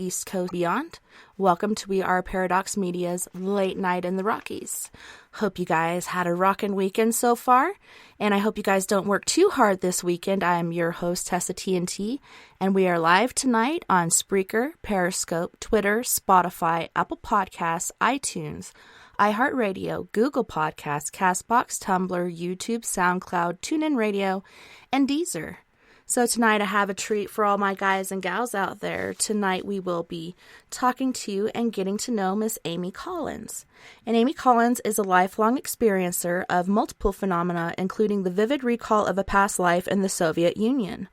East Coast beyond. Welcome to We Are Paradox Media's Late Night in the Rockies. Hope you guys had a rockin' weekend so far, and I hope you guys don't work too hard this weekend. I'm your host, TessaTNT, and we are live tonight on Spreaker, Periscope, Twitter, Spotify, Apple Podcasts, iTunes, iHeartRadio, Google Podcasts, CastBox, Tumblr, YouTube, SoundCloud, TuneIn Radio, and Deezer. So tonight I have a treat for all my guys and gals out there. Tonight we will be talking to and getting to know Miss Amy Collins. And Amy Collins is a lifelong experiencer of multiple phenomena, including the vivid recall of a past life in the Soviet Union.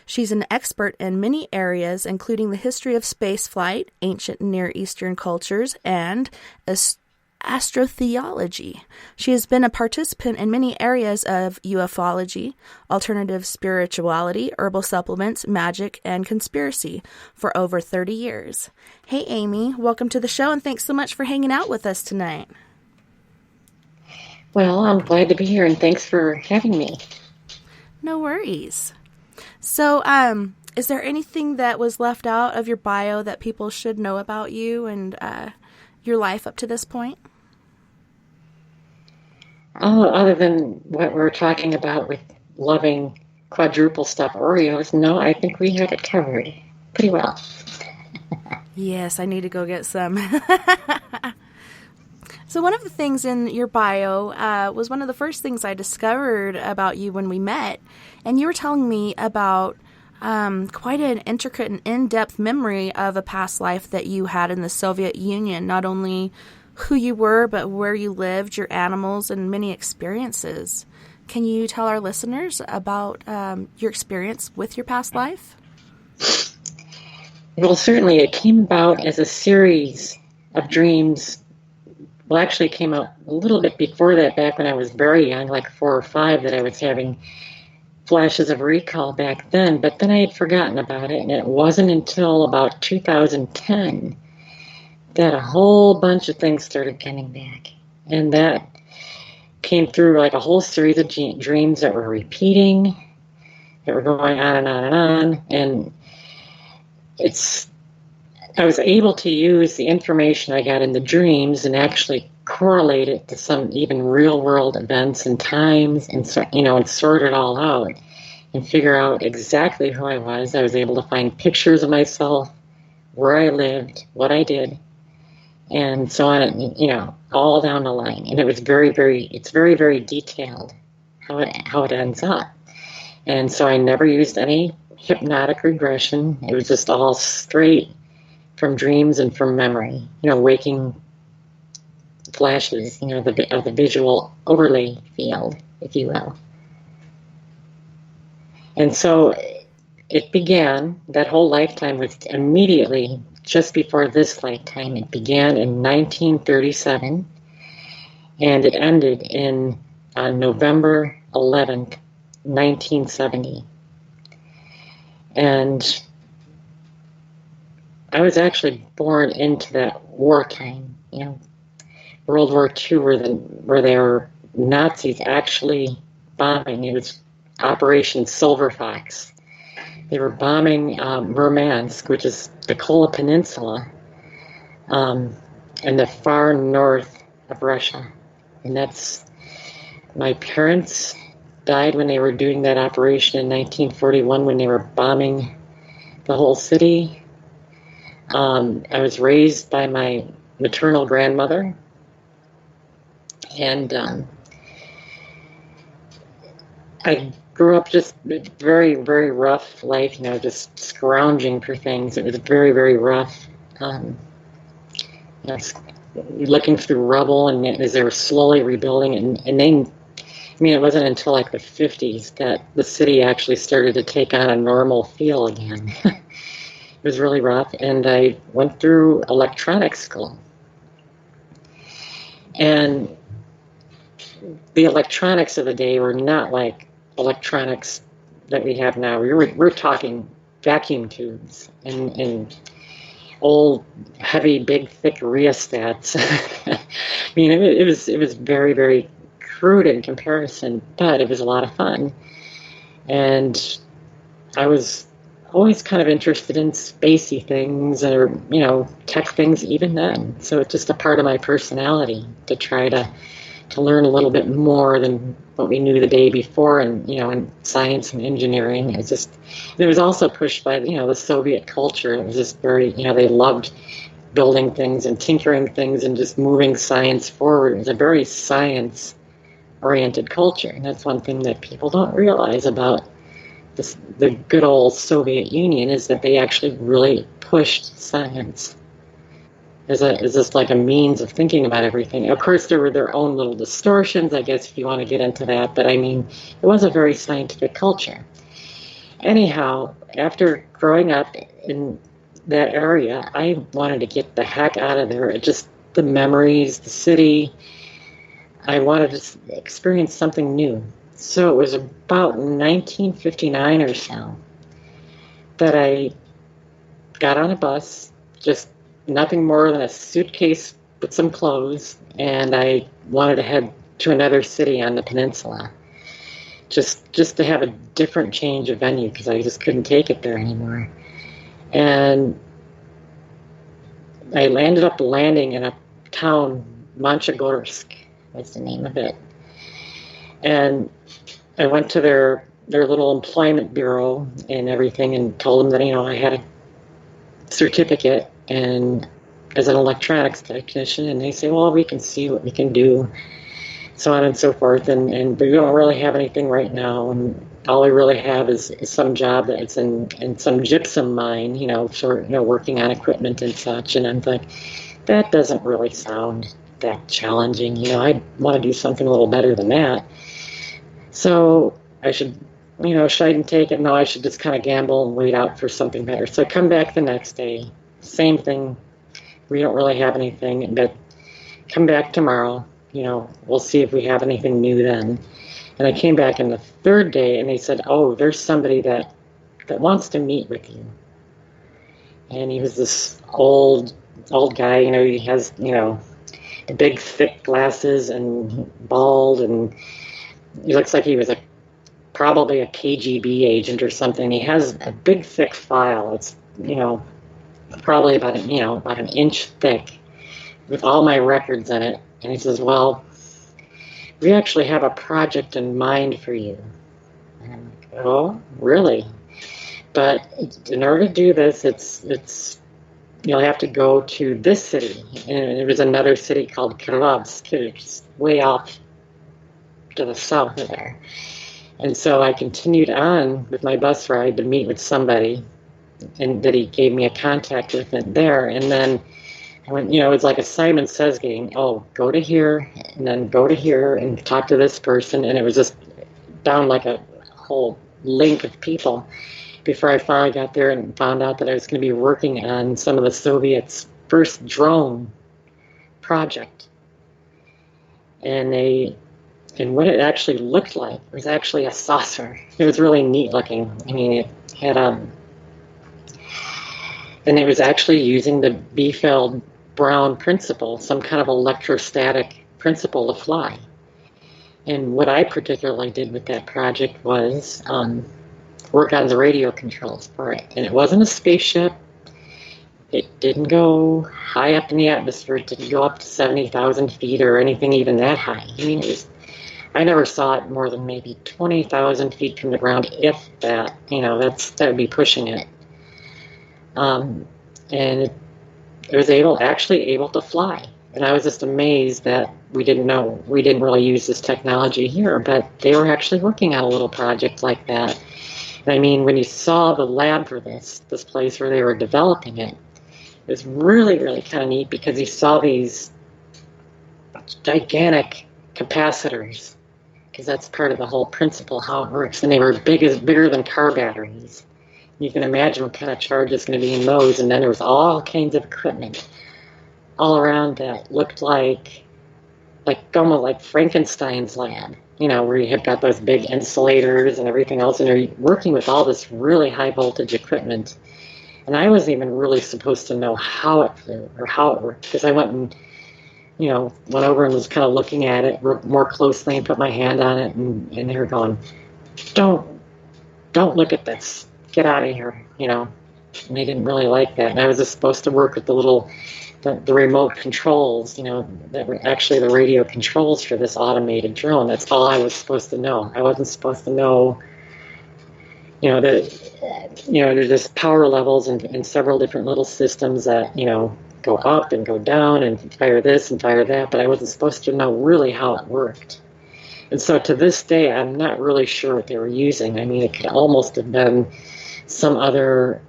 She's an expert in many areas, including the history of spaceflight, ancient Near Eastern cultures, and astrotheology. She has been a participant in many areas of ufology, alternative spirituality, herbal supplements, magic, and conspiracy for over 30 years. Hey, Amy, welcome to the show, and thanks so much for hanging out with us tonight. Well, I'm glad to be here, and thanks for having me. No worries. So, is there anything that was left out of your bio that people should know about you and your life up to this point? Oh, other than what we're talking about with loving quadruple stuffed Oreos, no, I think we have it covered pretty well. Yes, I need to go get some. So one of the things in your bio was one of the first things I discovered about you when we met, and you were telling me about quite an intricate and in-depth memory of a past life that you had in the Soviet Union, not only who you were, but where you lived, your animals, and many experiences. Can you tell our listeners about your experience with your past life? Well, certainly it came about as a series of dreams. Well, actually it came out a little bit before that, back when I was very young, like 4 or 5, that I was having flashes of recall back then, but then I had forgotten about it, and it wasn't until about 2010 that a whole bunch of things started coming back. And that came through like a whole series of dreams that were repeating, that were going on and on and on. And I was able to use the information I got in the dreams and actually correlate it to some even real world events and times, and and sort it all out and figure out exactly who I was. I was able to find pictures of myself, where I lived, what I did, and so on, all down the line. And it was very, very detailed how it ends up. And so I never used any hypnotic regression. It was just all straight from dreams and from memory, waking flashes, of the visual overlay field, if you will. And so it began, that whole lifetime was immediately just before this lifetime. It began in 1937, and it ended on November 11th, 1970. And I was actually born into that wartime, World War II, where there were Nazis actually bombing. It was Operation Silver Fox. They were bombing Murmansk, which is the Kola Peninsula, in the far north of Russia. And my parents died when they were doing that operation in 1941, when they were bombing the whole city. I was raised by my maternal grandmother, and I grew up just very, very rough life, just scrounging for things. It was very, very rough. Looking through rubble, and as they were slowly rebuilding, and it wasn't until like the 50s that the city actually started to take on a normal feel again. It was really rough, and I went through electronics school. And the electronics of the day were not like electronics that we have now. We're talking vacuum tubes and old, heavy, big, thick rheostats. It was very, very crude in comparison, but it was a lot of fun. And I was always kind of interested in spacey things or, tech things even then. So it's just a part of my personality to try to learn a little bit more than what we knew the day before, and in science and engineering. It was also pushed by the Soviet culture. It was just very, they loved building things and tinkering things and just moving science forward. It was a very science oriented culture, and that's one thing that people don't realize about the good old Soviet Union, is that they actually really pushed science as just like a means of thinking about everything. Of course, there were their own little distortions, I guess, if you want to get into that, but I mean, it was a very scientific culture. Anyhow, after growing up in that area, I wanted to get the heck out of there. Just the memories, the city. I wanted to experience something new. So it was about 1959 or so that I got on a bus, just nothing more than a suitcase with some clothes, and I wanted to head to another city on the peninsula, just to have a different change of venue, because I just couldn't take it there anymore. And I ended up landing in a town, Manchegorsk was the name of it. And I went to their little employment bureau and everything, and told them that I had a certificate and as an electronics technician, and they say, well, we can see what we can do, so on and so forth, and we don't really have anything right now, and all we really have is some job that's in some gypsum mine, working on equipment and such. And I'm like, that doesn't really sound that challenging. I want to do something a little better than that. So I should I take it? No, I should just kind of gamble and wait out for something better. So I come back the next day, same thing. We don't really have anything, but come back tomorrow. We'll see if we have anything new then. And I came back on the third day, and they said, oh, there's somebody that wants to meet with you. And he was this old guy, he has, the big thick glasses and bald, and he looks like he was probably a KGB agent or something. He has a big thick file. It's, probably about an inch thick with all my records in it. And he says, well, we actually have a project in mind for you. And I'm like, oh, really? But in order to do this, it's you'll have to go to this city. And it was another city called Kirovsk, it's way off to the south of there. And so I continued on with my bus ride to meet with somebody, and that he gave me a contact with it there. And then I went, it's like a Simon Says game. Oh, go to here, and then go to here, and talk to this person. And it was just down like a whole link of people before I finally got there and found out that I was going to be working on some of the Soviets' first drone project. And what it actually looked like was actually a saucer. It was really neat looking. I mean, it had and it was actually using the Biefeld-Brown principle, some kind of electrostatic principle to fly. And what I particularly did with that project was work on the radio controls for it. And it wasn't a spaceship. It didn't go high up in the atmosphere. It didn't go up to 70,000 feet or anything even that high. I mean, I never saw it more than maybe 20,000 feet from the ground, if that. That would be pushing it. And it was actually able to fly. And I was just amazed that we didn't really use this technology here, but they were actually working on a little project like that. And I mean, when you saw the lab for this place where they were developing it, it was really, really kind of neat, because you saw these gigantic capacitors, because that's part of the whole principle, how it works. And they were bigger than car batteries. You can imagine what kind of charge is going to be in those. And then there was all kinds of equipment all around that looked like almost like Frankenstein's lab, where you have got those big insulators and everything else, and you're working with all this really high voltage equipment. And I wasn't even really supposed to know how it flew or how it worked, because I went over and was kind of looking at it more closely and put my hand on it, and they were going, don't look at this get out of here, And they didn't really like that. And I was just supposed to work with the remote controls, that were actually the radio controls for this automated drone. That's all I was supposed to know. I wasn't supposed to know, there's just power levels and several different little systems that, go up and go down and fire this and fire that, but I wasn't supposed to know really how it worked. And so to this day, I'm not really sure what they were using. I mean, it could almost have been some other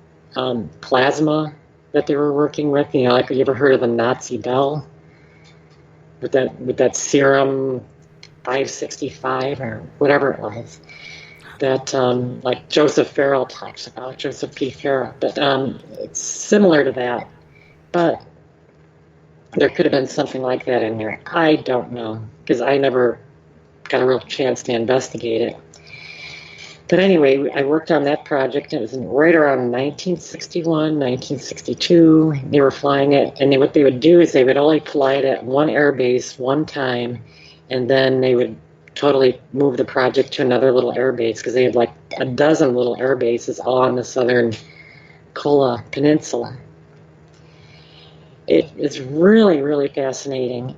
plasma that they were working with. Like, have you ever heard of the Nazi bell? With that serum 565 or whatever it was. That like Joseph Farrell talks about, Joseph P. Farrell. But it's similar to that. But there could have been something like that in there. I don't know, because I never got a real chance to investigate it. But anyway, I worked on that project. It was right around 1961, 1962. They were flying it, and what they would do is they would only fly it at one air base one time, and then they would totally move the project to another little air base, because they had like a dozen little air bases all on the southern Kola Peninsula. It is really, really fascinating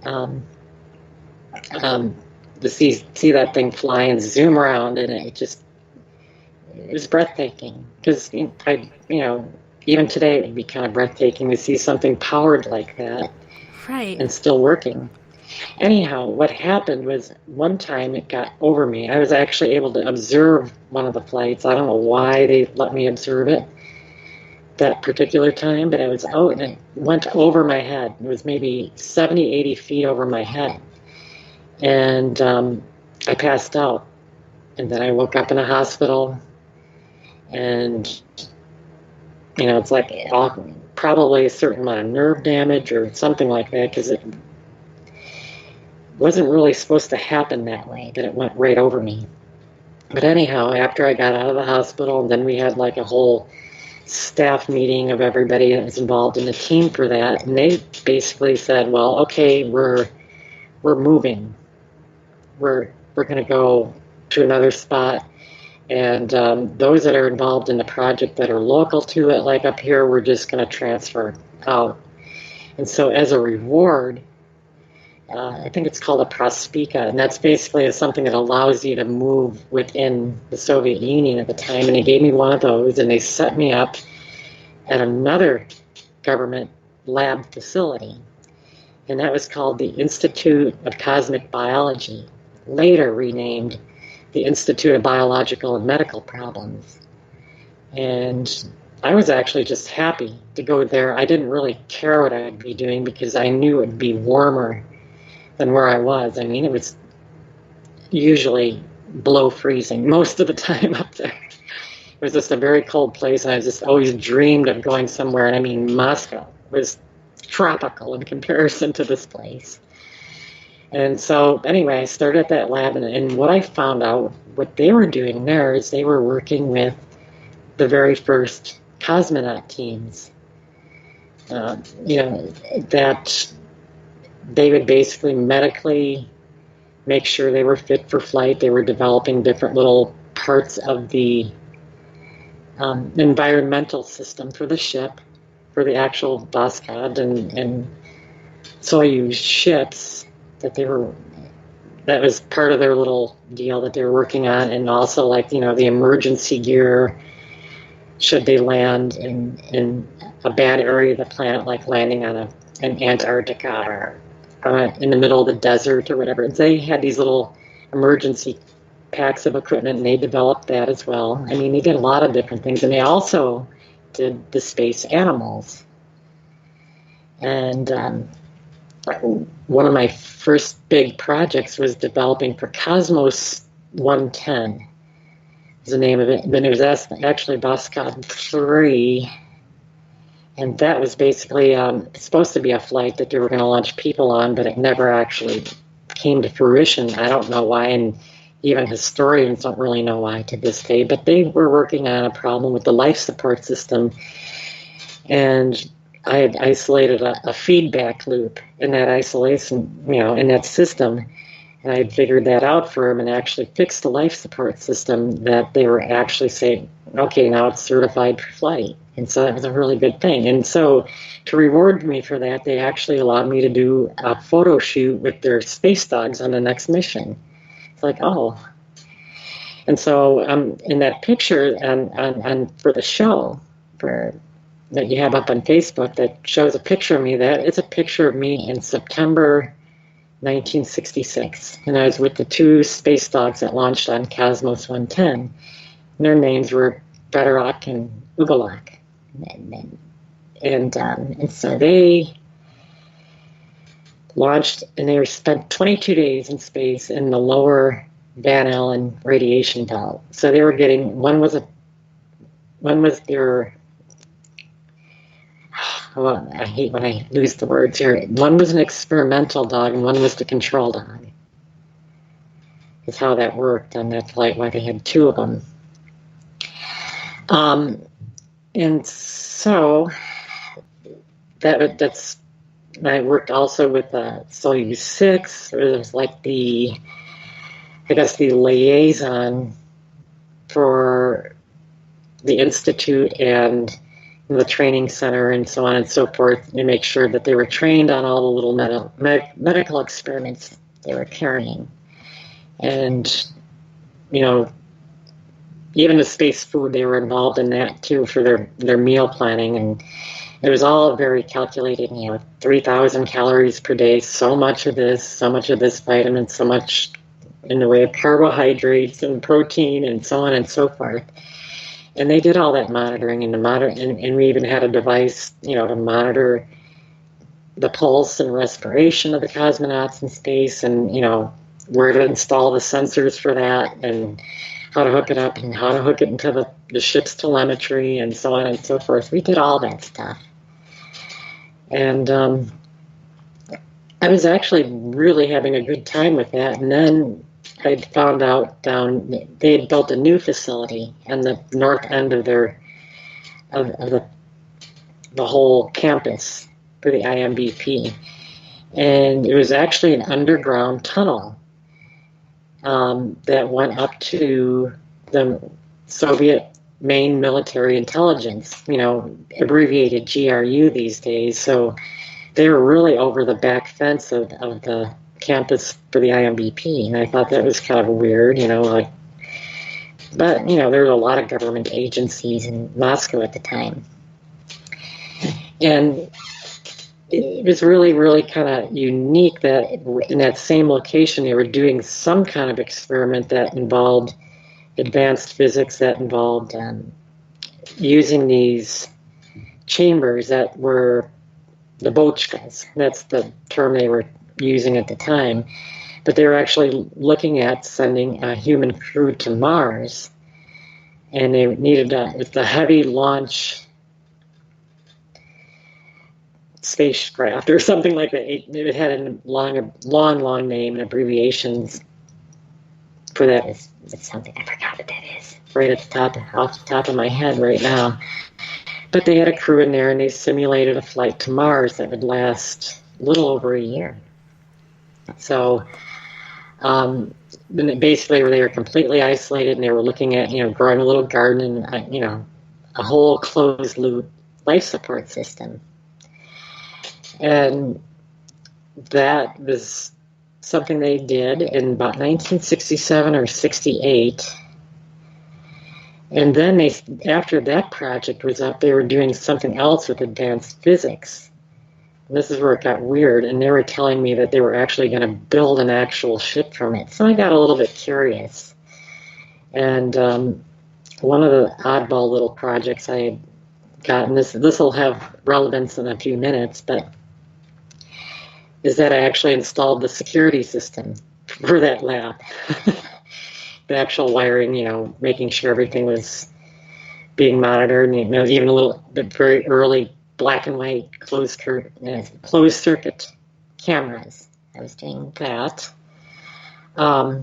to see that thing fly and zoom around, and it was breathtaking. Because even today it would be kind of breathtaking to see something powered like that, right, and still working. Anyhow, what happened was one time it got over me. I was actually able to observe one of the flights. I don't know why they let me observe it that particular time, but I was out and it went over my head. It was maybe 70, 80 feet over my head. And I passed out. And then I woke up in a hospital. And, it's like probably a certain amount of nerve damage or something like that, because it wasn't really supposed to happen that way, that it went right over me. But anyhow, after I got out of the hospital, and then we had like a whole staff meeting of everybody that was involved in the team for that, and they basically said, well, okay, we're moving. We're going to go to another spot, and those that are involved in the project that are local to it, like up here, we're just going to transfer out. And so as a reward, I think it's called a prospeka, and that's basically something that allows you to move within the Soviet Union at the time. And they gave me one of those, and they set me up at another government lab facility, and that was called the Institute of Cosmic Biology, later renamed the Institute of Biological and Medical Problems. And I was actually just happy to go there. I didn't really care what I'd be doing, because I knew it would be warmer than where I was. I mean, it was usually below freezing most of the time up there. It was just a very cold place, and I just always dreamed of going somewhere. And I mean, Moscow was tropical in comparison to this place. And so anyway, I started at that lab, and what I found out, what they were doing there is they were working with the very first cosmonaut teams. That they would basically medically make sure they were fit for flight. They were developing different little parts of the environmental system for the ship, for the actual Voskhod and Soyuz ships that was part of their little deal that they were working on. And also, like, the emergency gear should they land in a bad area of the planet, like landing on an Antarctica or in the middle of the desert or whatever. And they had these little emergency packs of equipment, and they developed that as well. I mean, they did a lot of different things, and they also did the space animals. And one of my first big projects was developing for Cosmos 110 is the name of it. Then it was actually Voskhod 3. And that was basically supposed to be a flight that they were going to launch people on, but it never actually came to fruition. I don't know why, and even historians don't really know why to this day. But they were working on a problem with the life support system, and I had isolated a feedback loop in that isolation, in that system. And I had figured that out for them and actually fixed the life support system that they were actually saying, okay, now it's certified for flight. And so that was a really good thing. And so to reward me for that, they actually allowed me to do a photo shoot with their space dogs on the next mission. It's like, oh. And so in that picture on for the show that you have up on Facebook that shows a picture of me, that is a picture of me in September 1966. And I was with the two space dogs that launched on Cosmos 110. Their names were Bedrock and Ugalak. And so they launched, and they spent 22 days in space in the lower Van Allen radiation belt. So they were getting, one was their, well, I hate when I lose the words here. One was an experimental dog and one was the control dog. Is how that worked on that flight, why they had two of them. And so that's, I worked also with Soyuz 6. It was like the liaison for the Institute and the training center and so on and so forth, to make sure that they were trained on all the little medical experiments they were carrying. And, even the space food, they were involved in that too for their meal planning. And it was all very calculated, 3,000 calories per day, so much of this vitamin, so much in the way of carbohydrates and protein and so on and so forth. And they did all that monitoring, and we even had a device, to monitor the pulse and respiration of the cosmonauts in space, and, where to install the sensors for that, and how to hook it up, and how to hook it into the ship's telemetry, and so on and so forth. We did all that stuff. And I was actually really having a good time with that. And then I found out they had built a new facility on the north end of the whole campus for the IMBP. And it was actually an underground tunnel that went up to the Soviet main military intelligence, abbreviated GRU these days. So they were really over the back fence of the campus for the IMBP. And I thought that was kind of weird, but, there were a lot of government agencies in Moscow at the time. And it was really, really kind of unique that in that same location they were doing some kind of experiment that involved advanced physics, that involved using these chambers that were the bochkas. That's the term they were using at the time. But they were actually looking at sending a human crew to Mars. And they needed it's a heavy launch spacecraft or something like that. It had a long name and abbreviations for that. It's something, I forgot what that is, right at the top, off the top of my head right now. But they had a crew in there, and they simulated a flight to Mars that would last a little over a year. So basically they were completely isolated, and they were looking at, growing a little garden and, a whole closed loop life support system. And that was something they did in about 1967 or 68. And then after that project was up, they were doing something else with advanced physics. And this is where it got weird, and they were telling me that they were actually going to build an actual ship from it. So I got a little bit curious. And one of the oddball little projects I had gotten, this will have relevance in a few minutes, but is that I actually installed the security system for that lab. The actual wiring, making sure everything was being monitored, and even a little bit very early black and white closed circuit cameras. I was doing that. But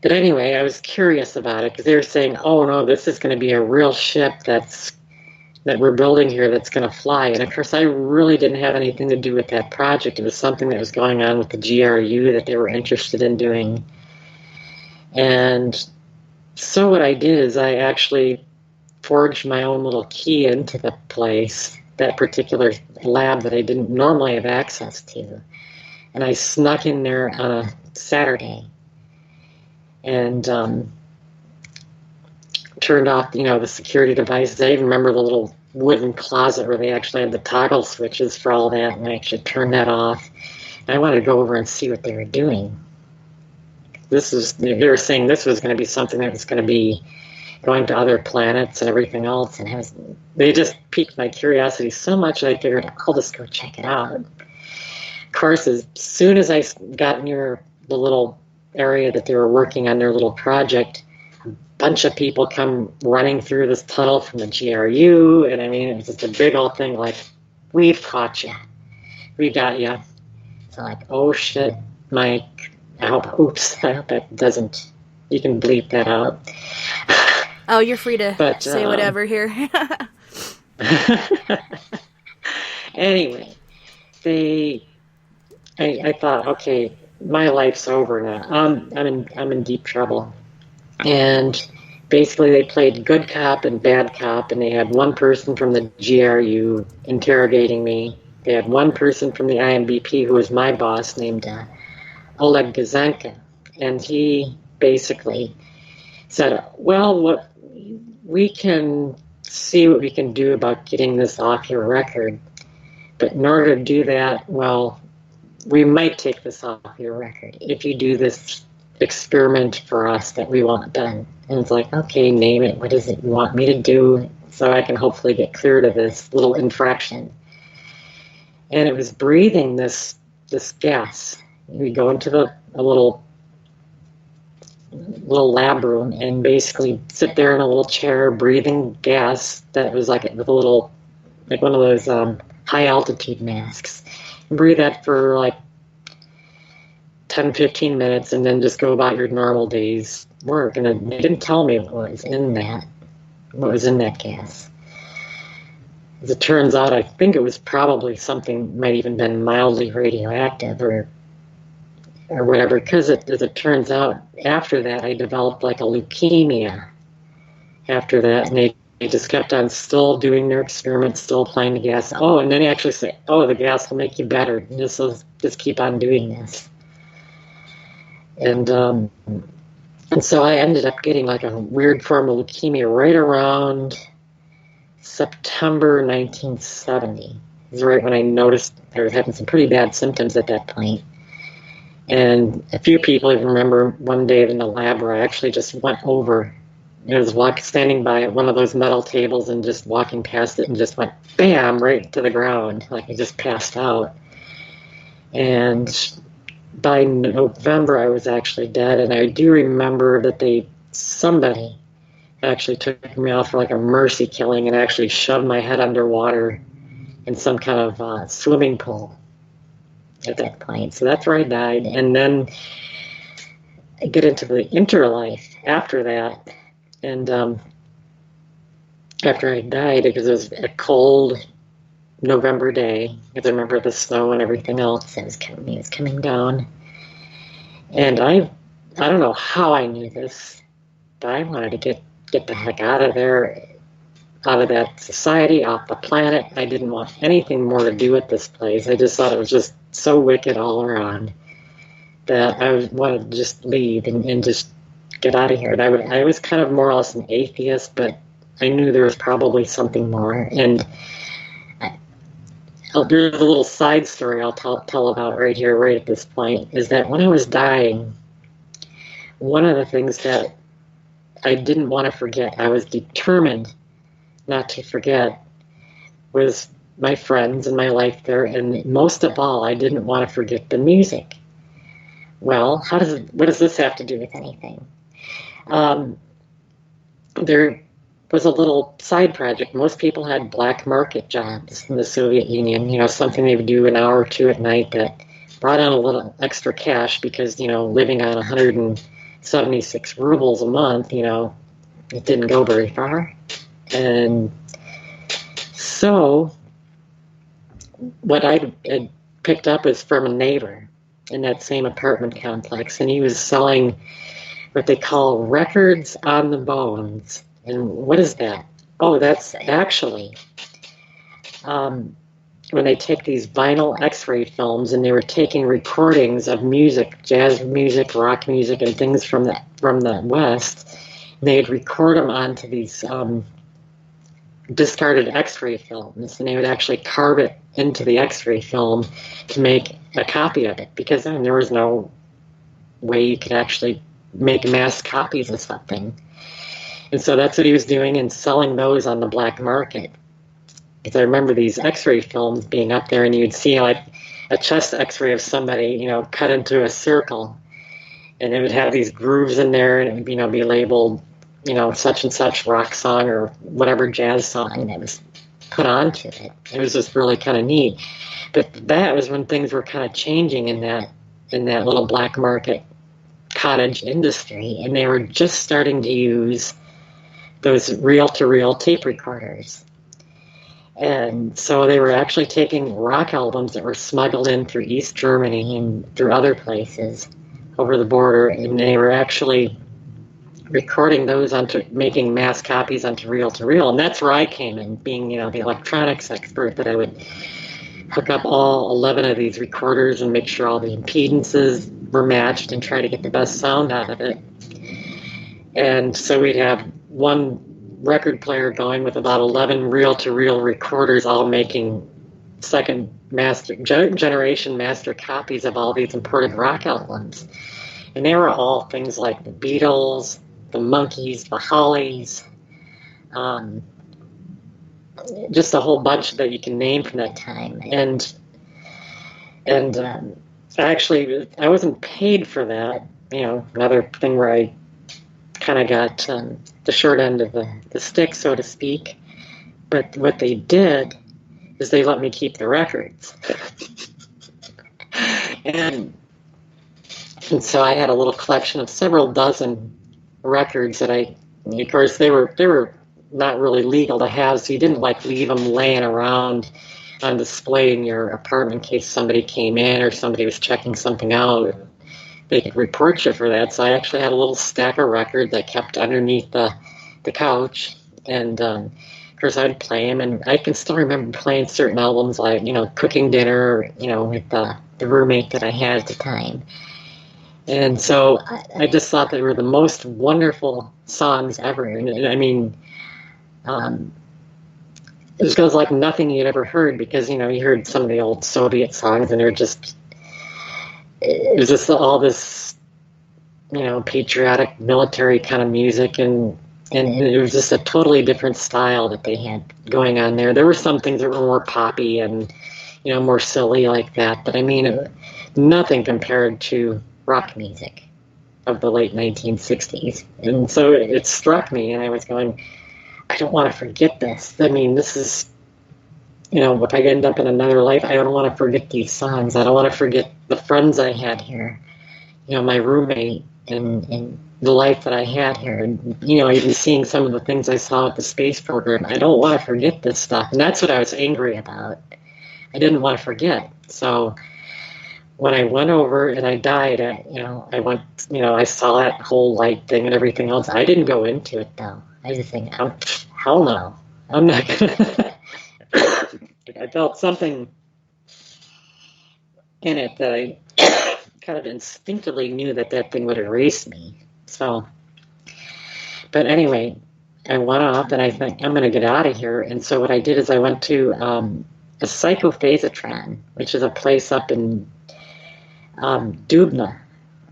anyway, I was curious about it because they were saying, oh no, this is going to be a real ship that we're building here that's going to fly. And of course, I really didn't have anything to do with that project. It was something that was going on with the GRU that they were interested in doing. And So what I did is I actually forged my own little key into the place, that particular lab that I didn't normally have access to. And I snuck in there on a Saturday and turned off, the security devices. I even remember the little wooden closet where they actually had the toggle switches for all that, and I actually turned that off. And I wanted to go over and see what they were doing. They were saying this was going to be something that was going to be going to other planets and everything else, and they just piqued my curiosity so much that I figured I'll just go check it out. Of course, as soon as I got near the little area that they were working on their little project, a bunch of people come running through this tunnel from the GRU, and I mean, it was just a big old thing like, we've caught you. We got you. So like, oh shit, Mike. I hope that doesn't, you can bleep that out. Oh, you're free to say whatever here. Anyway, I thought, okay, my life's over now. I'm in deep trouble. And basically they played good cop and bad cop, and they had one person from the GRU interrogating me. They had one person from the IMBP who was my boss named Oleg Gazanka, and he basically said, well, we can see what we can do about getting this off your record, but in order to do that, well, we might take this off your record if you do this experiment for us that we want done. And it's like, okay, name it. What is it you want me to do so I can hopefully get cleared of this little infraction? And it was breathing this gas. We go into a little lab room and basically sit there in a little chair breathing gas that was like with a little, like one of those high altitude masks. And breathe that for like 10-15 minutes and then just go about your normal day's work. And they didn't tell me what was in that gas. As it turns out, I think it was probably something, might even been mildly radioactive or whatever, because as it turns out, after that, I developed like a leukemia after that, and they just kept on still doing their experiments, still applying the gas. Oh, and then they actually say, oh, the gas will make you better. And just keep on doing this. And so I ended up getting like a weird form of leukemia right around September 1970. It was right when I noticed I was having some pretty bad symptoms at that point. And a few people even remember one day in the lab where I actually just went over. I was standing by one of those metal tables and just walking past it and just went bam right to the ground, like I just passed out. And by November I was actually dead, and I do remember that somebody actually took me out for like a mercy killing and actually shoved my head underwater in some kind of swimming pool at that point. So that's where I died. And then I get into the interlife after that. And after I died, because it was a cold November day, because I remember the snow and everything else that was coming down. And I don't know how I knew this, but I wanted to get the heck out of there, out of that society, off the planet. I didn't want anything more to do with this place. I just thought it was just so wicked all around that I wanted to just leave and just get out of here. And I was kind of more or less an atheist, but I knew there was probably something more. And there's a little side story I'll tell about right here, right at this point, is that when I was dying, one of the things that I didn't want to forget, I was determined not to forget, was my friends and my life there, and most of all, I didn't want to forget the music. Well, what does this have to do with anything? There was a little side project. Most people had black market jobs in the Soviet Union, something they would do an hour or two at night that brought in a little extra cash because, living on 176 rubles a month, it didn't go very far. And so what I had picked up was from a neighbor in that same apartment complex, and he was selling what they call records on the bones. And what is that? Oh, that's actually when they take these vinyl X-ray films and they were taking recordings of music, jazz music, rock music, and things from the West. And they'd record them onto these discarded X-ray films, and they would actually carve it into the X-ray film to make a copy of it, because then there was no way you could actually make mass copies of something. And so that's what he was doing and selling those on the black market. Because I remember these X-ray films being up there, and you'd see like a chest X-ray of somebody, cut into a circle, and it would have these grooves in there, and it would, be labeled, such and such rock song or whatever jazz song that was put onto it. It was just really kind of neat. But that was when things were kind of changing in that little black market cottage industry, and they were just starting to use those reel-to-reel tape recorders. And so they were actually taking rock albums that were smuggled in through East Germany and through other places over the border, and they were actually recording those onto, making mass copies onto reel-to-reel. And that's where I came in, being, the electronics expert, that I would hook up all 11 of these recorders and make sure all the impedances were matched and try to get the best sound out of it. And so we'd have one record player going with about 11 reel-to-reel recorders, all making second generation master copies of all these imported rock albums. And they were all things like the Beatles, the Monkees, the Hollies, just a whole bunch that you can name from that time. And actually, I wasn't paid for that. Another thing where I kind of got the short end of the stick, so to speak. But what they did is they let me keep the records. and so I had a little collection of several dozen records that of course, they were not really legal to have, so you didn't leave them laying around on display in your apartment in case somebody came in or somebody was checking something out. They could report you for that. So I actually had a little stack of records I kept underneath the couch, and of course I'd play them, and I can still remember playing certain albums like Cooking Dinner, with the roommate that I had at the time. And so I just thought they were the most wonderful songs ever. And I mean, it was like nothing you'd ever heard, because you heard some of the old Soviet songs, and it was just all this, patriotic military kind of music, and it was just a totally different style that they had going on there. There were some things that were more poppy and, more silly like that, but I mean, nothing compared to rock music of the late 1960s. And so it struck me, and I was going, I don't want to forget this. I mean, this is, if I end up in another life, I don't want to forget these songs. I don't want to forget the friends I had here, my roommate, and the life that I had here. And, even seeing some of the things I saw at the space program, I don't want to forget this stuff. And that's what I was angry about. I didn't want to forget. So when I went over and I died, I went, I saw that whole light thing and everything else. I didn't go into it, though. I just think, oh, hell no. I'm not going to. I felt something in it that I kind of instinctively knew that thing would erase me. So, but anyway, I went off and I think, I'm going to get out of here. And so what I did is I went to a psychophasatron, which is a place up in Dubna,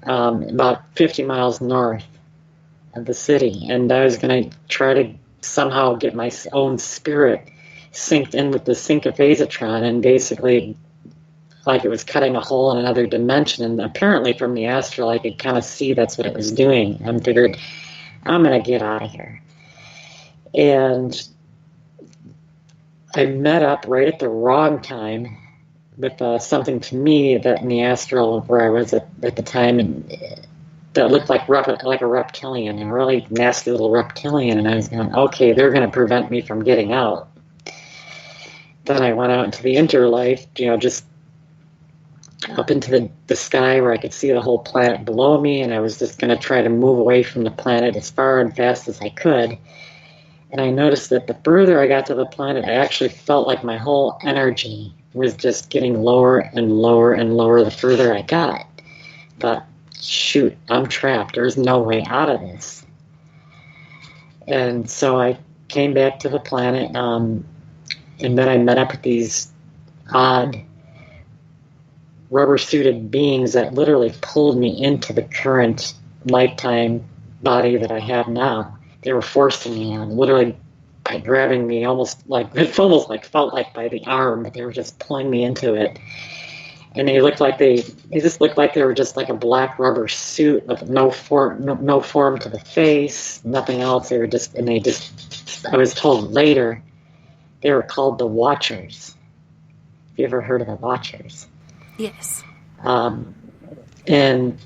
about 50 miles north of the city. And I was going to try to somehow get my own spirit synced in with the syncophasatron, and basically like it was cutting a hole in another dimension. And apparently from the astral I could kind of see that's what it was doing. I figured, I'm going to get out of here. And I met up right at the wrong time with something to me that in the astral where I was at the time, and that looked like a reptilian, a really nasty little reptilian. And I was going, okay, they're going to prevent me from getting out. Then I went out into the interlife, just up into the sky where I could see the whole planet below me, and I was just going to try to move away from the planet as far and fast as I could. And I noticed that the further I got to the planet, I actually felt like my whole energy was just getting lower and lower and lower the further I got. But shoot, I'm trapped. There's no way out of this. And so I came back to the planet, and then I met up with these odd rubber-suited beings that literally pulled me into the current lifetime body that I have now. They were forcing me on, literally by grabbing me, almost like felt like by the arm, but they were just pulling me into it. And they just looked like they were just like a black rubber suit with no form to the face, nothing else. I was told later, they were called the Watchers. Have you ever heard of the Watchers? Yes. And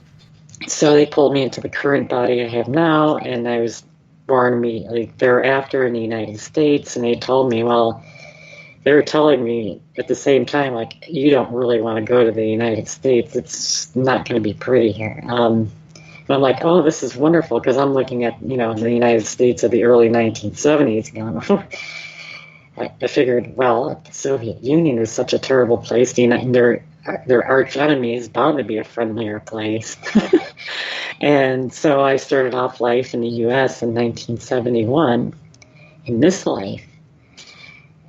so they pulled me into the current body I have now, and I was born immediately thereafter in the United States. And they told me, they were telling me at the same time, like, you don't really want to go to the United States. It's not going to be pretty here. And I'm like, oh, this is wonderful, because I'm looking at, the United States of the early 1970s going, I figured, well, the Soviet Union is such a terrible place. Their arch enemy is bound to be a friendlier place. And so I started off life in the U.S. in 1971, in this life.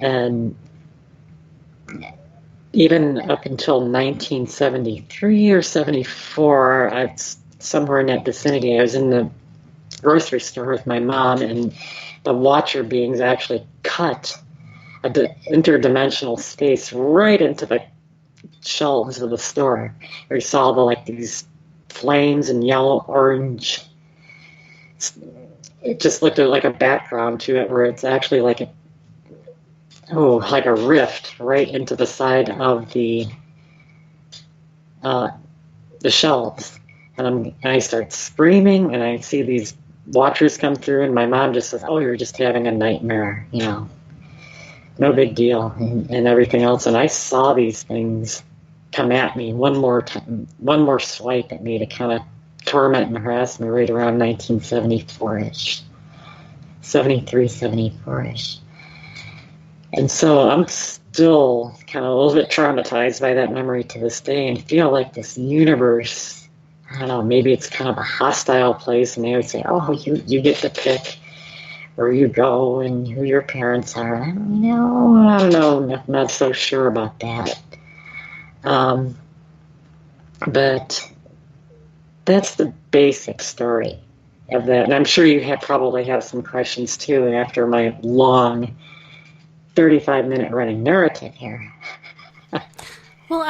And even up until 1973 or 74, somewhere in that vicinity, I was in the grocery store with my mom, and the Watcher beings actually cut an interdimensional space right into the shelves of the store. We saw these flames and yellow, orange. It just looked like a background to it, where it's actually like a rift right into the side of the shelves. And I start screaming, and I see these Watchers come through, and my mom just says, "Oh, you're just having a nightmare, no big deal," and everything else. And I saw these things come at me one more time, one more swipe at me to kind of torment and harass me right around 1974-ish, 73, 74-ish. And so I'm still kind of a little bit traumatized by that memory to this day, and feel like this universe, I don't know, maybe it's kind of a hostile place, and they would say, oh, you get to pick where you go and who your parents are. I don't know. I'm not so sure about that. But that's the basic story of that. And I'm sure you probably have some questions too after my long 35-minute running narrative here. Well,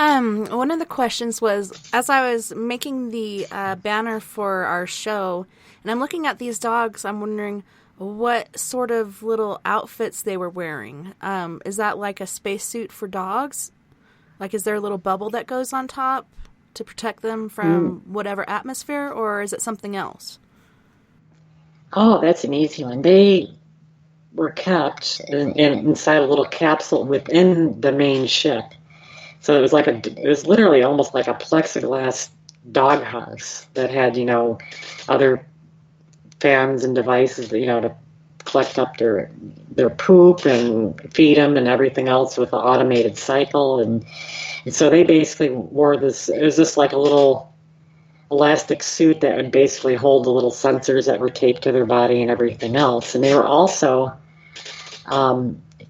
one of the questions was, as I was making the banner for our show, and I'm looking at these dogs, I'm wondering what sort of little outfits they were wearing. Is that like a spacesuit for dogs? Like, is there a little bubble that goes on top to protect them from whatever atmosphere, or is it something else? Oh, that's an easy one. They were kept inside a little capsule within the main ship. So it was literally almost like a plexiglass doghouse that had, other fans and devices, to collect up their poop and feed them and everything else with the automated cycle. And so they basically wore this, it was just like a little elastic suit that would basically hold the little sensors that were taped to their body and everything else. And they were also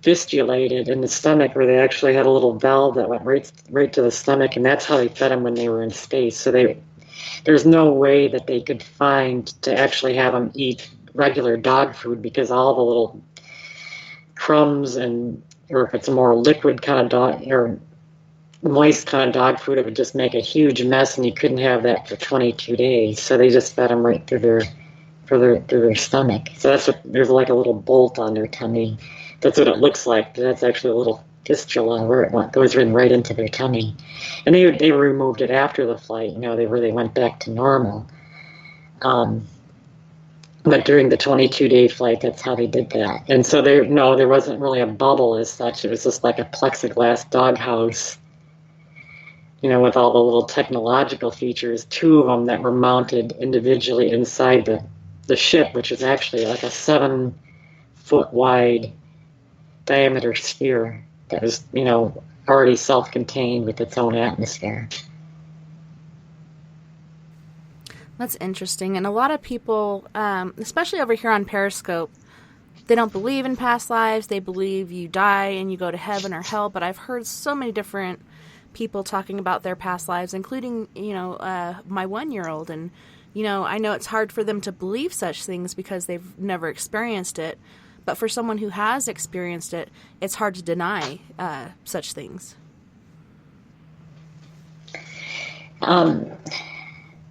fistulated in the stomach, where they actually had a little valve that went right to the stomach, and that's how they fed them when they were in space. So there's no way that they could find to actually have them eat regular dog food, because all the little crumbs or if it's a more liquid kind of dog or moist kind of dog food, it would just make a huge mess, and you couldn't have that for 22 days. So they just fed them right through their stomach. So there's like a little bolt on their tummy. That's what it looks like. That's actually a little fistula where it goes right into their tummy. And they removed it after the flight. They really went back to normal. But during the 22-day flight, that's how they did that. And so there wasn't really a bubble as such. It was just like a plexiglass doghouse with all the little technological features, two of them that were mounted individually inside the ship, which is actually like a 7-foot wide diameter sphere that was, already self-contained with its own atmosphere. That's interesting. And a lot of people, especially over here on Periscope, they don't believe in past lives. They believe you die and you go to heaven or hell. But I've heard so many different people talking about their past lives, including, my 1-year-old. And, I know it's hard for them to believe such things because they've never experienced it. But for someone who has experienced it, it's hard to deny such things.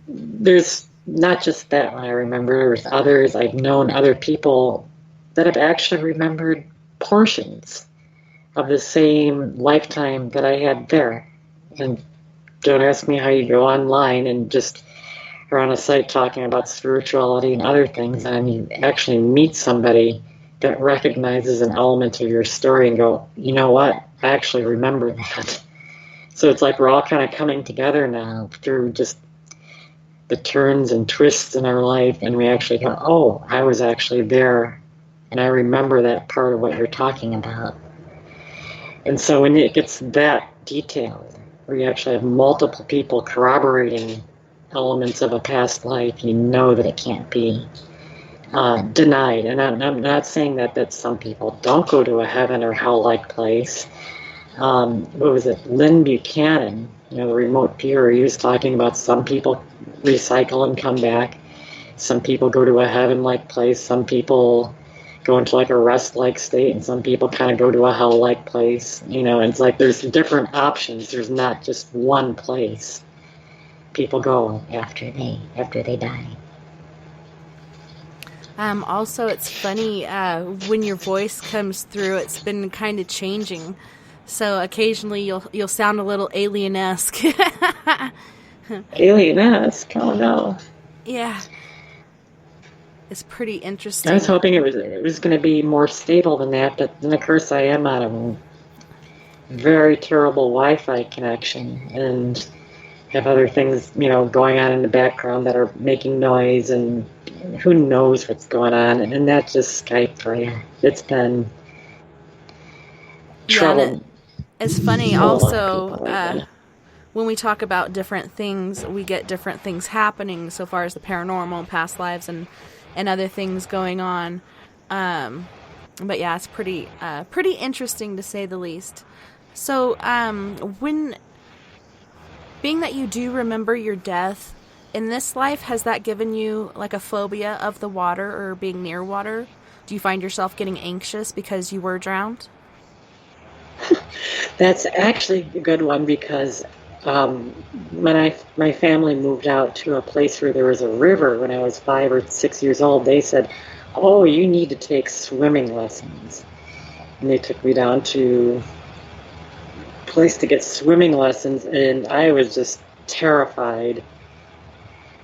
There's not just that one I remember. There's others. I've known other people that have actually remembered portions of the same lifetime that I had there. And don't ask me how you go online and just are on a site talking about spirituality and other things, and you actually meet somebody that recognizes an element of your story and go, you know what, I actually remember that. So it's like we're all kind of coming together now through just the turns and twists in our life, and we actually go, oh, I was actually there, and I remember that part of what you're talking about. And so when it gets that detailed, where you actually have multiple people corroborating elements of a past life, you know that it can't be denied. And I'm not saying that some people don't go to a heaven or hell-like place. What was it? Lynn Buchanan, the remote peer, he was talking about some people recycle and come back. Some people go to a heaven-like place. Some people go into like a rest-like state, and some people kind of go to a hell-like place. And it's like there's different options. There's not just one place people go after they die. Also, it's funny when your voice comes through. It's been kind of changing, so occasionally you'll sound a little alien-esque. Alien-esque? Oh no. Yeah, it's pretty interesting. I was hoping it was going to be more stable than that, but then of course I am on a very terrible Wi-Fi connection and have other things, going on in the background that are making noise, and who knows what's going on. And that's just Skype for you. It's been trouble. It's funny also when we talk about different things, we get different things happening so far as the paranormal, past lives, and other things going on. But yeah, it's pretty interesting to say the least. So being that you do remember your death, in this life, has that given you like a phobia of the water or being near water? Do you find yourself getting anxious because you were drowned? That's actually a good one, because when my family moved out to a place where there was a river when I was 5 or 6 years old, they said, oh, you need to take swimming lessons. And they took me down to place to get swimming lessons, and I was just terrified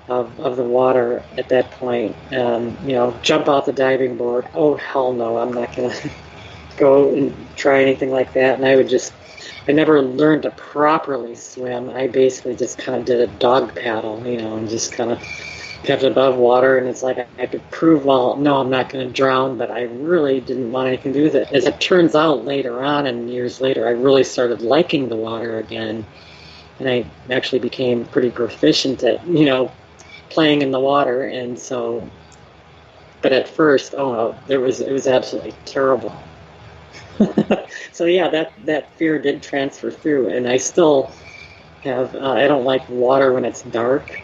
of the water at that point. Jump out the diving board. Oh, hell no, I'm not going to go and try anything like that. And I never learned to properly swim. I basically just kind of did a dog paddle, and just kind of kept above water. And it's like I could prove, well, no, I'm not going to drown, but I really didn't want anything to do with it. As it turns out, later on and years later, I really started liking the water again. And I actually became pretty proficient at, playing in the water. And so, but at first, it was absolutely terrible. So yeah, that fear did transfer through, and I still have, I don't like water when it's dark.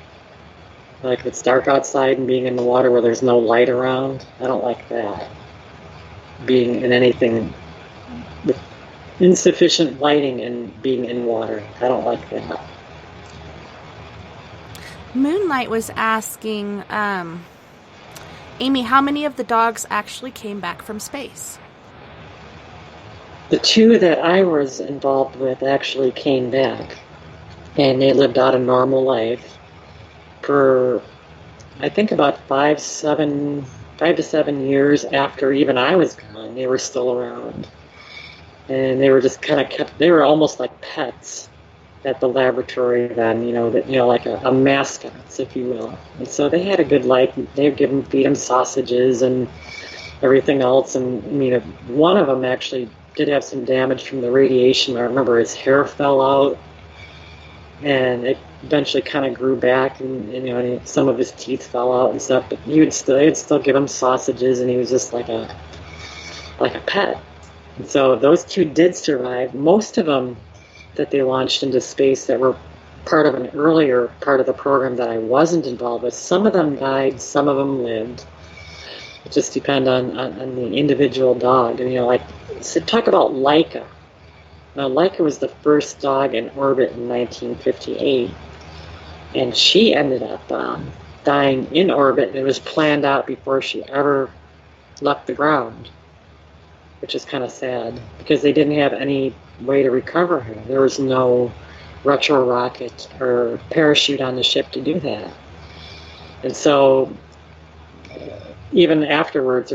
Like if it's dark outside and being in the water where there's no light around, I don't like that. Being in anything with insufficient lighting and being in water, I don't like that. Moonlight was asking, Amy, how many of the dogs actually came back from space? The 2 that I was involved with actually came back, and they lived out a normal life for, I think, about 5 to 7 years after even I was gone. They were still around, and they were just kind of kept. They were almost like pets at the laboratory then, like a mascots, if you will. And so they had a good life. They'd feed them sausages and everything else. And one of them actually did have some damage from the radiation. I remember his hair fell out, and it eventually kind of grew back, and some of his teeth fell out and stuff. But they'd still give him sausages, and he was just like a pet. And so those two did survive. Most of them that they launched into space that were part of an earlier part of the program that I wasn't involved with. Some of them died, some of them lived. It just depends on the individual dog. And so talk about Laika. Now, Laika was the first dog in orbit in 1958, and she ended up dying in orbit, and it was planned out before she ever left the ground, which is kind of sad, because they didn't have any way to recover her. There was no retro rocket or parachute on the ship to do that. And so even afterwards,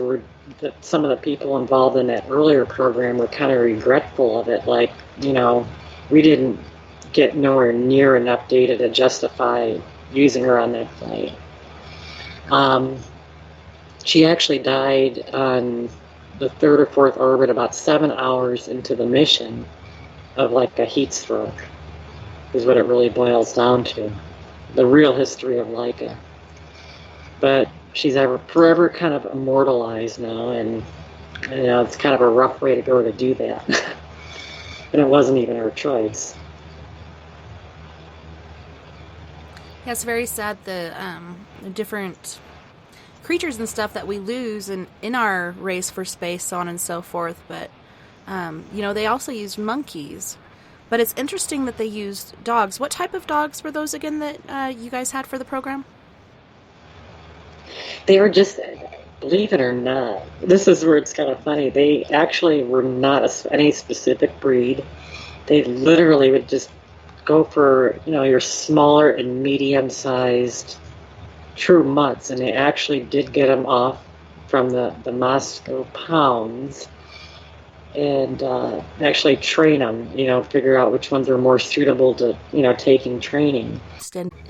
some of the people involved in that earlier program were kind of regretful of it. Like, we didn't get nowhere near enough data to justify using her on that flight. She actually died on the third or fourth orbit about 7 hours into the mission of like a heat stroke, is what it really boils down to. The real history of Laika. But she's forever kind of immortalized now, and it's kind of a rough way to go to do that. And it wasn't even her choice. Yeah, it's very sad the different creatures and stuff that we lose in our race for space, so on and so forth. But they also used monkeys. But it's interesting that they used dogs. What type of dogs were those again that you guys had for the program? They were just, believe it or not, this is where it's kind of funny. They actually were not any specific breed. They literally would just go for, your smaller and medium-sized true mutts, and they actually did get them off from the Moscow pounds and actually train them, figure out which ones are more suitable to, taking training.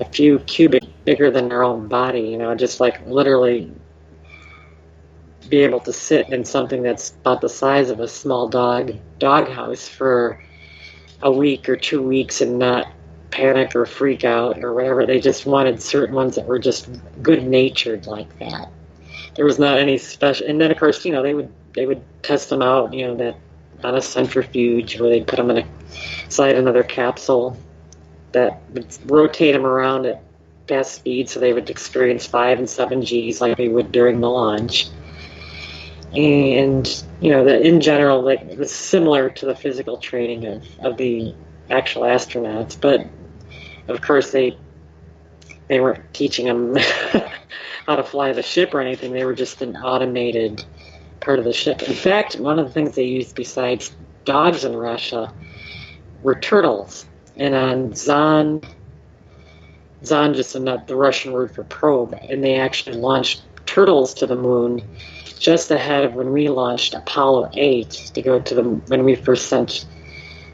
A few cubic bigger than their own body, just like literally be able to sit in something that's about the size of a small doghouse for a week or 2 weeks and not panic or freak out or whatever. They just wanted certain ones that were just good-natured like that. There was not any special. And then, of course, they would test them out, that on a centrifuge where they'd put them inside another capsule that would rotate them around at fast speed, so they would experience 5 and 7 Gs like they would during the launch. And, in general, it was similar to the physical training of the actual astronauts, but of course they weren't teaching them how to fly the ship or anything. They were just an automated part of the ship. In fact, one of the things they used besides dogs in Russia were turtles. And on Zond just the Russian word for probe, and they actually launched turtles to the moon just ahead of when we launched Apollo 8 to go to when we first sent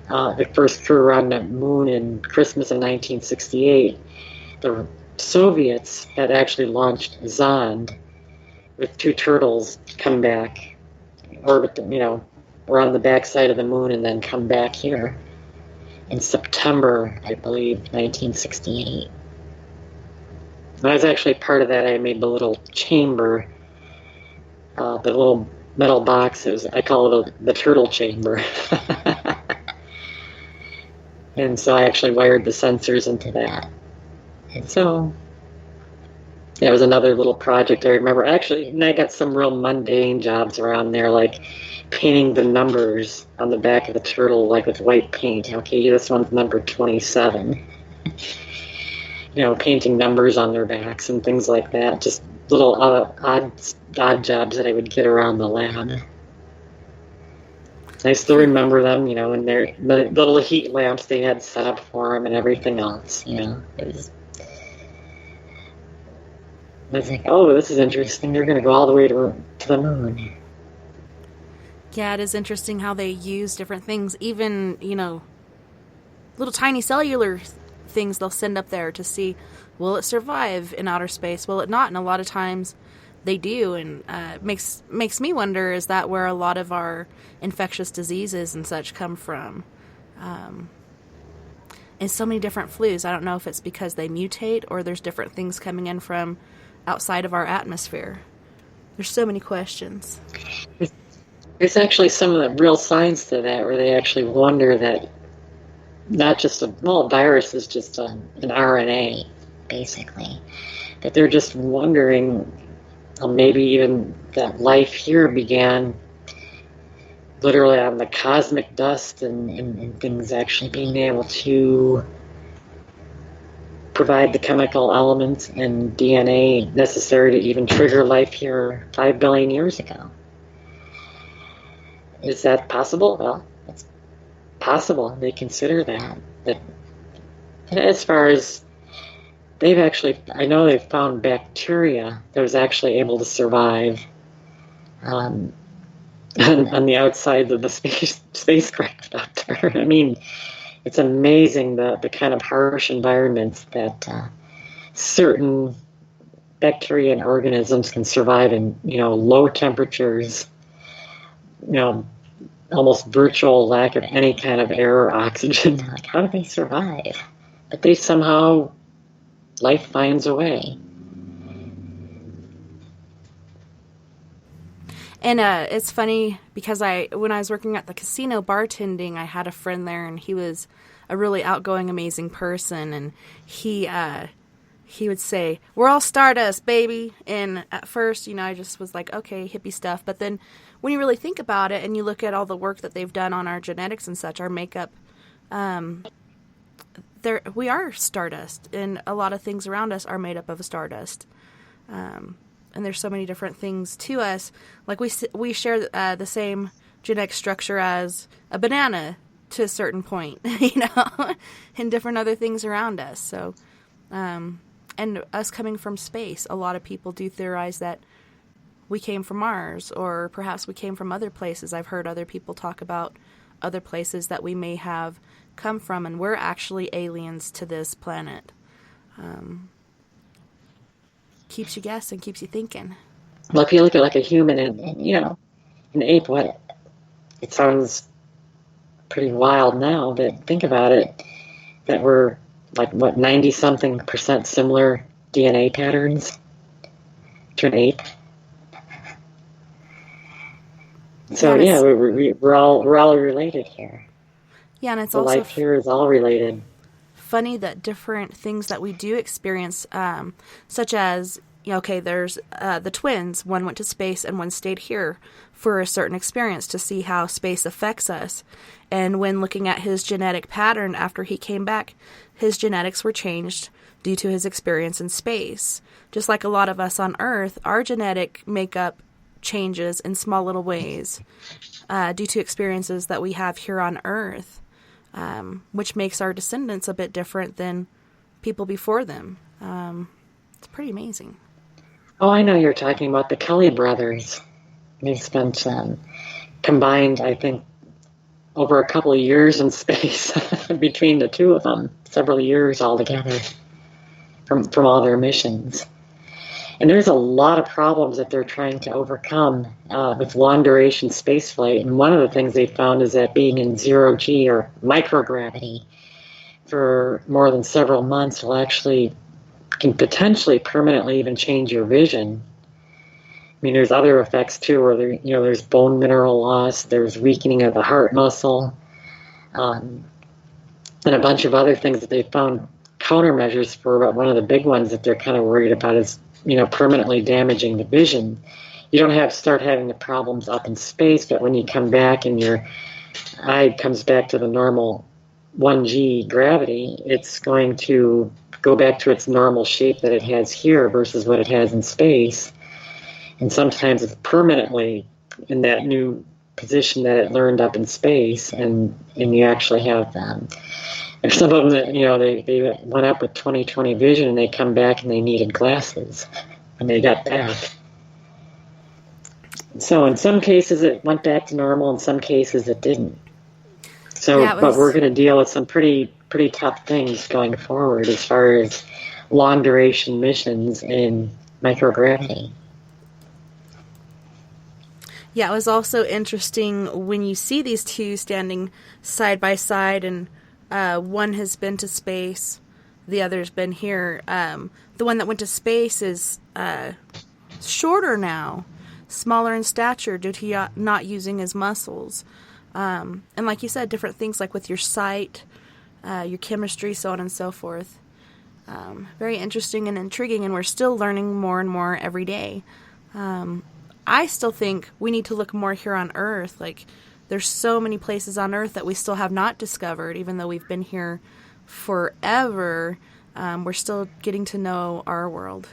the first crew around the moon in Christmas of 1968. The Soviets had actually launched Zond with 2 turtles come back, orbit, around the backside of the moon and then come back here in September, I believe, 1968. And I was actually part of that. I made the little chamber, the little metal box. I call it the turtle chamber. And so I actually wired the sensors into that. And so that was another little project I remember. Actually, and I got some real mundane jobs around there, like painting the numbers on the back of the turtle, like with white paint. Okay, this one's number 27. Painting numbers on their backs and things like that. Just little odd jobs that I would get around the lab. I still remember them, and the little heat lamps they had set up for them and everything else. I was like, oh, this is interesting. They're going to go all the way to the moon. Yeah, it is interesting how they use different things. Even, little tiny cellular things they'll send up there to see, will it survive in outer space? Will it not? And a lot of times they do, and makes me wonder, is that where a lot of our infectious diseases and such come from? And so many different flus. I don't know if it's because they mutate or there's different things coming in from outside of our atmosphere. There's so many questions. There's actually some of the real signs to that, where they actually wonder that not just a virus is just an RNA, basically. That they're just wondering, maybe even that life here began literally on the cosmic dust and things actually being able to provide the chemical elements and DNA necessary to even trigger life here 5 billion years ago. Is that possible? Well, it's possible. They consider that. But as far as I know they've found bacteria that was actually able to survive on the outside of the spacecraft out there. I mean, it's amazing the kind of harsh environments that certain bacteria and organisms can survive in, low temperatures, almost virtual lack of any kind of air or oxygen. Like, how do they survive? But they somehow, life finds a way. And it's funny because when I was working at the casino bartending, I had a friend there, and he was a really outgoing, amazing person, and he would say, "We're all stardust, baby." And at first, I just was like, okay, hippie stuff. But then when you really think about it and you look at all the work that they've done on our genetics and such, our makeup, we are stardust, and a lot of things around us are made up of stardust. And there's so many different things to us. Like we share the same genetic structure as a banana to a certain point, and different other things around us. So, and us coming from space, a lot of people do theorize that we came from Mars, or perhaps we came from other places. I've heard other people talk about other places that we may have come from, and we're actually aliens to this planet. Keeps you guessing, keeps you thinking. Well, if you look at like a human and an ape, it sounds pretty wild now, but think about it, that we're like, 90-something% similar DNA patterns to an ape. So yeah, we're all related here. Yeah, and it's the also life here is all related. Funny that different things that we do experience, such as, there's the twins. One went to space and one stayed here for a certain experience to see how space affects us. And when looking at his genetic pattern after he came back, his genetics were changed due to his experience in space. Just like a lot of us on Earth, our genetic makeup changes in small little ways due to experiences that we have here on Earth. Which makes our descendants a bit different than people before them. It's pretty amazing. Oh, I know you're talking about the Kelly brothers. They spent combined, I think, over a couple of years in space between the two of them, several years altogether from all their missions. And there's a lot of problems that they're trying to overcome with long-duration spaceflight. And one of the things they found is that being in zero-G or microgravity for more than several months can potentially permanently even change your vision. I mean, there's other effects too, where there's bone mineral loss, there's weakening of the heart muscle, and a bunch of other things that they found countermeasures for. But one of the big ones that they're kind of worried about is permanently damaging the vision. You don't start having the problems up in space, but when you come back and your eye comes back to the normal 1G gravity, it's going to go back to its normal shape that it has here versus what it has in space. And sometimes it's permanently in that new position that it learned up in space, and you actually have there's some of them that, they went up with 20/20 vision and they come back and they needed glasses when they got back. So in some cases it went back to normal, in some cases it didn't. So, Yeah, but we're going to deal with some pretty tough things going forward as far as long duration missions in microgravity. Yeah, it was also interesting when you see these two standing side by side, and one has been to space, the other's been here. The one that went to space is shorter now, smaller in stature due to not using his muscles. And like you said, different things like with your sight, your chemistry, so on and so forth. Very interesting and intriguing, and we're still learning more and more every day. I still think we need to look more here on Earth. Like, there's so many places on Earth that we still have not discovered, even though we've been here forever. We're still getting to know our world.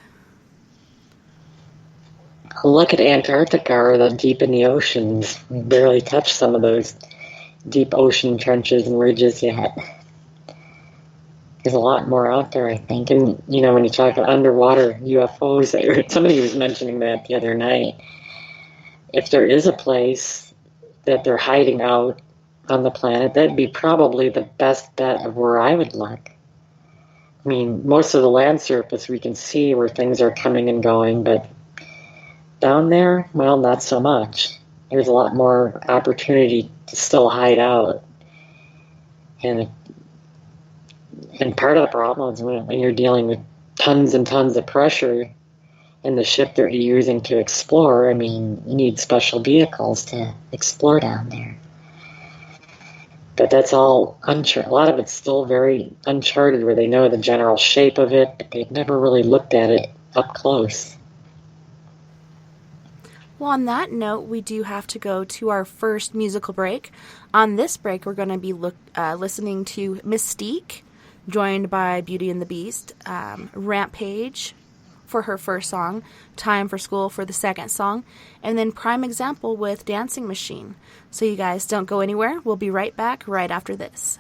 Look at Antarctica or the deep in the oceans. We barely touched some of those deep ocean trenches and ridges yet. There's a lot more out there, I think. And, you know, when you talk about underwater UFOs, somebody was mentioning that the other night. If there is a place that they're hiding out on the planet, that'd be probably the best bet of where I would look. I mean, most of the land surface we can see where things are coming and going, but down there, well, not so much. There's a lot more opportunity to still hide out. And part of the problem is when you're dealing with tons and tons of pressure in the ship that you're using to explore, I mean, you need special vehicles to explore down there. But that's all uncharted. A lot of it's still very uncharted, where they know the general shape of it, but they've never really looked at it up close. Well, on that note, we do have to go to our first musical break. On this break, we're going to be listening to Mystique, joined by Beauty and the Beast, Rampage for her first song, Time for School for the second song, and then Prime Example with Dancing Machine. So you guys don't go anywhere. We'll be right back right after this.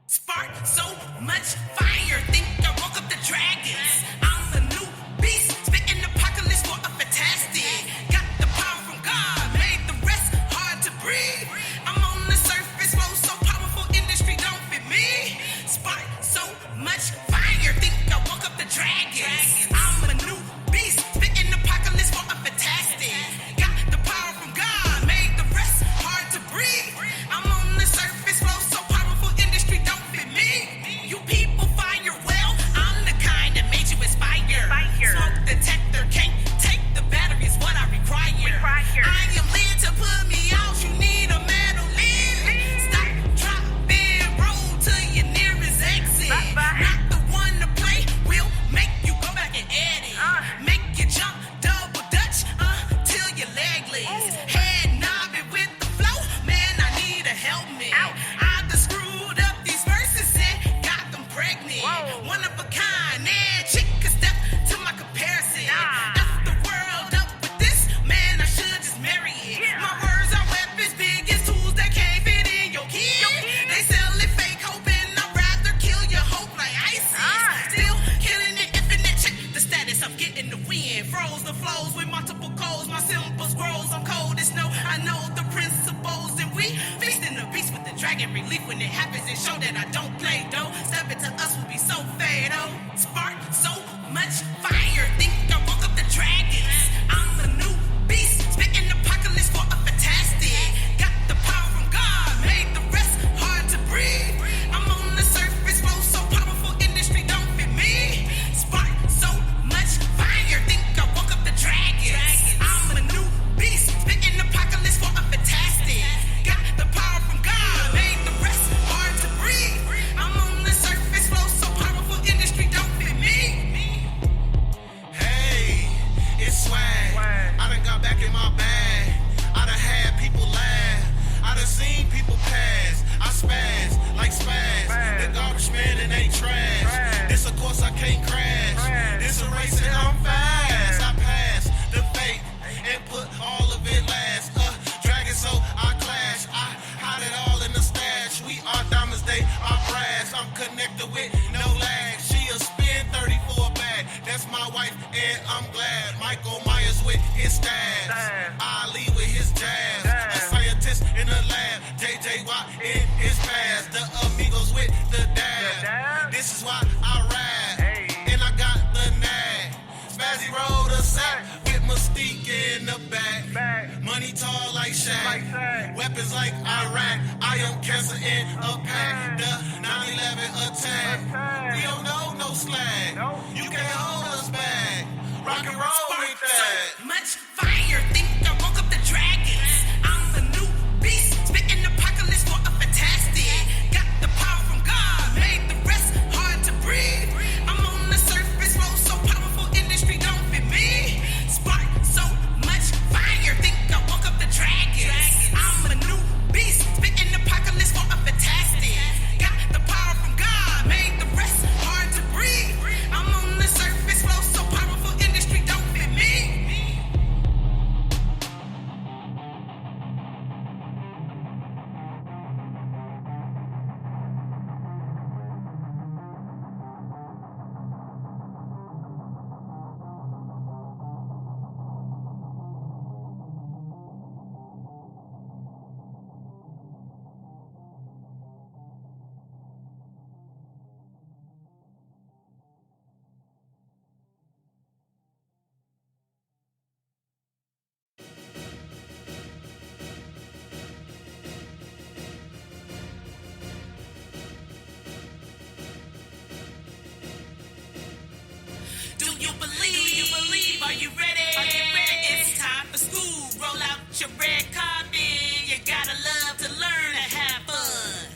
Spark so much fire, think I woke up the dragons. I'm a new beast, spitting apocalypse for a fantastic. Got the power from God, made the rest hard to breathe. I'm on the surface, flow so powerful, industry don't fit me. Spark so much fire, think I woke up the dragons. I'm a new beast, spitting apocalypse for a fantastic. Got the power from God, made the rest hard to breathe. I'm on the surface, flow so powerful, industry don't fit me. You people fire well, I'm the kind that made you inspire. Smoke detector can't take the battery, is what I require. I am led to put me out, you need a metal lid. Stop, drop, and roll to your nearest exit. Not the one to play, will make you go back and edit. Make you jump double dutch till your leg legs. Head knobbing with the flow, man, I need a helmet. I just screwed up these verses and got them pregnant. One of a kind, and chick could step to my comparison. F the world up with this, man, I should just marry it. My words are weapons, big as tools that can't fit in your kid. They sell it fake, hoping I'd rather kill your hope like ISIS. Still killing it, infinite, check the status, I'm getting the wind. Froze the flows with multiple codes, my symbols grows, I'm cold as snow. I know the principles, and we feasting the beast with the dragon relief. When it happens, it show that I don't play though. Step into us will be so fatal. Spark so much fire, think I woke up the dragons. I'm a new beast, spitting apocalypse for a fantastic. Got the power from God, made the rest hard to breathe. I'm on the surface, flow so powerful, industry don't fit me. Spark so much fire, think I woke up the dragons. I'm a new beast, spitting apocalypse for a fantastic. Got the power from God, made the rest hard to breathe. I'm on the surface, flow so powerful, industry don't fit me. Hey, it's swag. I done got back in my bag. I done had people laugh. I done seen people pass. I spaz like spaz. The garbage man and they trash. This of course I can't crash. This a race and I'm fast. I pass the fake and put all of it last. Dragon so I clash. I hide it all in the stash. We are diamonds, they are brass. his stabs. Ali with his jabs. A scientist in the lab. JJ Watt in his past. The amigos with the dab. This is why I ride. And I got the nag. Spazzy rolled a sack with Mystique in the back. Money tall like Shaq. Weapons like Iraq. I am cancer in a pack. The 9/11 attack. We don't know no slag. You can't hold us back. Rock and roll with that. So much fire, think I woke up the dragons. I'm the new beast, spitting apocalypse for a fantastic. Got the power from God, made the rest hard to breathe. I'm on the surface, flow so powerful, industry don't fit me. Spark so much fire, think I woke up the dragons. I'm a new beast, spitting apocalypse for a fantastic. Got the power from God, made the rest hard to breathe. I'm on the surface, flow so powerful, industry don't fit me. Do you believe? Are you ready? It's time for school. Roll out your red carpet. You gotta love to learn and have fun.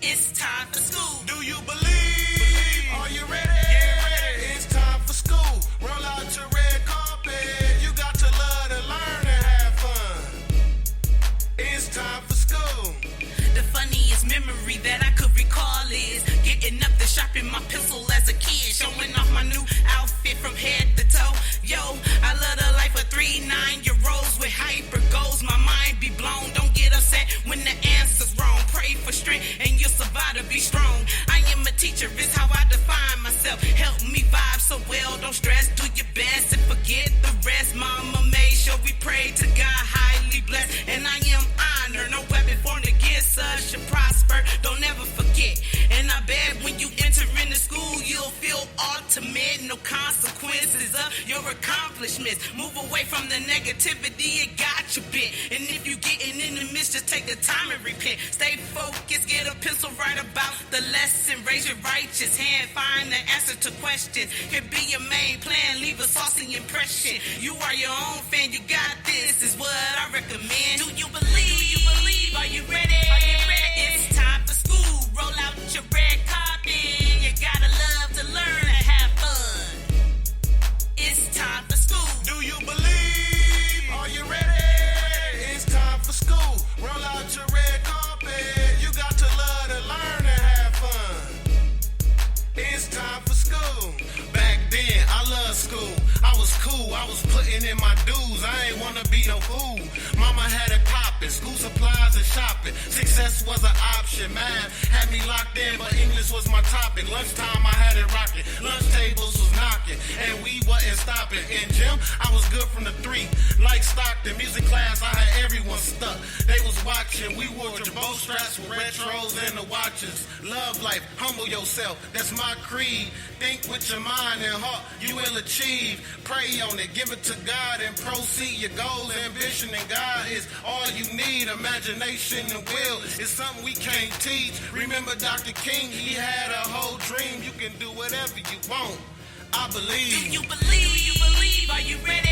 It's time for school. Do you believe? Are you ready? Get ready. It's time for school. Roll out your red carpet. You got to love to learn and have fun. It's time for school. The funniest memory that I could recall is getting up to shopping my pencil as a kid, showing off my new outfit from head to toe. Yo, I love the life of 3 9-year-olds with hyper goals. My mind be blown. Don't get upset when the answer's wrong. Pray for strength and you'll survive to be strong. I am a teacher, it's how I define myself. Help me vibe so well. Don't stress, do your best and forget the rest. Mama made sure we pray to God, highly blessed, and I am honored. No weapon formed against us should prosper. Don't ever forget. And I bet when you enter into school, you'll feel ultimate. No consequences of your accomplishments. Move away from the negativity, it got you bit. And if you getting in the midst, just take the time and repent. Stay focused, get a pencil, write about the lesson. Raise your righteous hand, find the answer to questions. Can be your main plan, leave a saucy impression. You are your own fan, you got this, is what I recommend. Do you believe? Are you ready? It's time for school. Roll out your red carpet. You gotta love to learn and have fun. It's time for school. Do you believe? Are you ready? It's time for school. Roll out your red carpet. You got to love to learn and have fun. It's time for school. Back then, I loved school. I was cool. I was putting in my dues. I ain't wanna be no fool. Mama had it poppin', school supplies and shopping. Success was an option. Math had me locked in, but English was my topic. Lunchtime, I had it rocking. Lunch tables was knocking, and we wasn't stopping. In gym, I was good from the 3. Like Stockton, music class, I had everyone stuck. They was watching. We wore bow straps with retros and the watches. Love life, humble yourself. That's my creed. Think with your mind and heart, you will achieve. Pray on it, give it to God and proceed. Your goals, ambition, and God is all you need. Imagination and will is something we can't teach. Remember Dr. King, he had a whole dream. You can do whatever you want. I believe. Do you believe? Are you ready?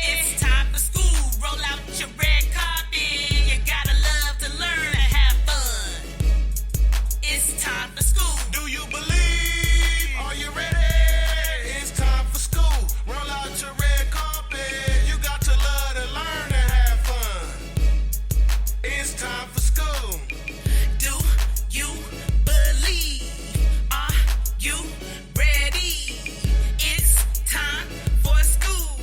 It's time for school. Roll out your red carpet. You gotta love to learn and have fun. It's time for school. Do you believe? Are you ready? It's time for school. Roll out your red carpet. You got to love to learn and have fun. It's time for school. Do you believe? Are you ready? It's time for school.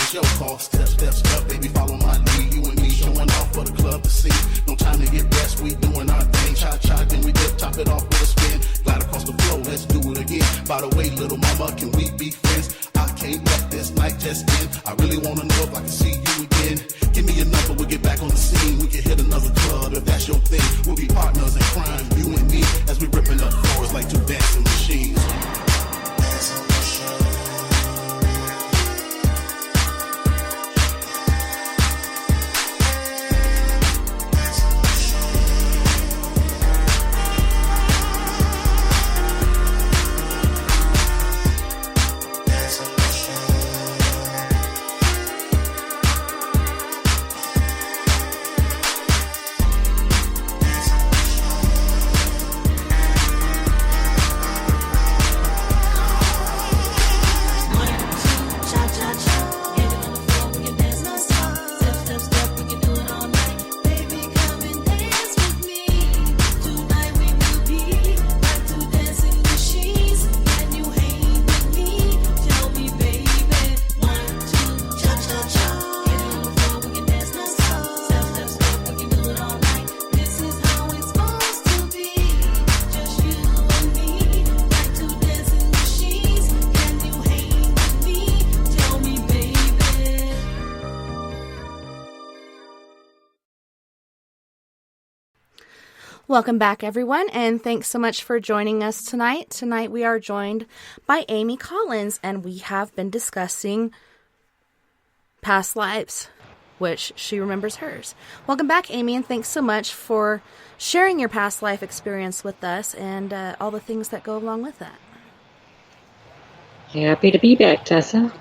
it's your call. Step, step, step, baby, follow my lead. You and me showing off for the club to see. No time to get rest, we doing our thing. Cha-cha, then we dip, top it off with a spin. Glide across the floor, let's do it again. By the way, little mama, can we be friends? I can't let this night just end. I really wanna know if I can see you again. Give me your number, we'll get back on the scene. We can hit another club if that's your thing. We'll be partners in crime, you and me, as we ripping up floors like two dancing machines. Welcome back, everyone, and thanks so much for joining us tonight. Tonight we are joined by Amy Collins, and we have been discussing past lives, which she remembers hers. Welcome back, Amy, and thanks so much for sharing your past life experience with us and all the things that go along with that. Happy to be back, Tessa.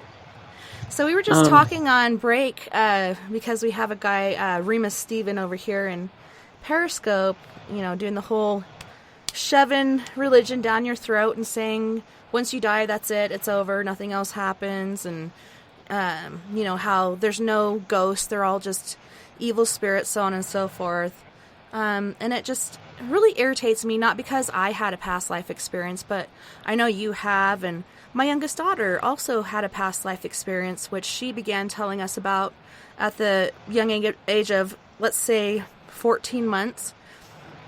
So we were just talking on break because we have a guy, Remus Steven, over here in Periscope, you know, doing the whole shoving religion down your throat and saying, once you die, that's it, it's over, nothing else happens, and, you know, how there's no ghosts, they're all just evil spirits, so on and so forth. And it just really irritates me, not because I had a past life experience, but I know you have, and my youngest daughter also had a past life experience, which she began telling us about at the young age of, let's say, 14 months.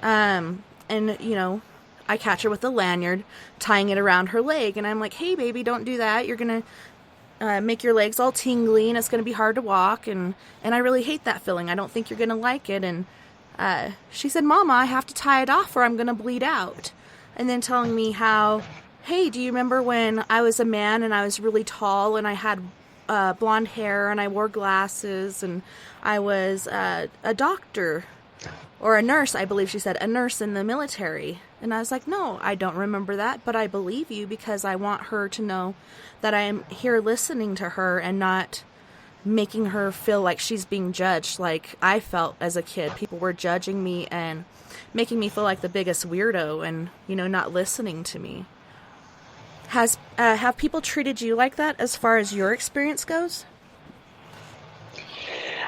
And, you know, I catch her with a lanyard, tying it around her leg, and I'm like, hey, baby, don't do that. You're going to make your legs all tingly, and it's going to be hard to walk, and I really hate that feeling. I don't think you're going to like it. And she said, Mama, I have to tie it off or I'm going to bleed out. And then telling me how, hey, do you remember when I was a man and I was really tall and I had blonde hair and I wore glasses and I was a doctor or a nurse, I believe she said, a nurse in the military. And I was like, no, I don't remember that, but I believe you because I want her to know that I am here listening to her and not making her feel like she's being judged like I felt as a kid. People were judging me and making me feel like the biggest weirdo and, you know, not listening to me. Have people treated you like that as far as your experience goes?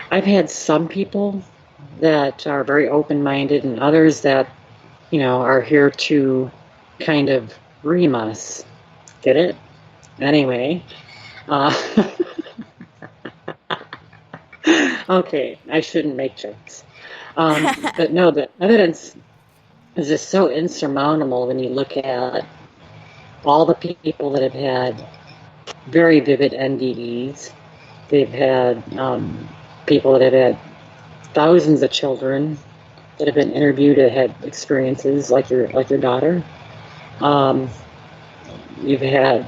I've had some people that are very open-minded and others that, you know, are here to kind of ream us. Get it? Anyway. Okay, I shouldn't make jokes. But no, the evidence is just so insurmountable when you look at all the people that have had very vivid NDEs. They've had people that have had thousands of children that have been interviewed that had experiences like your daughter. You've had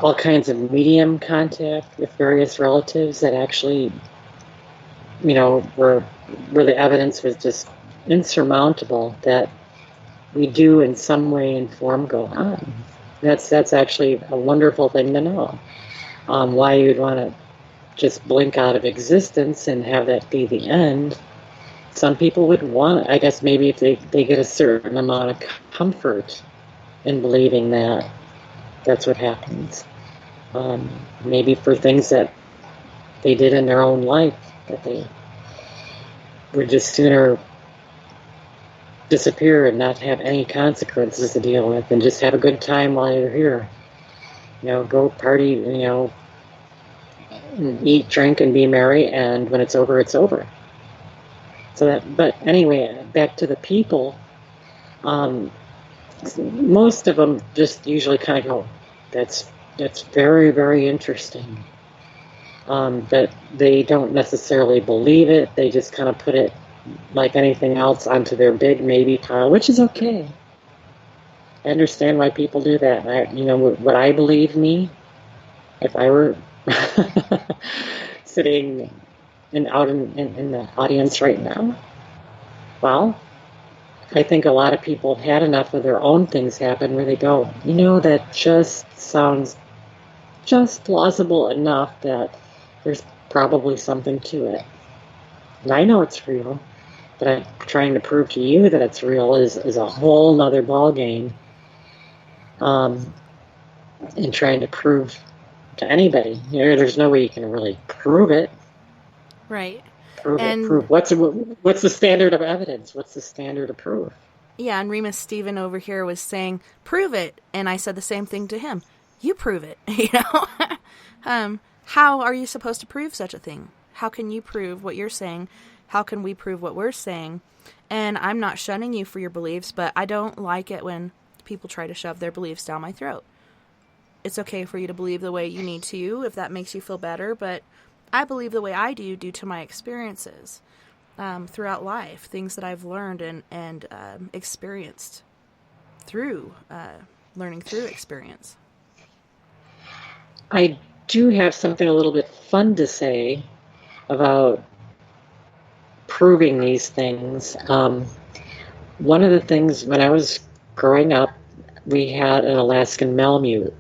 all kinds of medium contact with various relatives that actually, you know, where the evidence was just insurmountable that we do in some way and form go on. That's actually a wonderful thing to know. Why you'd want to just blink out of existence and have that be the end. Some people would want, I guess maybe if they get a certain amount of comfort in believing that that's what happens. Maybe for things that they did in their own life that they would just sooner disappear and not have any consequences to deal with and just have a good time while you're here. go party, and eat, drink, and be merry, and when it's over, it's over. But anyway, back to the people. Most of them just usually kind of go, that's very, very interesting. That they don't necessarily believe it. They just kind of put it, like anything else, onto their big maybe pile, which is okay. I understand why people do that. Would I believe me if I were sitting out in the audience right now? Well, I think a lot of people have had enough of their own things happen where they go, that just sounds just plausible enough that there's probably something to it. And I know it's real, but I'm trying to prove to you that it's real is a whole nother ballgame. And trying to prove to anybody, there's no way you can really prove it. Right. Prove. What's the standard of evidence? What's the standard of proof? Yeah, and Remus Steven over here was saying, prove it. And I said the same thing to him. You prove it, How are you supposed to prove such a thing? How can you prove what you're saying? How can we prove what we're saying? And I'm not shunning you for your beliefs, but I don't like it when people try to shove their beliefs down my throat. It's okay for you to believe the way you need to, if that makes you feel better, but I believe the way I do due to my experiences throughout life, things that I've learned and experienced through learning through experience. I do have something a little bit fun to say about proving these things. One of the things, when I was growing up, we had an Alaskan Malamute.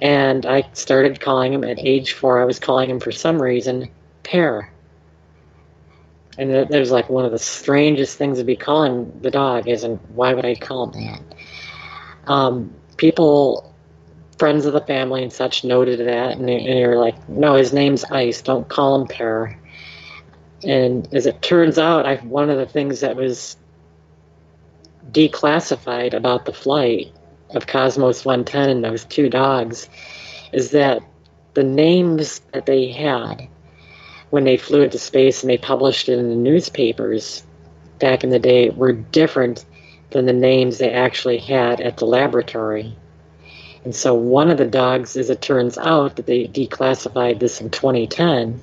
And I started calling him at age 4. I was calling him, for some reason, Pear. And that was like one of the strangest things to be calling the dog, why would I call him that? People, friends of the family and such, noted that, and they were like, no, his name's Ice, don't call him Pear. And as it turns out, one of the things that was declassified about the flight of Cosmos 110 and those two dogs is that the names that they had when they flew into space and they published it in the newspapers back in the day were different than the names they actually had at the laboratory. And so one of the dogs, as it turns out, that they declassified this in 2010,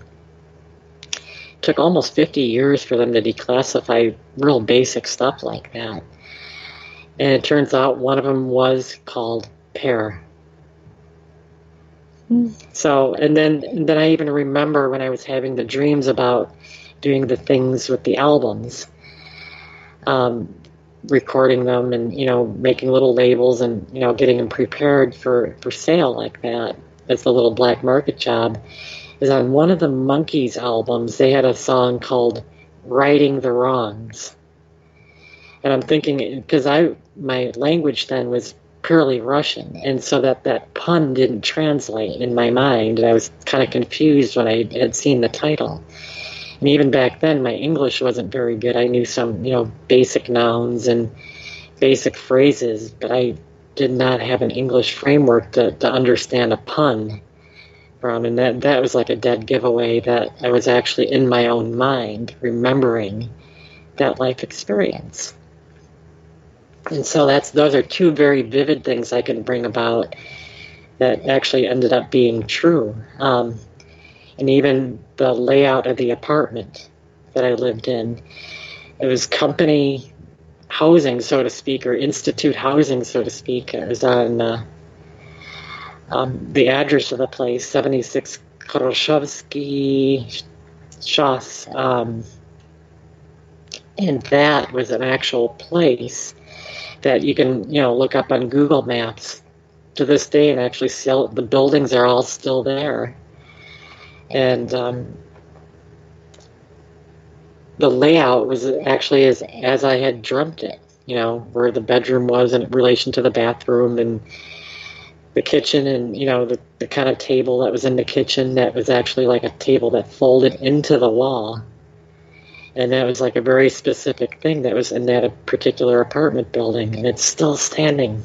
took almost 50 years for them to declassify real basic stuff like that. And it turns out one of them was called Pear. So, and then I even remember when I was having the dreams about doing the things with the albums, recording them and, making little labels and, getting them prepared for sale like that. That's the little black market job. Is on one of the Monkees albums, they had a song called Righting the Wrongs. And I'm thinking, because my language then was purely Russian, and so that pun didn't translate in my mind, and I was kind of confused when I had seen the title. And even back then, my English wasn't very good. I knew some, basic nouns and basic phrases, but I did not have an English framework to understand a pun from, and that was like a dead giveaway that I was actually in my own mind remembering that life experience. And so those are two very vivid things I can bring about that actually ended up being true. And even the layout of the apartment that I lived in, it was company housing, so to speak, or institute housing, so to speak. It was on the address of the place, 76 Khrushchevsky Shas. And that was an actual place that you can, look up on Google Maps to this day and actually see the buildings are all still there. And the layout was actually as I had dreamt it, where the bedroom was in relation to the bathroom and the kitchen and, the kind of table that was in the kitchen that was actually like a table that folded into the wall. And that was like a very specific thing that was in that particular apartment building, and it's still standing.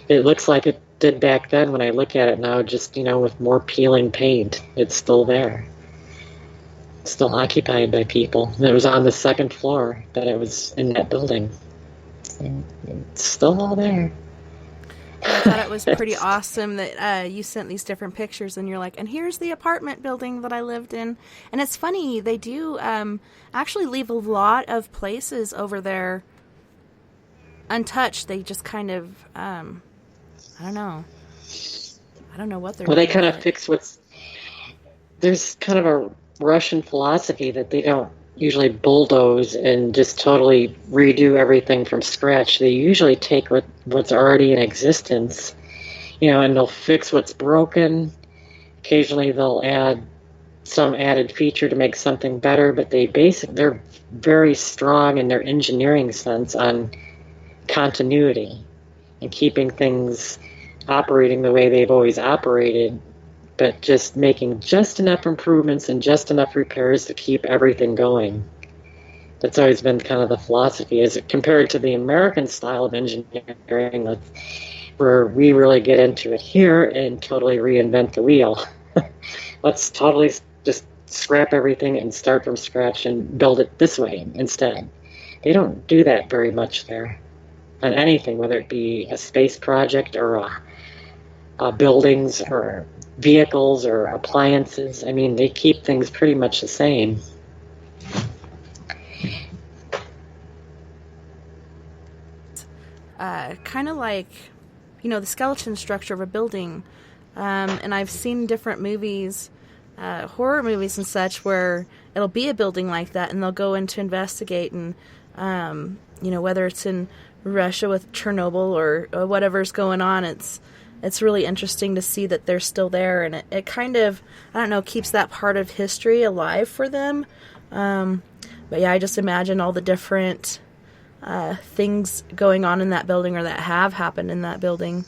it looks like it did back then when I look at it now, just, with more peeling paint. It's still there. It's still occupied by people. And it was on the second floor that it was in that building. And it's still all there. I thought it was pretty awesome that you sent these different pictures, and you're like, and here's the apartment building that I lived in. And it's funny, they do actually leave a lot of places over there untouched. They just kind of, I don't know what they're doing. Well, they kind of fix there's kind of a Russian philosophy that they don't usually bulldoze and just totally redo everything from scratch. They usually take what's already in existence, and they'll fix what's broken. Occasionally they'll add some added feature to make something better, but they're very strong in their engineering sense on continuity and keeping things operating the way they've always operated, but just making just enough improvements and just enough repairs to keep everything going. That's always been kind of the philosophy, as compared to the American style of engineering, where we really get into it here and totally reinvent the wheel. Let's totally just scrap everything and start from scratch and build it this way instead. They don't do that very much there on anything, whether it be a space project or buildings or vehicles or appliances. I mean, they keep things pretty much the same. Kind of like, the skeleton structure of a building. And I've seen different movies, horror movies and such, where it'll be a building like that, and they'll go in to investigate, and, whether it's in Russia with Chernobyl or whatever's going on, it's really interesting to see that they're still there, and it kind of, I don't know, keeps that part of history alive for them. But yeah, I just imagine all the different things going on in that building, or that have happened in that building.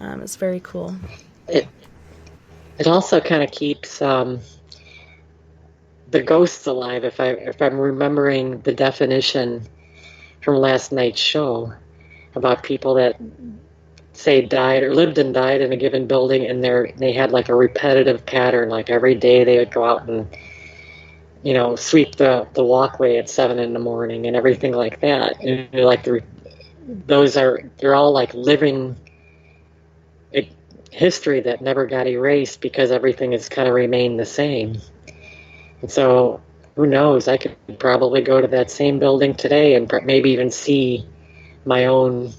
It's very cool. It also kind of keeps the ghosts alive, if I'm remembering the definition from last night's show about people that say died or lived and died in a given building, and they had like a repetitive pattern, like every day they would go out and sweep the walkway at 7 a.m. and everything like that. And like they're all like living history that never got erased because everything has kind of remained the same. And so who knows, I could probably go to that same building today and maybe even see my own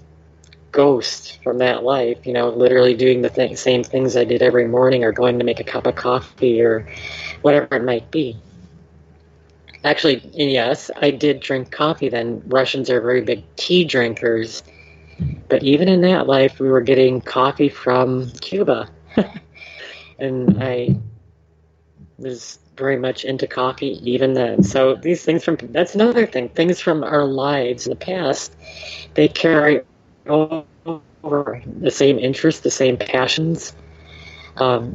ghost from that life, literally doing the same things I did every morning, or going to make a cup of coffee, or whatever it might be. Actually, yes, I did drink coffee then. Russians are very big tea drinkers. But even in that life, we were getting coffee from Cuba. And I was very much into coffee even then. So these things that's another thing. Things from our lives in the past, they carry over the same interests, the same passions, the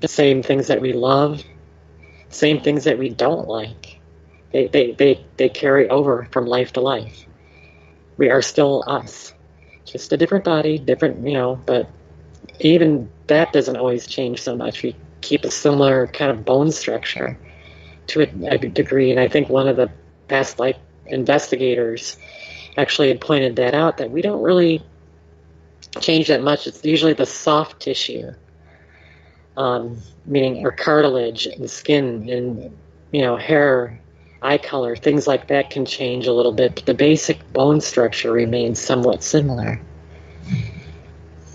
same things that we love, same things that we don't like. They carry over from life to life. We are still us, just a different body, different, but even that doesn't always change so much. We keep a similar kind of bone structure to a degree, and I think one of the past life investigators actually had pointed that out, that we don't really change that much. It's usually the soft tissue, meaning our cartilage and skin and, hair, eye color, things like that can change a little bit, but the basic bone structure remains somewhat similar.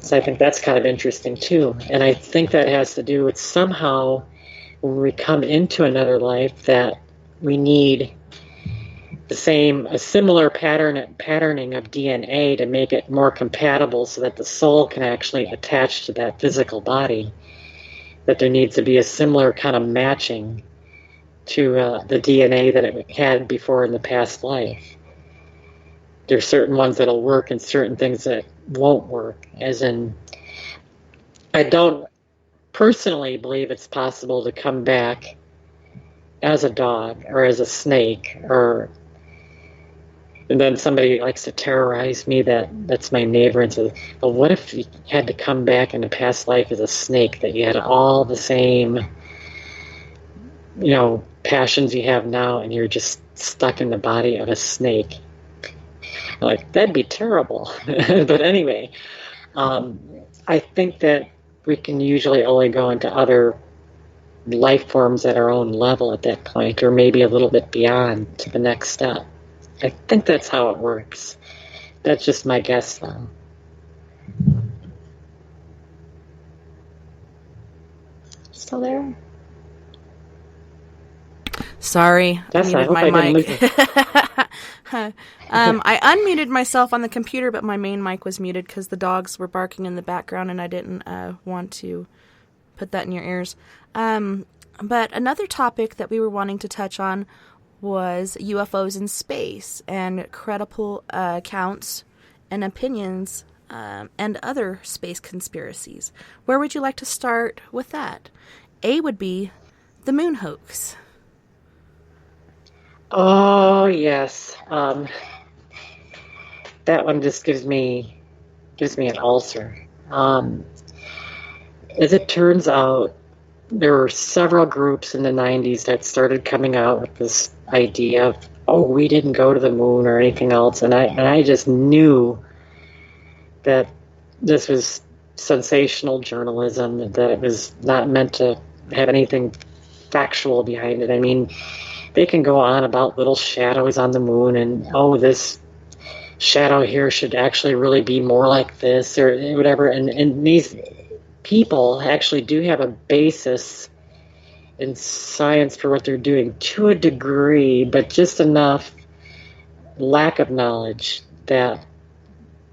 So I think that's kind of interesting too. And I think that has to do with somehow when we come into another life that we need a similar patterning of DNA to make it more compatible, so that the soul can actually attach to that physical body, that there needs to be a similar kind of matching to the DNA that it had before in the past life. There's certain ones that'll work and certain things that won't work. As in, I don't personally believe it's possible to come back as a dog or as a snake or And then somebody likes to terrorize me that's my neighbor and says, well, what if you had to come back in a past life as a snake, that you had all the same, passions you have now, and you're just stuck in the body of a snake? Like, that'd be terrible. But anyway, I think that we can usually only go into other life forms at our own level at that point, or maybe a little bit beyond to the next step. I think that's how it works. That's just my guess, though. Still there? Sorry, I Yes, I muted hope my I didn't mic. lose it. I unmuted myself on the computer, but my main mic was muted because the dogs were barking in the background, and I didn't want to put that in your ears. But another topic that we were wanting to touch on was UFOs in space and credible accounts and opinions and other space conspiracies. Where would you like to start with that? A would be the moon hoax. Oh, yes. That one just gives me an ulcer. As it turns out, there were several groups in the 90s that started coming out with this idea of, oh, we didn't go to the moon or anything else. And I just knew that this was sensational journalism, that it was not meant to have anything factual behind it. I mean, they can go on about little shadows on the moon and, oh, this shadow here should actually really be more like this or whatever. And these people actually do have a basis in science for what they're doing to a degree, but just enough lack of knowledge that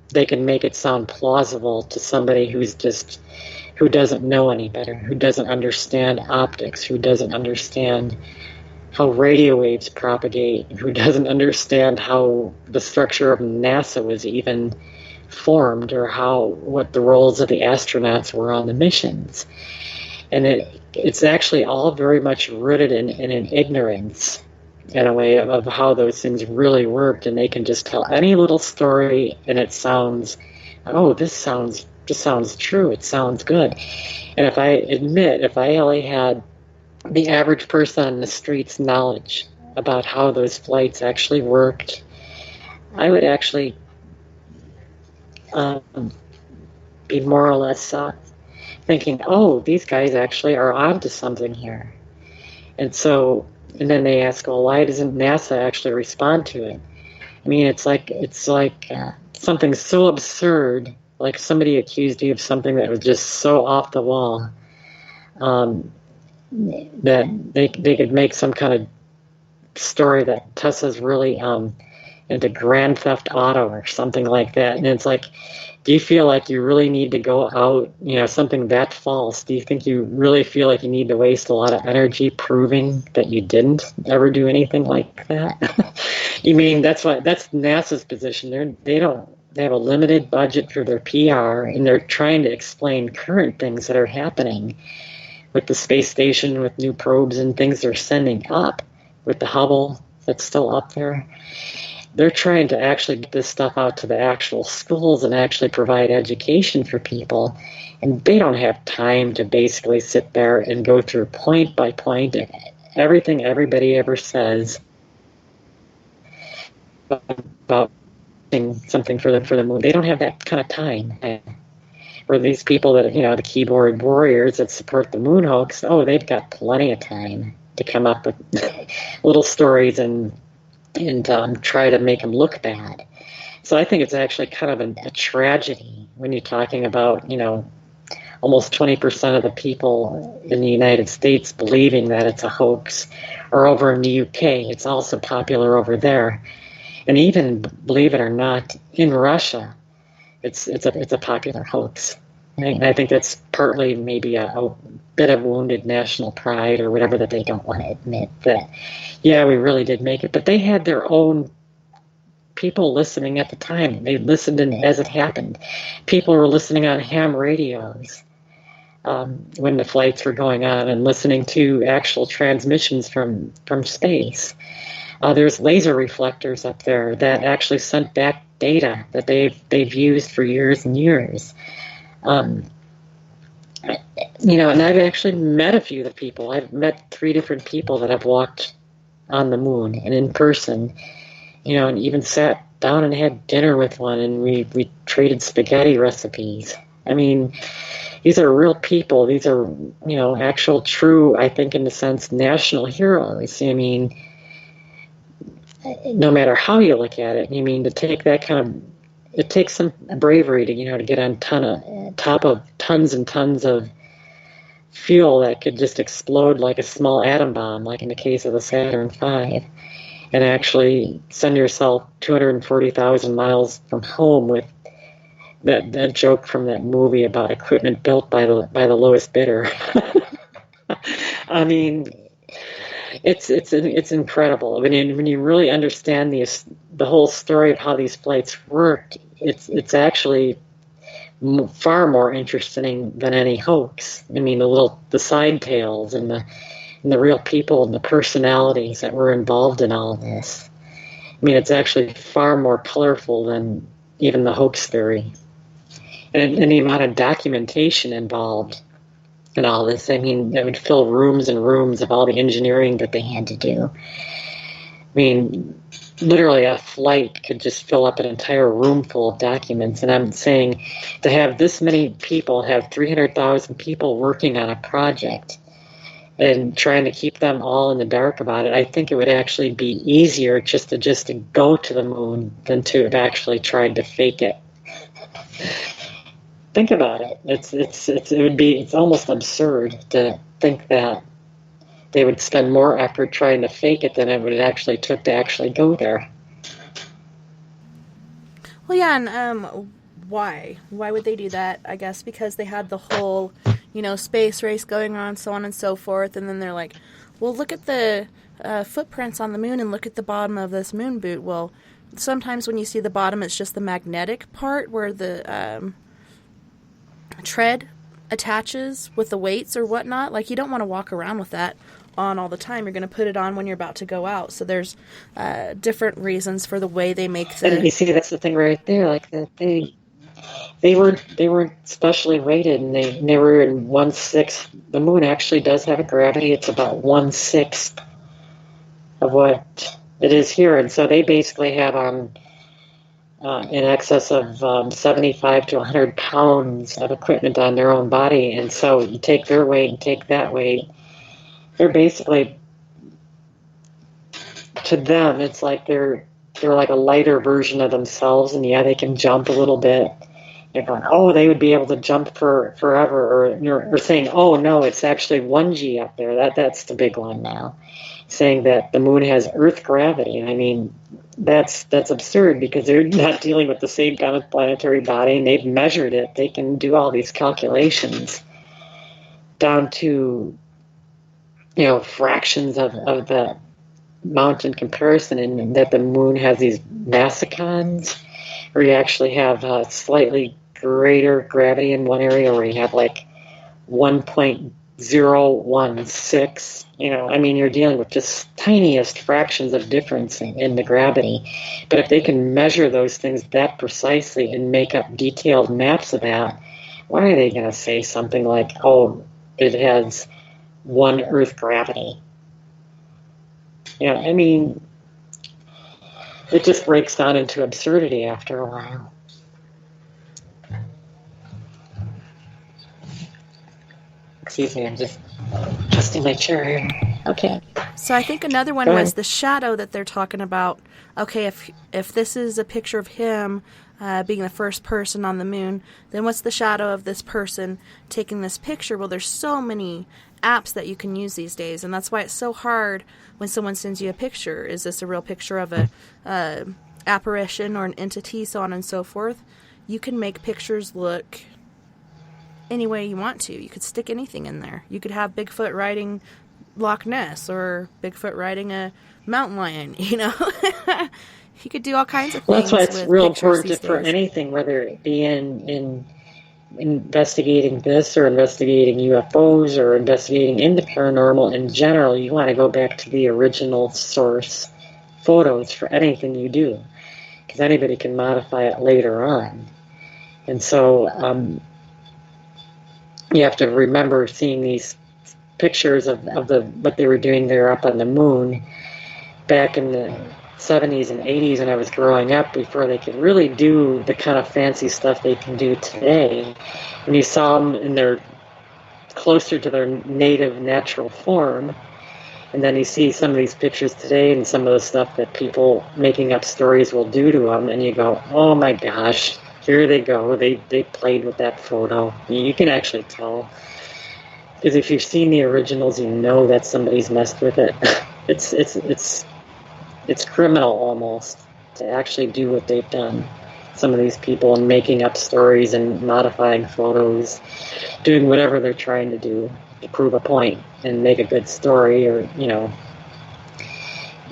they can make it sound plausible to somebody who doesn't know any better, who doesn't understand optics, who doesn't understand how radio waves propagate, who doesn't understand how the structure of NASA was even formed, or what the roles of the astronauts were on the missions. And it's actually all very much rooted in an ignorance, in a way, of how those things really worked. And they can just tell any little story and it sounds, oh, this sounds true, it sounds good. And if I only had the average person on the street's knowledge about how those flights actually worked, I would actually be more or less thinking, oh, these guys actually are onto something here. And then they ask, well, why doesn't NASA actually respond to it? I mean, it's like something so absurd, like somebody accused you of something that was just so off the wall, that they could make some kind of story that Tessa's really into Grand Theft Auto or something like that. And it's like, do you feel like you really need to go out, something that false? Do you think you really feel like you need to waste a lot of energy proving that you didn't ever do anything like that? You mean, that's NASA's position. They have a limited budget for their PR, and they're trying to explain current things that are happening with the space station, with new probes and things they're sending up, with the Hubble that's still up there. They're trying to actually get this stuff out to the actual schools and actually provide education for people. And they don't have time to basically sit there and go through point by point everything everybody ever says about something for the moon. They don't have that kind of time. Or these people that, the keyboard warriors that support the moon hoax, oh, they've got plenty of time to come up with little stories and try to make them look bad. So I think it's actually kind of a tragedy when you're talking about, almost 20% of the people in the United States believing that it's a hoax. Or over in the UK, it's also popular over there. And even, believe it or not, in Russia, it's a popular hoax. And I think that's partly maybe a bit of wounded national pride or whatever, that they don't want to admit that, yeah, we really did make it. But they had their own people listening at the time. They listened as it happened. People were listening on ham radios when the flights were going on and listening to actual transmissions from space. There's laser reflectors up there that actually sent back data that they've used for years and years. And I've actually met a few of the people. I've met 3 different people that have walked on the moon and in person, and even sat down and had dinner with one, and we traded spaghetti recipes. I mean, these are real people. These are, actual true, I think, in a sense, national heroes. I mean, no matter how you look at it, to take that kind of, it takes some bravery to get on top of tons and tons of fuel that could just explode like a small atom bomb, like in the case of the Saturn V, and actually send yourself 240,000 miles from home with that joke from that movie about equipment built by the lowest bidder. I mean, it's incredible. When you really understand the whole story of how these flights worked, it's actually far more interesting than any hoax. I mean, the side tales and the real people and the personalities that were involved in all of this. I mean, it's actually far more colorful than even the hoax theory. And the amount of documentation involved in all this, I mean, it would fill rooms and rooms of all the engineering that they had to do. I mean, literally a flight could just fill up an entire room full of documents. And I'm saying to have this many people, have 300,000 people working on a project and trying to keep them all in the dark about it, I think it would actually be easier just to go to the moon than to have actually tried to fake it. Think about it. It's almost absurd to think that they would spend more effort trying to fake it than it would actually took to actually go there. Well, yeah, and why? Why would they do that? I guess because they had the whole, space race going on, so on and so forth, and then they're like, well, look at the footprints on the moon and look at the bottom of this moon boot. Well, sometimes when you see the bottom, it's just the magnetic part where the tread attaches with the weights or whatnot. Like, you don't want to walk around with that on all the time. You're going to put it on when you're about to go out. So there's different reasons for the way they make the... And you see, that's the thing right there. Like, they weren't specially rated, and they were in 1/6. The moon actually does have a gravity. It's about 1/6 of what it is here. And so they basically have in excess of 75 to 100 pounds of equipment on their own body. And so you take their weight and take that weight. They're basically, to them, it's like they're like a lighter version of themselves. And yeah, they can jump a little bit. They're going, oh, they would be able to jump forever. Or saying, oh, no, it's actually 1G up there. That's the big one now. Saying that the moon has Earth gravity. I mean, that's absurd because they're not dealing with the same kind of planetary body, and they've measured it. They can do all these calculations down to, fractions of the amount in comparison, and that the moon has these massicons, where you actually have a slightly greater gravity in one area, where you have like 1.016. You're dealing with just tiniest fractions of difference in the gravity. But if they can measure those things that precisely and make up detailed maps of that, why are they going to say something like, oh, it has 1 Earth gravity? It just breaks down into absurdity after a while. Excuse me, I'm just adjusting my chair here. Okay. So I think another one was the shadow that they're talking about. Okay, if this is a picture of him being the first person on the moon, then what's the shadow of this person taking this picture? Well, there's so many apps that you can use these days, and that's why it's so hard when someone sends you a picture. Is this a real picture of a apparition or an entity, so on and so forth? You can make pictures look any way you want to. You could stick anything in there. You could have Bigfoot riding Loch Ness or Bigfoot riding a mountain lion, You could do all kinds of things. Well, that's why it's real important for days. anything, whether it be in investigating this or investigating UFOs or investigating into paranormal in general. You want to go back to the original source photos for anything you do, because anybody can modify it later on. And so you have to remember seeing these pictures of what they were doing there up on the moon back in the 70s and 80s when I was growing up, before they could really do the kind of fancy stuff they can do today. When you saw them in their closer to their native natural form, and then you see some of these pictures today and some of the stuff that people making up stories will do to them, and you go, oh my gosh, here they go, they played with that photo. You can actually tell, because if you've seen the originals, you know that somebody's messed with it. It's criminal almost to actually do what they've done. Some of these people, and making up stories and modifying photos, doing whatever they're trying to do to prove a point and make a good story, or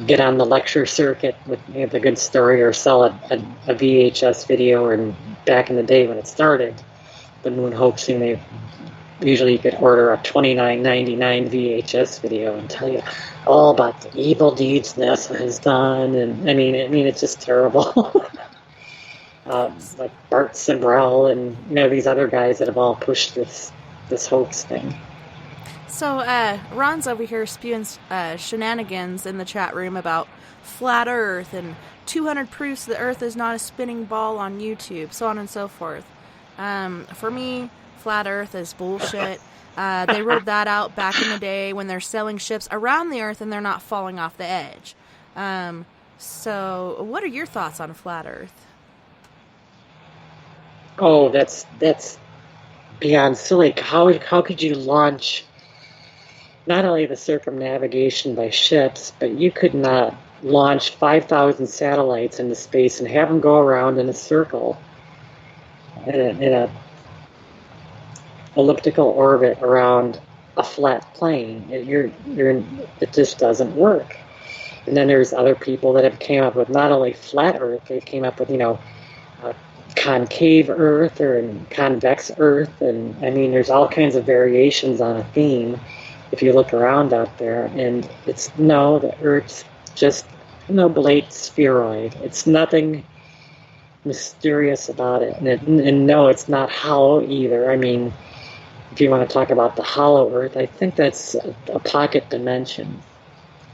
get on the lecture circuit with a good story, or sell a VHS video. And back in the day when it started, the moon hoaxing, usually you could order a $29.99 VHS video and tell you all about the evil deeds NASA has done, and I mean it's just terrible. Like Bart Simbrell and these other guys that have all pushed this hoax thing. So Ron's over here spewing shenanigans in the chat room about flat Earth and 200 proofs the Earth is not a spinning ball on YouTube, so on and so forth. For me, flat Earth is bullshit. They wrote that out back in the day when they're sailing ships around the Earth and they're not falling off the edge. So what are your thoughts on flat Earth? Oh, that's beyond silly. How could you launch not only the circumnavigation by ships, but you could not launch 5,000 satellites into space and have them go around in a circle in a elliptical orbit around a flat plane. It just doesn't work. And then there's other people that have came up with not only flat Earth, they came up with concave Earth or convex Earth, and I mean there's all kinds of variations on a theme if you look around out there. And the Earth's just an oblate spheroid. It's nothing mysterious about it, and no, it's not hollow either. I mean, if you want to talk about the hollow Earth, I think that's a pocket dimension.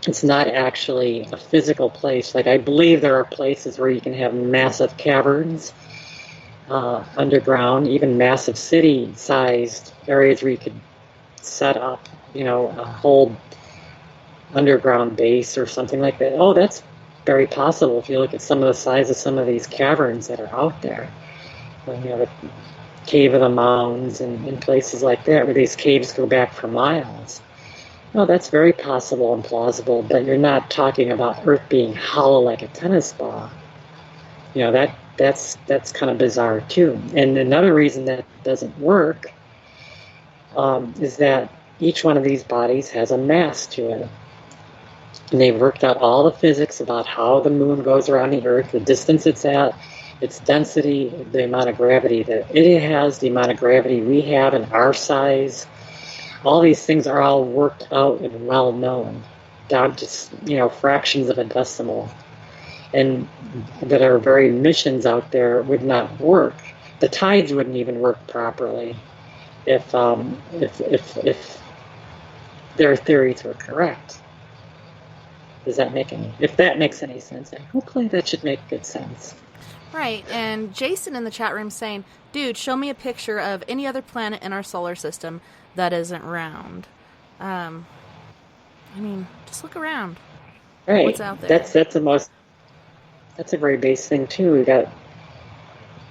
It's not actually a physical place. Like, I believe there are places where you can have massive caverns underground, even massive city-sized areas where you could set up, a whole underground base or something like that. Oh, that's very possible if you look at some of the size of some of these caverns that are out there. The Cave of the Mounds and places like that, where these caves go back for miles. No, that's very possible and plausible, but you're not talking about Earth being hollow like a tennis ball. That's kind of bizarre too. And another reason that doesn't work is that each one of these bodies has a mass to it. And they've worked out all the physics about how the moon goes around the Earth, the distance it's at, its density, the amount of gravity that it has, the amount of gravity we have in our size. All these things are all worked out and well known, down to fractions of a decimal, and that our very missions out there would not work. The tides wouldn't even work properly if their theories were correct. Does that make any? If that makes any sense, hopefully that should make good sense. Right, and Jason in the chat room saying, dude, show me a picture of any other planet in our solar system that isn't round. Just look around. Right. What's out there? That's a very base thing too. We got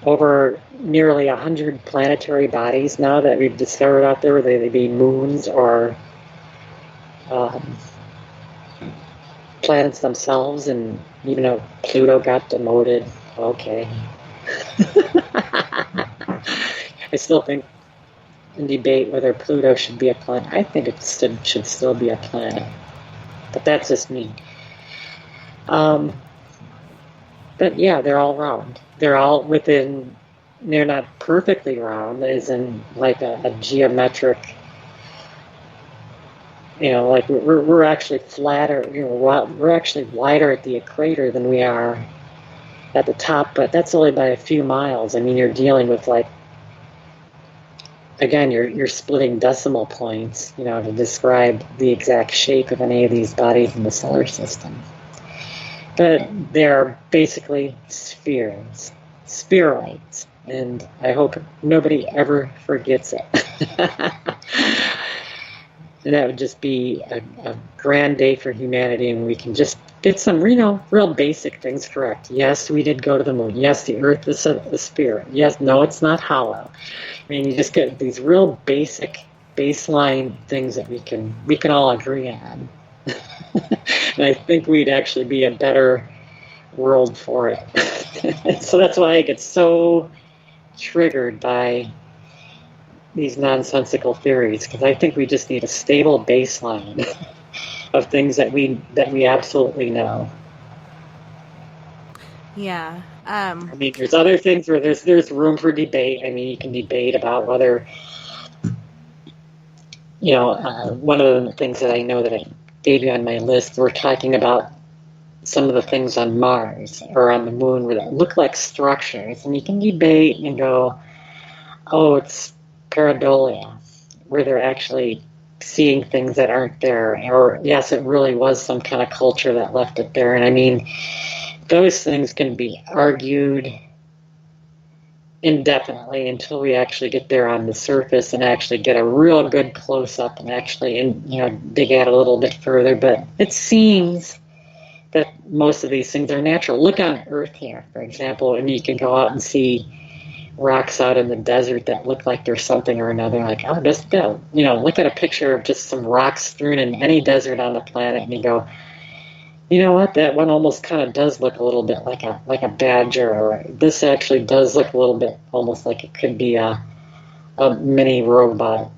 over nearly 100 planetary bodies now that we've discovered out there, whether they be moons or planets themselves, and even though Pluto got demoted, okay. I still think in debate whether Pluto should be a planet. I think it should still be a planet, but that's just me. But yeah, they're all round. They're all within. They're not perfectly round, as in like a geometric. like we're actually flatter, we're actually wider at the equator than we are at the top, but that's only by a few miles. I mean, you're dealing with again, you're splitting decimal points, to describe the exact shape of any of these bodies in the solar system. But they're basically spheroids, and I hope nobody ever forgets it. And that would just be a grand day for humanity, and we can just get some, real basic things correct. Yes, we did go to the moon. Yes, the Earth is a sphere. Yes, no, it's not hollow. I mean, you just get these real basic, baseline things that we can all agree on. And I think we'd actually be a better world for it. So that's why I get so triggered by these nonsensical theories, because I think we just need a stable baseline of things that we absolutely know. Yeah. I mean, there's other things where there's room for debate. I mean, you can debate about whether, one of the things that I know that I gave you on my list, we're talking about some of the things on Mars or on the moon where that look like structures, and you can debate and go, oh, it's pareidolia, where they're actually seeing things that aren't there, or yes, it really was some kind of culture that left it there. And I mean, those things can be argued indefinitely until we actually get there on the surface and actually get a real good close-up and actually dig at it a little bit further. But it seems that most of these things are natural. Look on Earth here, for example, and you can go out and see rocks out in the desert that look like there's something or another. Like, oh, just go, look at a picture of just some rocks strewn in any desert on the planet, and you go, you know what? That one almost kind of does look a little bit like a badger, or this actually does look a little bit almost like it could be a mini robot,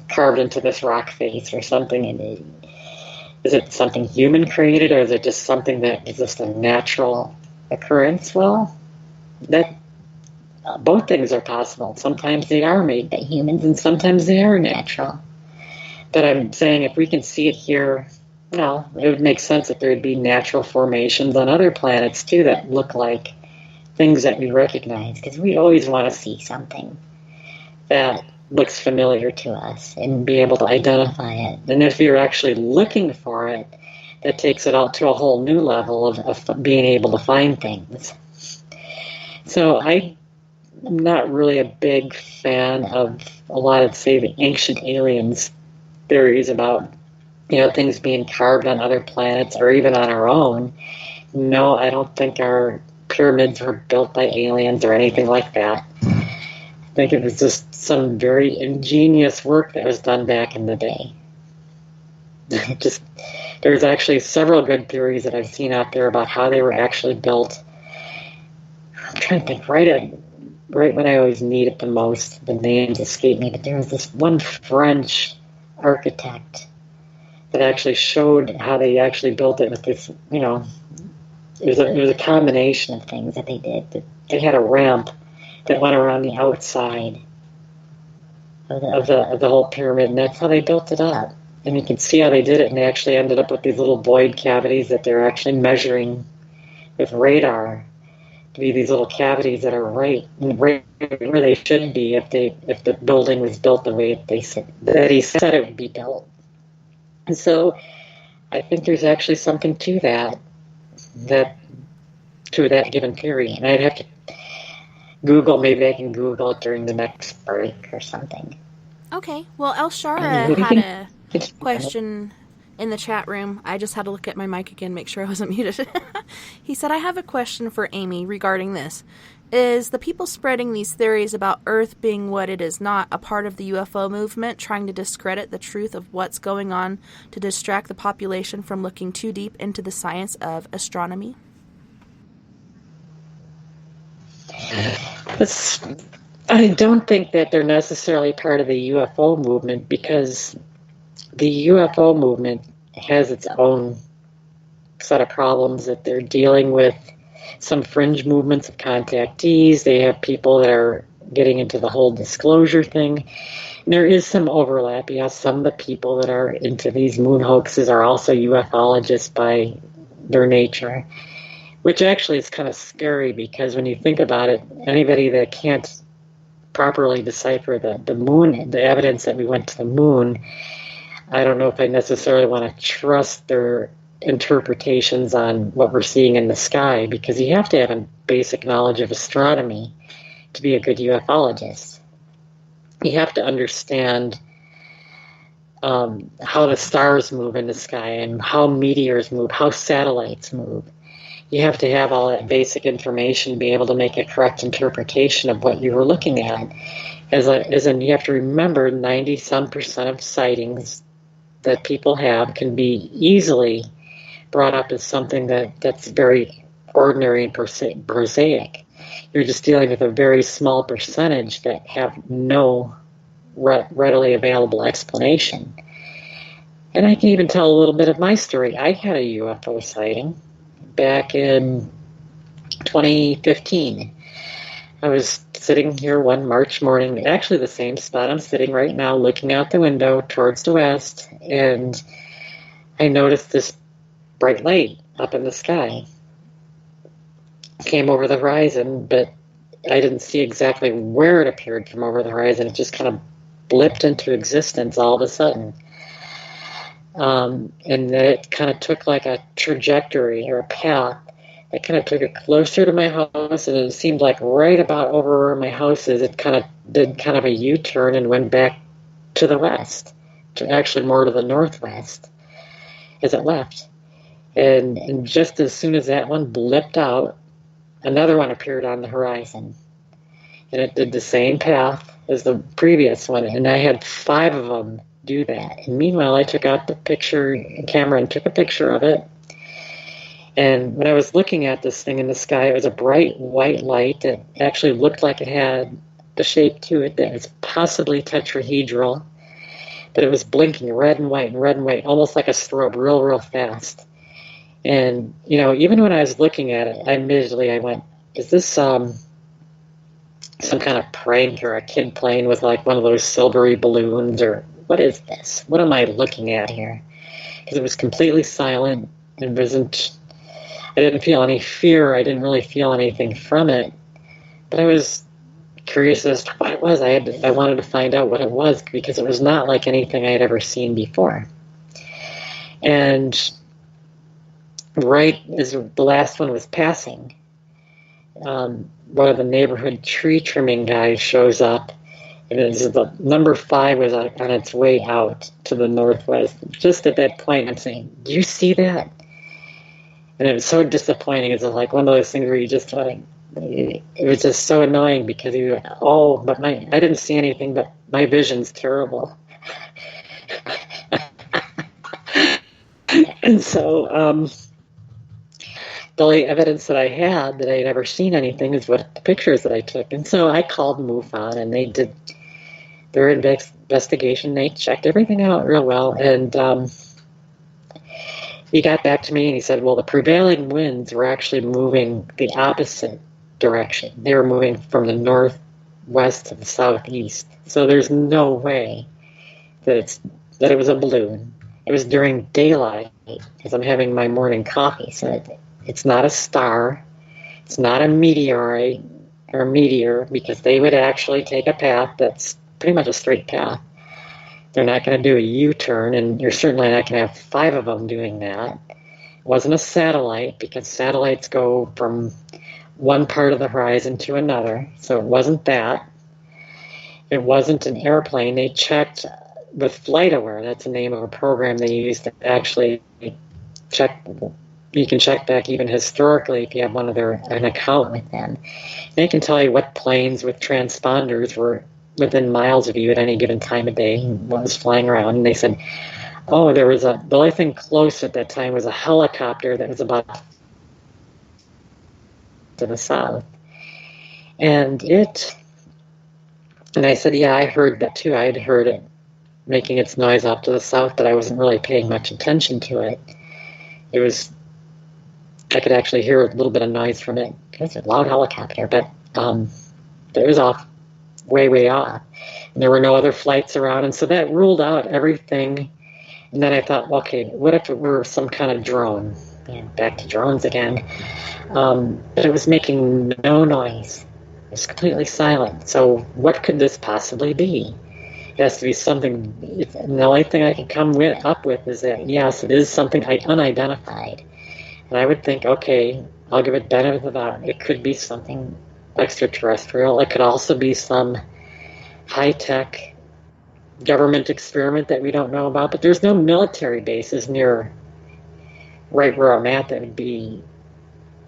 carved into this rock face or something. And is it something human created, or is it just something that is just a natural occurrence? Well, that both things are possible. Sometimes they are made by humans, and sometimes they are natural. But I'm saying if we can see it here, well, it would make sense that there would be natural formations on other planets too that look like things that we recognize, because we always want to see something that looks familiar to us and be able to identify it. And if you're actually looking for it, that takes it out to a whole new level of being able to find things. So I'm not really a big fan of a lot of, say, the ancient aliens theories about, things being carved on other planets or even on our own. No, I don't think our pyramids were built by aliens or anything like that. I think it was just some very ingenious work that was done back in the day. There's actually several good theories that I've seen out there about how they were actually built. I'm trying to think right when I always need it the most. The names escape me, but there was this one French architect that actually showed how they actually built it with this, it was a combination of things that they did. They had a ramp that went around the outside of the whole pyramid, and that's how they built it up. And you can see how they did it, and they actually ended up with these little void cavities that they're actually measuring with radar to be these little cavities that are right where they should be if the building was built the way that he said it would be built. And so I think there's actually something to that given theory. And I'd have to maybe I can Google it during the next break or something. Okay. Well, El Shara had a question in the chat room. I just had to look at my mic again, make sure I wasn't muted. He said, I have a question for Amy regarding this. Is the people spreading these theories about Earth being what it is not a part of the UFO movement, trying to discredit the truth of what's going on to distract the population from looking too deep into the science of astronomy? I don't think that they're necessarily part of the UFO movement, because the UFO movement has its own set of problems that they're dealing with. Some fringe movements of contactees. They have people that are getting into the whole disclosure thing. There is some overlap. Yes, some of the people that are into these moon hoaxes are also ufologists by their nature, which actually is kind of scary because when you think about it, anybody that can't properly decipher the moon, the evidence that we went to the moon, I don't know if I necessarily want to trust their interpretations on what we're seeing in the sky, because you have to have a basic knowledge of astronomy to be a good ufologist. You have to understand how the stars move in the sky and how meteors move, how satellites move. You have to have all that basic information to be able to make a correct interpretation of what you were looking at. As in, you have to remember 90-some% of sightings that people have can be easily brought up as something that's very ordinary and prosaic. You're just dealing with a very small percentage that have no readily available explanation. And I can even tell a little bit of my story. I had a UFO sighting back in 2015. I was sitting here one March morning, actually the same spot I'm sitting right now, looking out the window towards the west, and I noticed this bright light up in the sky. It came over the horizon, but I didn't see exactly where it appeared from over the horizon. It just kind of blipped into existence all of a sudden. And it kind of took like a trajectory or a path. It kind of took it closer to my house, and it seemed like right about over where my house is, it kind of did kind of a U-turn and went back to the west, to actually more to the northwest as it left. And just as soon as that one blipped out, another one appeared on the horizon. And it did the same path as the previous one, and I had 5 of them do that. And meanwhile, I took out the camera and took a picture of it. And when I was looking at this thing in the sky, it was a bright white light that actually looked like it had the shape to it that was possibly tetrahedral, but it was blinking red and white, almost like a strobe, real fast. And, you know, even when I was looking at it, I went, is this some kind of prank or a kid playing with like one of those silvery balloons, or what is this? What am I looking at here? Because it was completely silent. I didn't feel any fear. I didn't really feel anything from it. But I was curious as to what it was. I wanted to find out what it was, because it was not like anything I had ever seen before. And right as the last one was passing, one of the neighborhood tree trimming guys shows up, and the number 5 was on its way out to the northwest. Just at that point, I'm saying, "Do you see that?" And it was so disappointing. It's like one of those things where you just like, it was just so annoying, because you went, "Oh, but I didn't see anything, but my vision's terrible." And so, the only evidence that I had that I had ever seen anything is what the pictures that I took. And so I called MUFON, and they did their investigation. They checked everything out real well. And he got back to me and he said, well, the prevailing winds were actually moving the opposite direction. They were moving from the northwest to the southeast. So there's no way that it was a balloon. It was during daylight, because I'm having my morning coffee. So it's not a star. It's not a meteorite or a meteor, because they would actually take a path that's pretty much a straight path. They're not going to do a U-turn, and you're certainly not going to have 5 of them doing that. It wasn't a satellite, because satellites go from one part of the horizon to another, so it wasn't that. It wasn't an airplane. They checked with FlightAware. That's the name of a program they use to actually check. You can check back even historically if you have an account with them. They can tell you what planes with transponders were within miles of you at any given time of day and what was flying around. And they said, oh, the only thing close at that time was a helicopter that was about to the south. And I said, yeah, I heard that too. I had heard it making its noise off to the south, but I wasn't really paying much attention to it. I could actually hear a little bit of noise from it. It's a loud helicopter, but it was off way, way off. And there were no other flights around, and so that ruled out everything. And then I thought, okay, what if it were some kind of drone? Back to drones again. But it was making no noise. It was completely silent. So what could this possibly be? It has to be something. And the only thing I can come up with is that, yes, it is something unidentified. And I would think, okay, I'll give it benefit of the doubt. It could be something extraterrestrial. It could also be some high-tech government experiment that we don't know about. But there's no military bases near right where I'm at that would be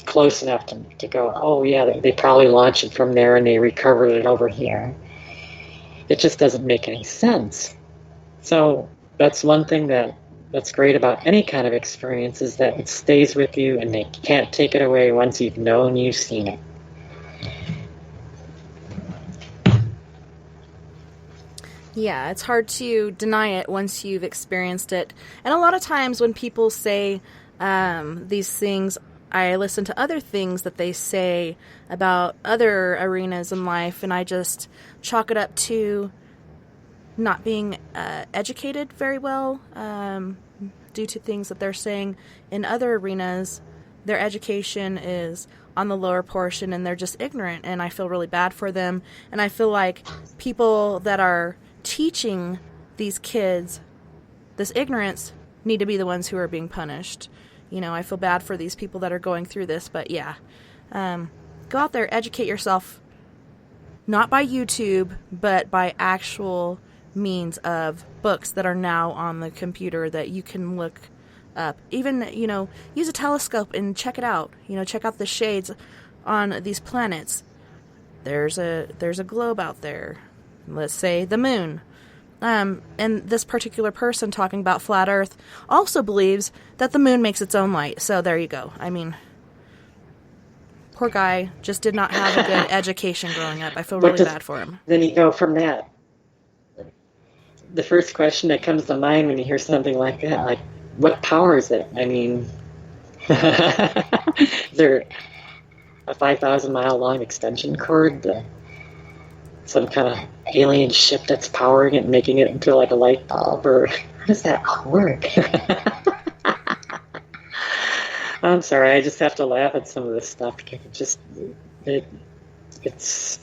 close enough to go, oh, yeah, they probably launched it from there and they recovered it over here. It just doesn't make any sense. So that's one thing that's great about any kind of experience, is that it stays with you and they can't take it away once you've known you've seen it. Yeah, it's hard to deny it once you've experienced it. And a lot of times when people say these things, I listen to other things that they say about other arenas in life, and I just chalk it up to not being educated very well due to things that they're saying in other arenas. Their education is on the lower portion, and they're just ignorant, and I feel really bad for them. And I feel like people that are teaching these kids this ignorance need to be the ones who are being punished. You know, I feel bad for these people that are going through this, but yeah. Go out there, educate yourself, not by YouTube, but by actual means of books that are now on the computer that you can look up. Even, use a telescope and check it out. Check out the shades on these planets. There's a globe out there. Let's say the moon. And this particular person talking about flat Earth also believes that the moon makes its own light. So there you go. I mean, poor guy just did not have a good education growing up. I feel really bad for him. Then you go from that. The first question that comes to mind when you hear something like that, like, what power is it? I mean, is there a 5,000-mile long extension cord? Some kind of alien ship that's powering it and making it into like a light bulb? Or how does that all work? I'm sorry, I just have to laugh at some of this stuff because it's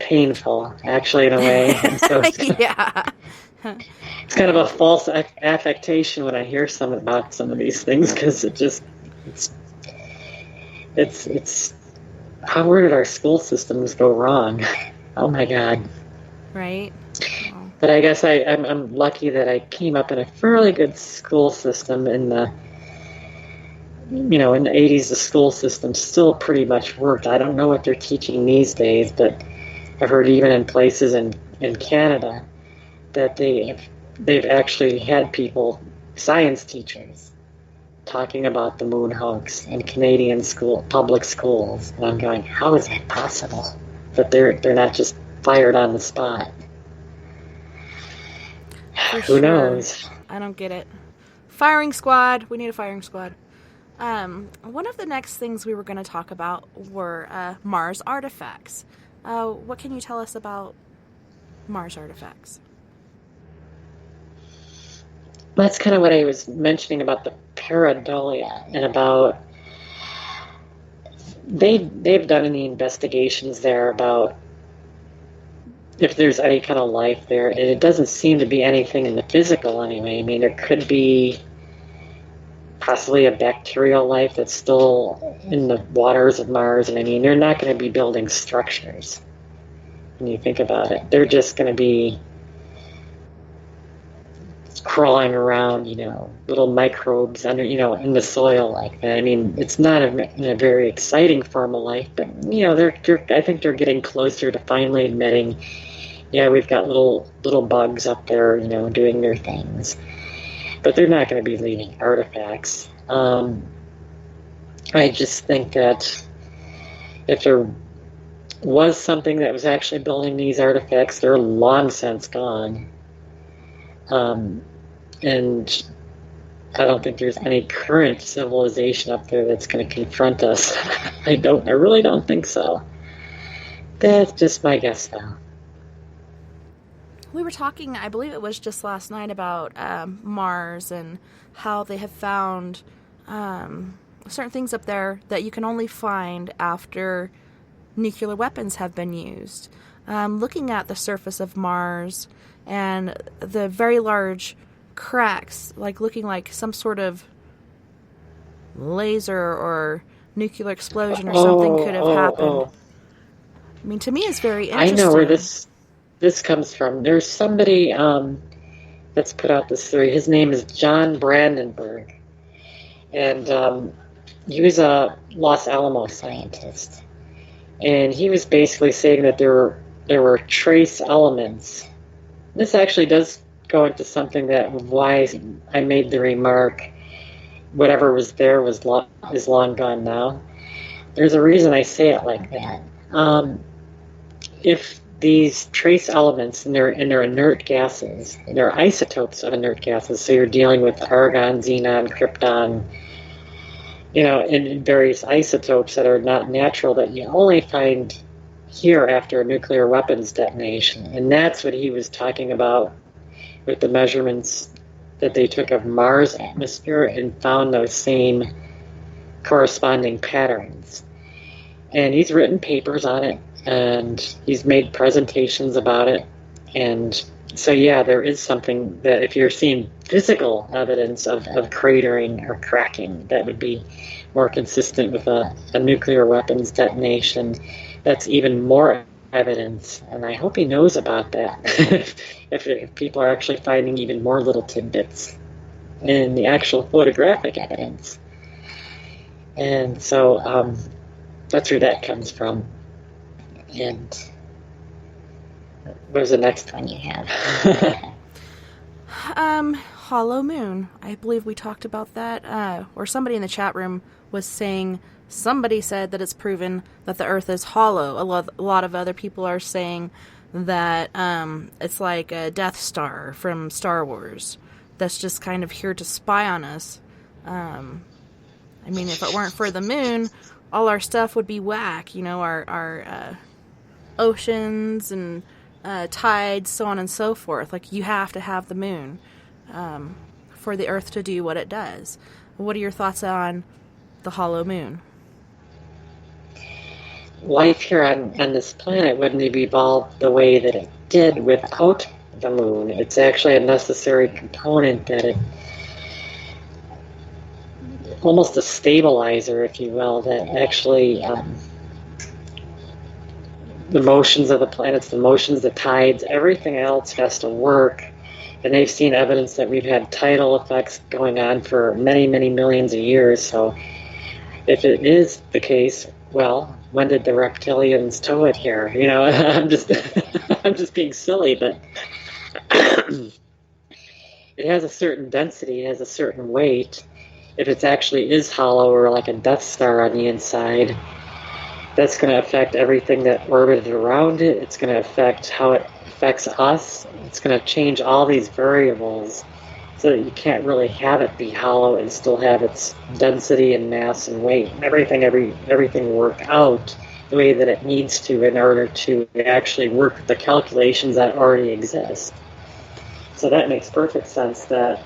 painful, actually, in a way. And so yeah. It's kind of a false affectation when I hear about some of these things, because it's where did our school systems go wrong? Oh my God. Right. But I guess I'm lucky that I came up in a fairly good school system. In the 80s, the school system still pretty much worked. I don't know what they're teaching these days, but I've heard even in places in Canada that they've actually had science teachers, talking about the moon hoax in Canadian public schools. And I'm going, how is that possible? That they're not just fired on the spot. Who knows? I don't get it. Firing squad. We need a firing squad. One of the next things we were going to talk about were Mars artifacts. What can you tell us about Mars artifacts? That's kind of what I was mentioning about the pareidolia, and about they've done any investigations there about if there's any kind of life there, and it doesn't seem to be anything in the physical anyway. I mean, there could be possibly a bacterial life that's still in the waters of Mars, and I mean, they're not going to be building structures. When you think about it, they're just going to be crawling around, little microbes under, in the soil like that. I mean, it's not a very exciting form of life, but I think they're getting closer to finally admitting, yeah, we've got little bugs up there, doing their things, but they're not going to be leaving artifacts. I just think that if there was something that was actually building these artifacts, they're long since gone. And I don't think there's any current civilization up there that's going to confront us. I really don't think so. That's just my guess, though. We were talking, I believe it was just last night, about Mars and how they have found certain things up there that you can only find after nuclear weapons have been used. Looking at the surface of Mars and the very large cracks, like looking like some sort of laser or nuclear explosion or something could have happened. I mean, to me, it's very interesting. I know where this comes from. There's somebody that's put out this theory. His name is John Brandenburg, and he was a Los Alamos scientist, and he was basically saying that there were trace elements. This actually does go into something that why I made the remark, whatever was there is long gone now. There's a reason I say it like that. If these trace elements and they're inert gases, they're isotopes of inert gases, so you're dealing with argon, xenon, krypton, in various isotopes that are not natural, that you only find here after a nuclear weapons detonation. And that's what he was talking about with the measurements that they took of Mars' atmosphere and found those same corresponding patterns. And he's written papers on it, and he's made presentations about it. And so, yeah, there is something that if you're seeing physical evidence of cratering or cracking, that would be more consistent with a nuclear weapons detonation. That's even more evidence, and I hope he knows about that. if people are actually finding even more little tidbits in the actual photographic evidence. And so that's where that comes from. And what was the next one you had? Hollow moon. I believe we talked about that, or somebody in the chat room was saying, somebody said that it's proven that the Earth is hollow. A lot of other people are saying that it's like a Death Star from Star Wars that's just kind of here to spy on us. I mean, if it weren't for the moon, all our stuff would be whack. Our oceans and tides, so on and so forth. Like, you have to have the moon for the Earth to do what it does. What are your thoughts on the hollow moon? Life here on this planet wouldn't have evolved the way that it did without the moon. It's actually a necessary component, that it almost a stabilizer, if you will, that actually the motions of the planets, the motions, the tides, everything else has to work. And they've seen evidence that we've had tidal effects going on for many, many millions of years. So if it is the case, well, when did the reptilians tow it here? I'm just being silly, but it has a certain density, it has a certain weight. If it actually is hollow or like a Death Star on the inside, that's going to affect everything that orbited around it. It's going to affect how it affects us. It's going to change all these variables so that you can't really have it be hollow and still have its density and mass and weight and everything work out the way that it needs to in order to actually work with the calculations that already exist. So that makes perfect sense that,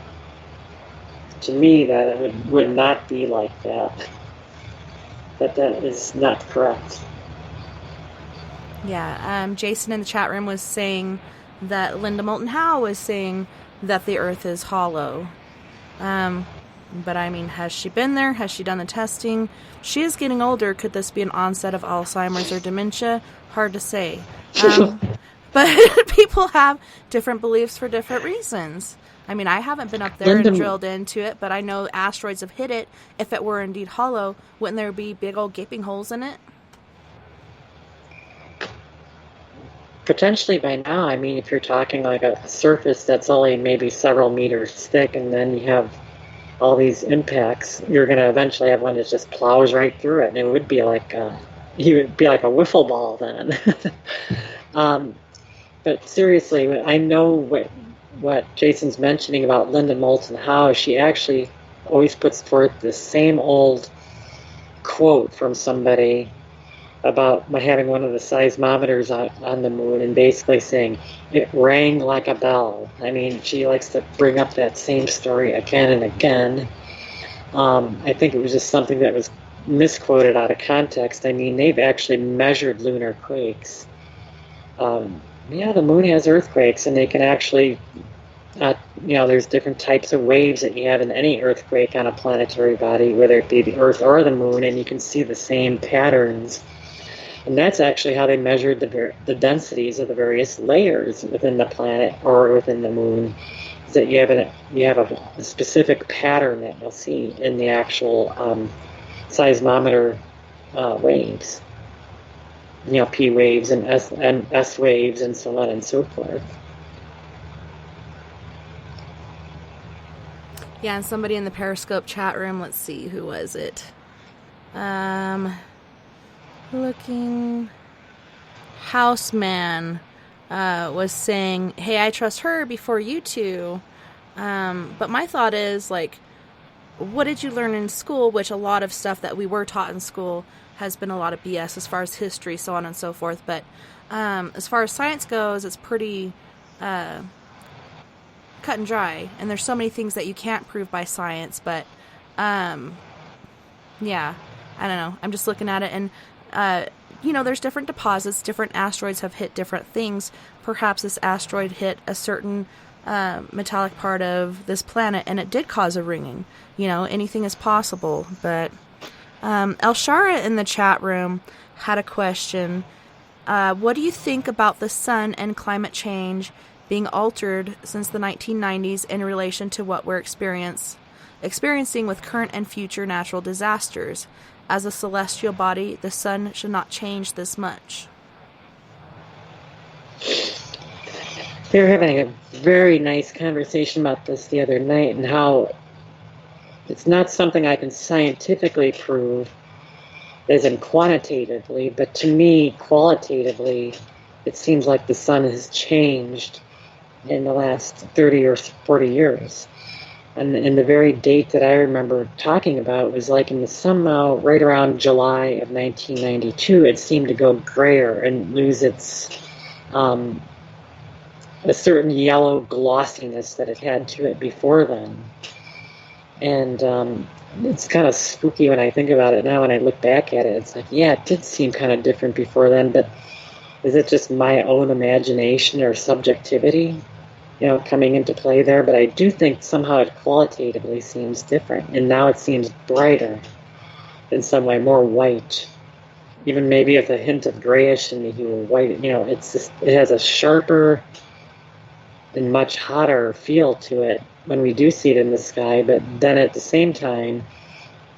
to me, that it would not be like that. That is not correct. Yeah, Jason in the chat room was saying that Linda Moulton Howe was saying that the Earth is hollow. But I mean, has she been there? Has she done the testing? She is getting older. Could this be an onset of Alzheimer's or dementia? Hard to say. But people have different beliefs for different reasons. I mean, I haven't been up there and drilled into it, but I know asteroids have hit it. If it were indeed hollow, wouldn't there be big old gaping holes in it? Potentially by now. I mean, if you're talking like a surface that's only maybe several meters thick, and then you have all these impacts, you're going to eventually have one that just plows right through it, and it would be like you would be like a wiffle ball then. But seriously, I know what Jason's mentioning about Linda Moulton Howe. She actually always puts forth the same old quote from somebody about having one of the seismometers on the moon and basically saying it rang like a bell. I mean, she likes to bring up that same story again and again. I think it was just something that was misquoted out of context. I mean, they've actually measured lunar quakes. Yeah, the moon has earthquakes, and they can actually, there's different types of waves that you have in any earthquake on a planetary body, whether it be the Earth or the moon, and you can see the same patterns. And that's actually how they measured the densities of the various layers within the planet or within the moon. Is that you have a specific pattern that you'll see in the actual seismometer waves. P waves and S waves and so on and so forth. Yeah, and somebody in the Periscope chat room, let's see, who was it? Looking, Houseman was saying, hey, I trust her before you two. But my thought is, like, what did you learn in school? Which a lot of stuff that we were taught in school has been a lot of BS as far as history, so on and so forth. But as far as science goes, it's pretty cut and dry. And there's so many things that you can't prove by science. But, yeah, I don't know. I'm just looking at it. And, there's different deposits. Different asteroids have hit different things. Perhaps this asteroid hit a certain metallic part of this planet, and it did cause a ringing. Anything is possible. But El Shara in the chat room had a question. What do you think about the sun and climate change being altered since the 1990s in relation to what we're experiencing with current and future natural disasters? As a celestial body, the sun should not change this much. They were having a very nice conversation about this the other night, and how it's not something I can scientifically prove, as in quantitatively, but to me, qualitatively, it seems like the sun has changed in the last 30 or 40 years. And the very date that I remember talking about was like somehow right around July of 1992, it seemed to go grayer and lose its a certain yellow glossiness that it had to it before then. And it's kind of spooky when I think about it now. When I look back at it, it's like, yeah, it did seem kind of different before then, but is it just my own imagination or subjectivity, coming into play there? But I do think somehow it qualitatively seems different, and now it seems brighter in some way, more white, even maybe with a hint of grayish in the hue of white. It has a sharper and much hotter feel to it when we do see it in the sky. But then at the same time,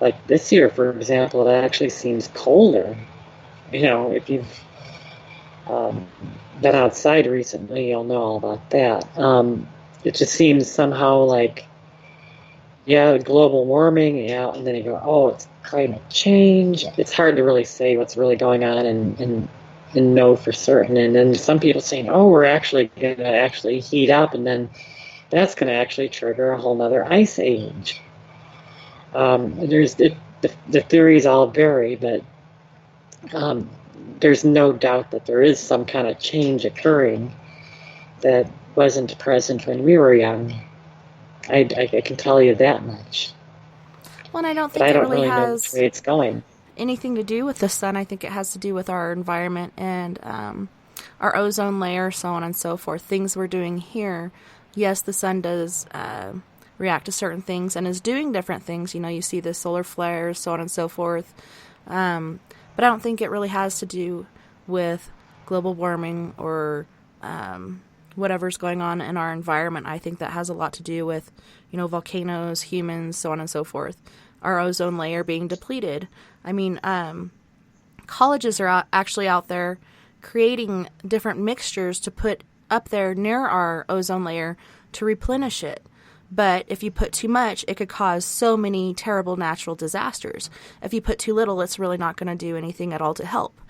like this year, for example, it actually seems colder. If you've been outside recently, you'll know all about that. It just seems somehow like, yeah, global warming, yeah, and then you go, oh, it's climate change. It's hard to really say what's really going on and know for certain. And then some people saying, oh, we're actually going to actually heat up, and then that's going to actually trigger a whole nother ice age. The theories all vary, but there's no doubt that there is some kind of change occurring that wasn't present when we were young. I can tell you that much. Well, and I don't But think I it don't really really know has which way it's going. anything to do with the sun. I think it has to do with our environment and our ozone layer, so on and so forth. Things we're doing here. Yes, the sun does react to certain things and is doing different things. You see the solar flares, so on and so forth. But I don't think it really has to do with global warming or whatever's going on in our environment. I think that has a lot to do with, volcanoes, humans, so on and so forth. Our ozone layer being depleted. I mean, colleges are actually out there creating different mixtures to put up there near our ozone layer to replenish it. But if you put too much, it could cause so many terrible natural disasters. If you put too little, it's really not going to do anything at all to help.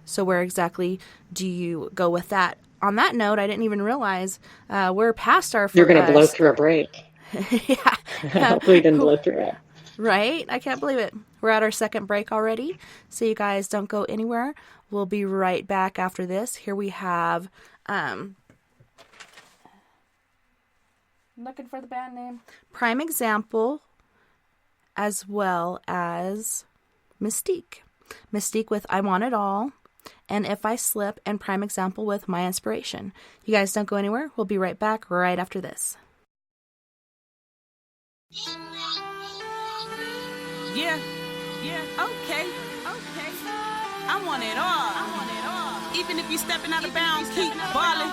So where exactly do you go with that? On that note, I didn't even realize we're past our... You're going to blow through a break. Yeah. Hopefully you didn't blow through it. Right? I can't believe it. We're at our second break already, so you guys don't go anywhere. We'll be right back after this. Here we have, looking for the band name, Prime Example, as well as Mystique. Mystique with I Want It All, and If I Slip, and Prime Example with My Inspiration. You guys don't go anywhere. We'll be right back right after this. Yeah, okay. I want it all. Even if you stepping out of bounds, keep ballin'.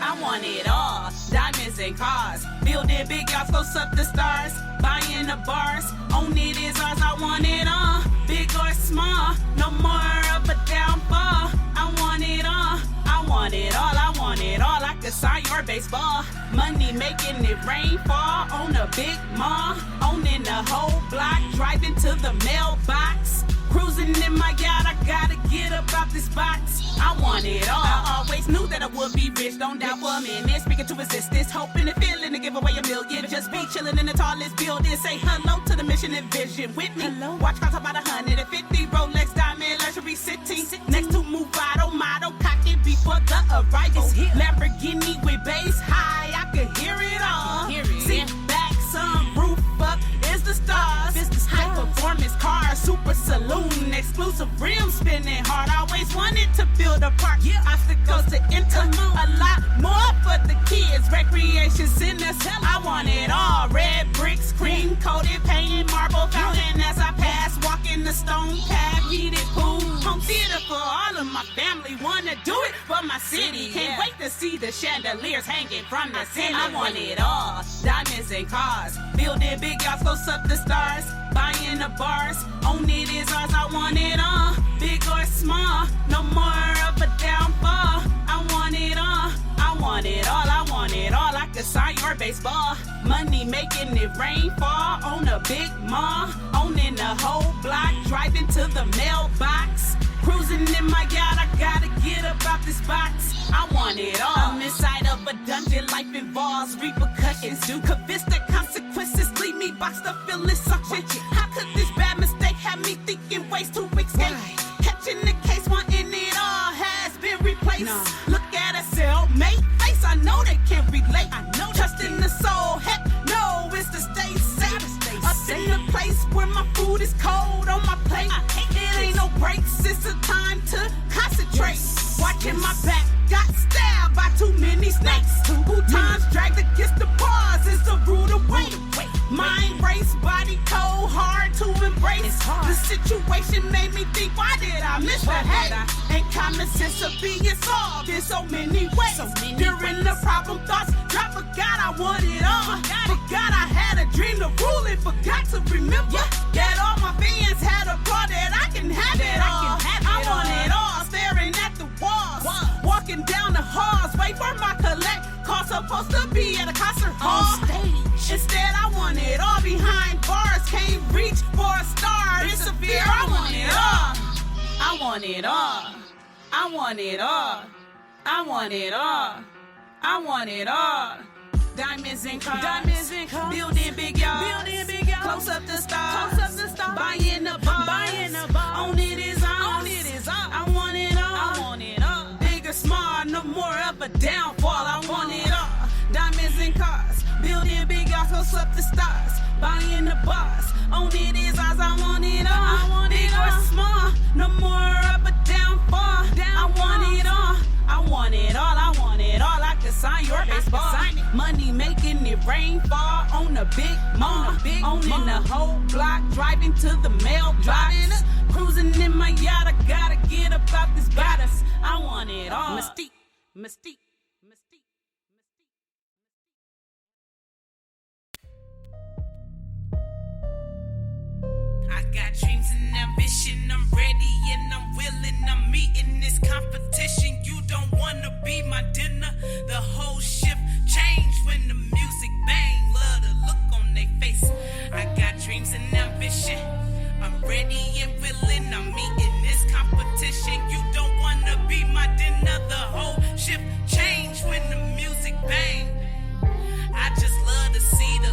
I want it all. Diamonds and cars, building big yachts, close up the stars, buying the bars. On it is ours. I want it all. Big or small, no more of a downfall. I want it all. I want it all. I want it all. I could sign your baseball. Money making it rain fall on a big mall. Owning the whole block, driving to the mailbox. Cruising in my yacht, I gotta get up out this box. I want it all. I always knew that I would be rich, don't doubt for a minute. Speaking to existence, hoping and feeling to give away $1 million. Just be chilling in the tallest building. Say hello to the mission and vision with me. Hello. Watch cost about 150 Rolex diamond luxury sitting next to Movado model cockpit before the arrival. Lamborghini with bass high, I can hear it all. Sit back, sun roof up, is the stars. High performance cars, super saloon, exclusive rims spinning hard. Always wanted to build a park, obstacles to enter. A lot more for the kids, recreation centers. I want it all. Red bricks, cream coated, painted marble fountain as I pass, walking the stone path, heated pool, home theater for all of my family. Wanna do it for my city. Can't wait to see the chandeliers hanging from the ceiling. I want it all. Diamonds and cars, building big yachts, close up the stars, buying the bars. On it is ours. I want it all. Big or small, no more of a downfall. I want it all. I want it all. I want it all. I could sign your baseball. Money making it rain fall on a big mall. Owning the whole block, driving to the mailbox. Cruising in my yacht, I gotta get up out this box. I want it all. I'm inside of a dungeon, life involves repercussions. Convinced that consequences leave me boxed up, feeling suction. How could this bad mistake have me thinking ways to escape? Catching the case, wanting it all has been replaced. Look at a cellmate face, I know they can't relate. I know trust in the soul, heck no, it's to stay safe. Up in the place where my food is cold on my plate. It ain't no breaks, it's a time to concentrate. Watching my back, got stabbed by too many snakes. Who times dragged against the bars is a rude away. Mind race, body cold, hard to embrace. The situation made me think, why did I miss the hate? And common sense of being solved in so many ways. During the problem thoughts, I forgot I want it all. Forgot I had a dream to rule it, forgot to remember that all my fans had a part that I can have it all. I want it all, staring at the walls, walking down the halls, wait for my collect. Call supposed to be at a concert hall. Instead, I want it all behind bars. Can't reach for a star. It's severe. I want it all. I want it all. I want it all. I want it all. I want it all. Diamonds and cars, building big yards, close up the stars, buying the bars. On it is ours. I want it all. Big or small, no more of a downfall. I want it all. Diamonds and cars, building big yachts, close up the stars, buying the bars. On it is ours. I want it all. Big or small, no more of a downfall. I want it all. I want it all. I want it all. I could sign your baseball. Money making it rain fall on a big mall. Owning the whole block, driving to the mailbox. Cruising in my yacht, I gotta get up out this box. I want it all. Mystique. I got dreams and ambition, I'm ready and I'm willing, I'm meeting this competition. You don't wanna be my dinner. The whole shift changed when the music bang. Love the look on their face. I got dreams and ambition, I'm ready and willing, I'm meeting this competition. You don't wanna be my dinner. The whole shift changed when the music bang. I just love to see the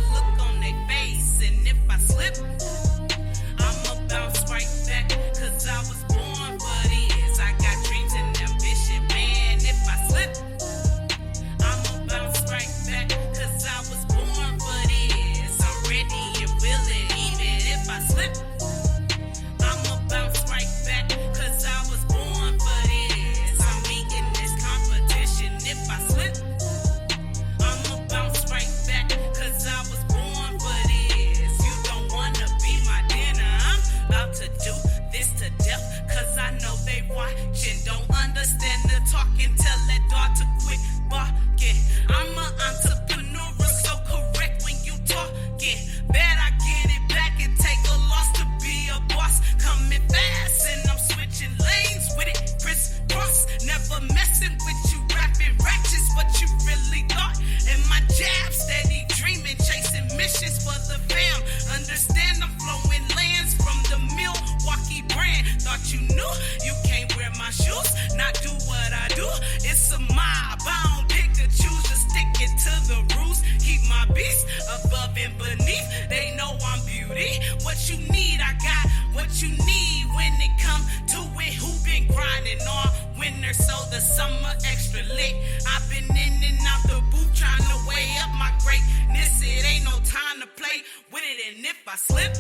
summer extra lit. I've been in and out the booth trying to weigh up my greatness. It ain't no time to play with it, and if I slip,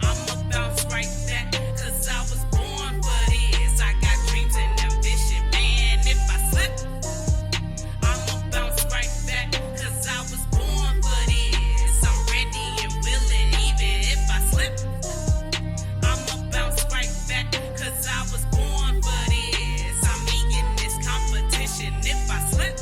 I'ma bounce right back, cause I was born for this. I got dreams and ambition, man. If I slip, I'ma bounce right back, cause I was born for this. I'm ready and willing, even if I slip, I'ma bounce right back, cause I was born for this. I'm eating this competition. If I slip,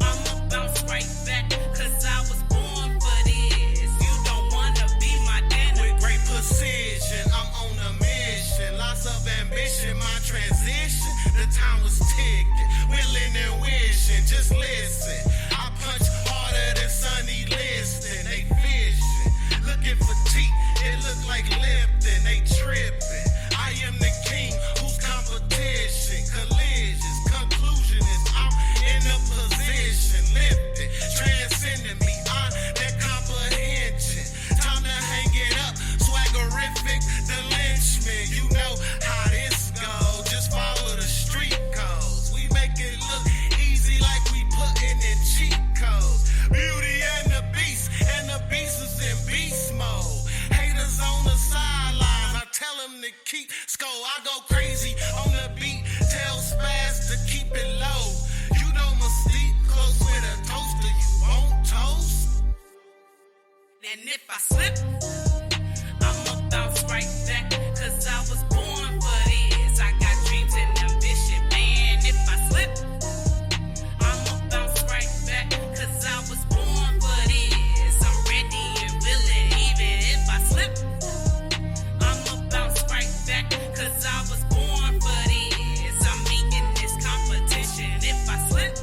I'ma bounce right back, cause I was born for this. You don't wanna be my dinner. With great precision, I'm on a mission. Lots of ambition, my transition. The time was ticking, willing and wishing. Just listen, I punch harder than Sonny Liston. They fishing, looking for teeth. It look like Lipton. They tripping. I am the king, whose competition? Collisions. Conclusion is I'm in a position, lifted, transcending beyond that comprehension. Time to hang it up, swaggerific, the lynchman. You know how this goes. Just follow the street codes. We make it look easy like we putting in cheat codes. Beauty and the beast is in beast mode. Haters on the sidelines, I tell them to keep score. I go crazy on the beat, tell Spaz to keep it low. You know Mystique, close with a toaster, you won't toast. And if I slip, I'ma bounce right back, cause I was born for this. I got dreams and ambition, man. If I slip, I'ma bounce right back, cause I was born for this. I'm ready and willing, even if I slip, I'ma bounce right back, cause I was born for this. I'm eating this competition. If I slip,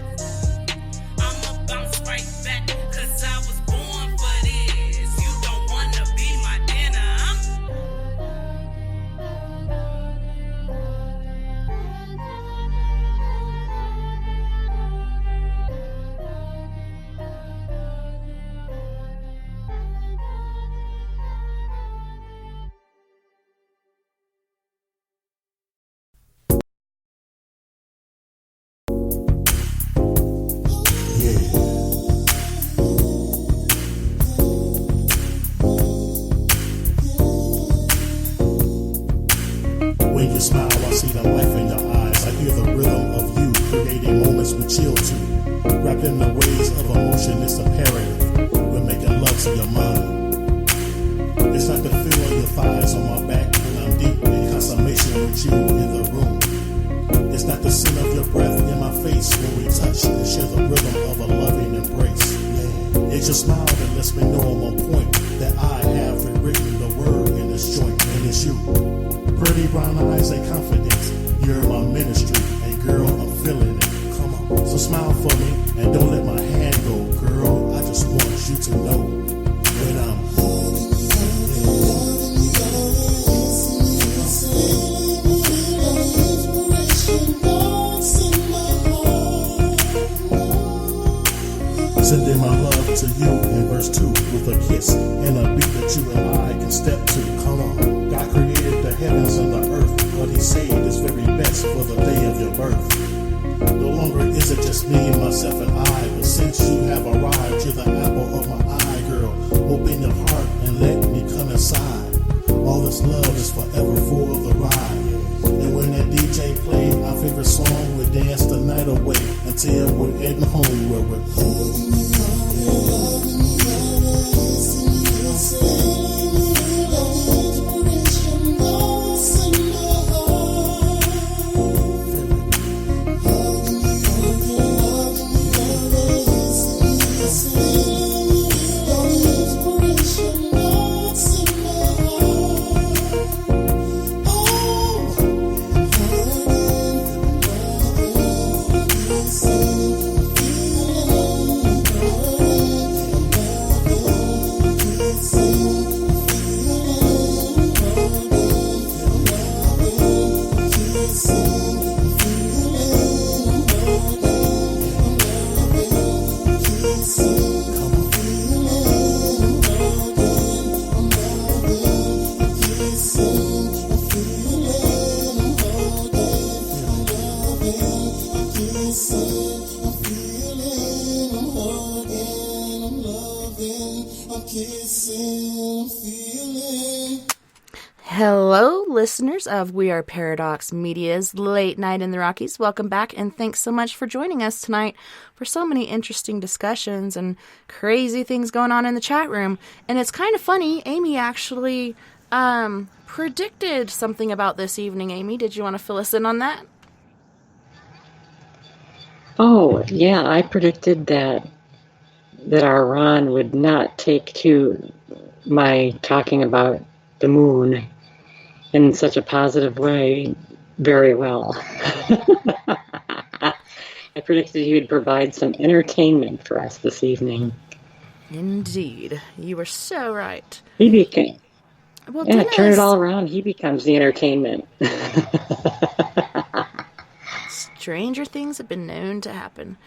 I'ma bounce right back, cause I was born for this. You don't wanna be my dinner. When you smile, I see the life in your eyes. I hear the rhythm of you, creating moments we chill to. Wrapped in the waves of emotion, it's imperative. We're making love to your mind. It's like the feel of your thighs on my back when I'm deep in consummation with you in the room. It's not the scent of your breath in my face when we touch and share the rhythm of a loving embrace. Yeah. It's your smile that lets me know I'm on point, that I have written the word in this joint, and it's you. Pretty brown eyes and confidence, you're my ministry, and girl, I'm feeling it. Come on, so smile for me and don't let my hand go, girl. I just want you to know when I'm holding sending my love to you in verse 2 with a kiss and a beat that you and I can step to. Come on, God created the heavens and the earth. What he said is very best for the day of your birth. No longer is it just me, myself, and I, but since you have arrived, you're the apple of my eye, girl. Open your heart and let me come inside. All this love is forever for the ride. And when that DJ played our favorite song, we dance the night away until we're heading home where we're holding you. a kissing feeling. Hello, listeners of We Are Paradox Media's Late Night in the Rockies. Welcome back, and thanks so much for joining us tonight for so many interesting discussions and crazy things going on in the chat room. And it's kind of funny, Amy actually predicted something about this evening. Amy, did you want to fill us in on that? Oh, yeah, I predicted that our Ron would not take to my talking about the moon in such a positive way very well. I predicted he would provide some entertainment for us this evening. Indeed. You were so right. He became, Well, yeah, Dennis, turn it all around. He becomes the entertainment. stranger things have been known to happen.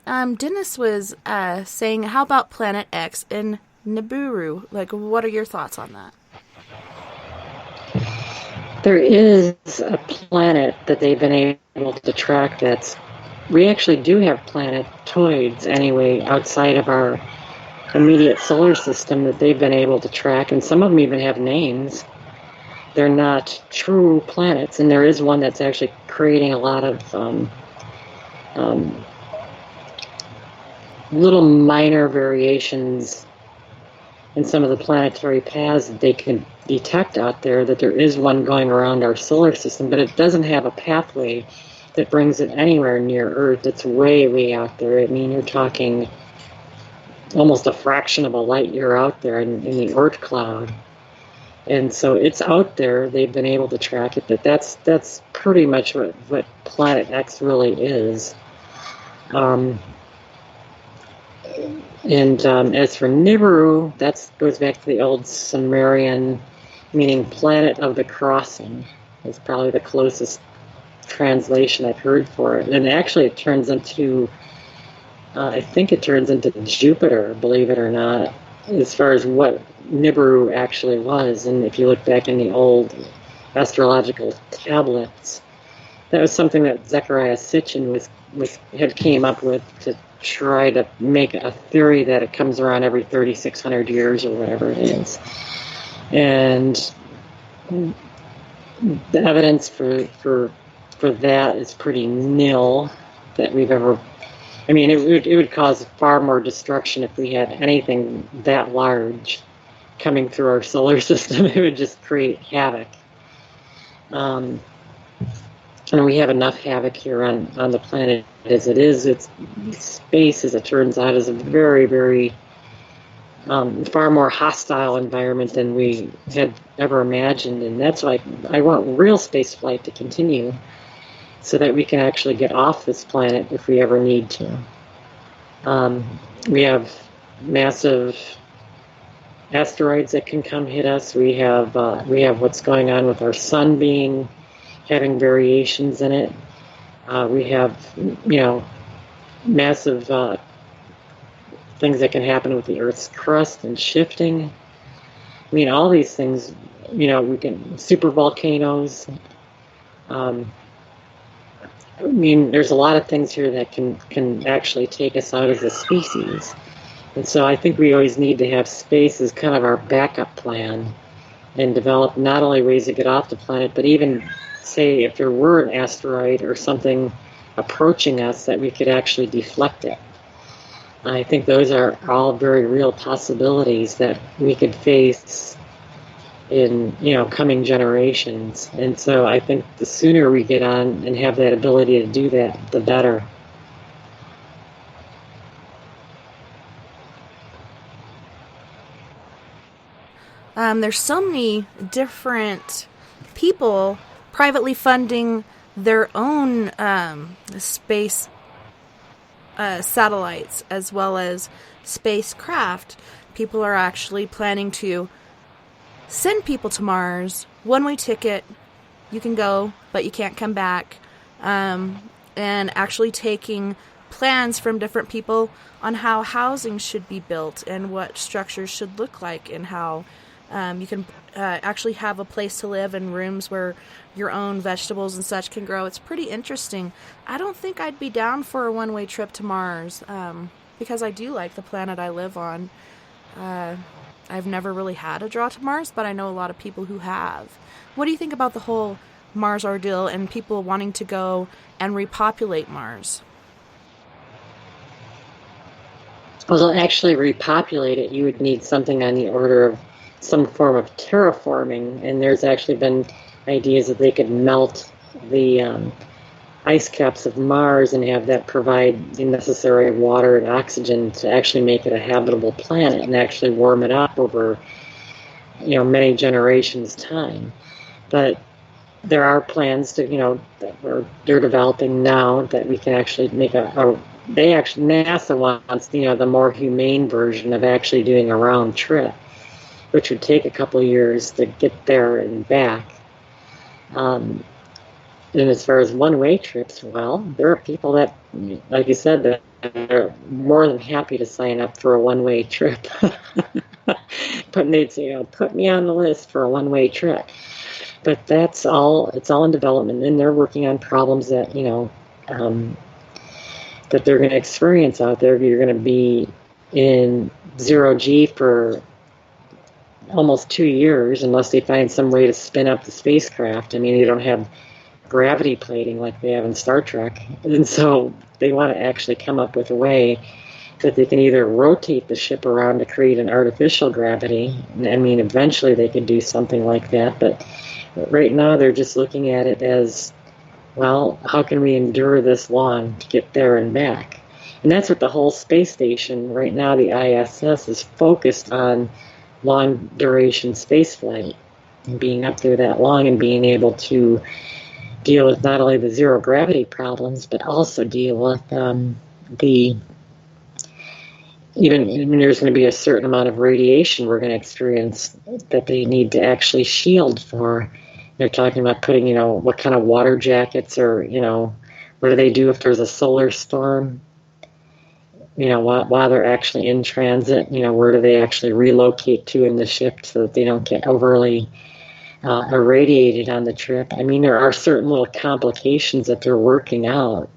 Dennis was saying, how about Planet X in Nibiru? Like, what are your thoughts on that? There is a planet that they've been able to track we actually do have planetoids anyway outside of our immediate solar system that they've been able to track, and some of them even have names. They're not true planets, and there is one that's actually creating a lot of little minor variations in some of the planetary paths that they can detect out there, that there is one going around our solar system, but it doesn't have a pathway that brings it anywhere near Earth. It's way, way out there. I mean, you're talking almost a fraction of a light year out there in the Oort cloud. And so it's out there. They've been able to track it, but that's pretty much what Planet X really is. As for Nibiru, that goes back to the old Sumerian, meaning planet of the crossing. Is probably the closest translation I've heard for it. And actually it turns into, I think it turns into Jupiter, believe it or not, as far as what Nibiru actually was. And if you look back in the old astrological tablets, that was something that Zecharia Sitchin had came up with to try to make a theory that it comes around every 3,600 years or whatever it is. And the evidence for that is pretty nil that we've ever. I mean, it would cause far more destruction if we had anything that large coming through our solar system. It would just create havoc. And we have enough havoc here on the planet as it is. It's space, as it turns out, is a very, very far more hostile environment than we had ever imagined. And that's why I want real space flight to continue, so that we can actually get off this planet if we ever need to. We have massive asteroids that can come hit us. We have what's going on with our sun having variations in it. We have, massive things that can happen with the Earth's crust and shifting. I mean, all these things, we can, super volcanoes. I mean, there's a lot of things here that can actually take us out as a species. And so I think we always need to have space as kind of our backup plan and develop not only ways to get off the planet, but even say if there were an asteroid or something approaching us, that we could actually deflect it. I think those are all very real possibilities that we could face in coming generations. And so I think the sooner we get on and have that ability to do that, the better. There's so many different people privately funding their own space satellites as well as spacecraft. People are actually planning to send people to Mars, one-way ticket, you can go, but you can't come back, and actually taking plans from different people on how housing should be built and what structures should look like, and how you can actually have a place to live and rooms where your own vegetables and such can grow. It's pretty interesting. I don't think I'd be down for a one-way trip to Mars, because I do like the planet I live on. I've never really had a draw to Mars, but I know a lot of people who have. What do you think about the whole Mars ordeal and people wanting to go and repopulate Mars? Well, to actually repopulate it, you would need something on the order of some form of terraforming, and there's actually been ideas that they could melt the ice caps of Mars and have that provide the necessary water and oxygen to actually make it a habitable planet and actually warm it up over, many generations' time. But there are plans to, that they're developing now that we can actually make NASA wants, the more humane version of actually doing a round trip, which would take a couple of years to get there and back. And as far as one-way trips, well, there are people that, like you said, that are more than happy to sign up for a one-way trip. But they'd say, put me on the list for a one-way trip. But it's all in development, and they're working on problems that, that they're going to experience out there. You're going to be in zero G for almost 2 years unless they find some way to spin up the spacecraft. I mean, you don't have gravity plating like they have in Star Trek, and so they want to actually come up with a way that they can either rotate the ship around to create an artificial gravity. I mean, eventually they could do something like that, but right now they're just looking at it as, well, how can we endure this long to get there and back? And that's what the whole space station right now, the ISS, is focused on: long duration space flight, and being up there that long and being able to deal with not only the zero gravity problems, but also deal with even there's going to be a certain amount of radiation we're going to experience that they need to actually shield for. They're talking about putting, what kind of water jackets, or, what do they do if there's a solar storm? While they're actually in transit, where do they actually relocate to in the ship so that they don't get overly irradiated on the trip? I mean, there are certain little complications that they're working out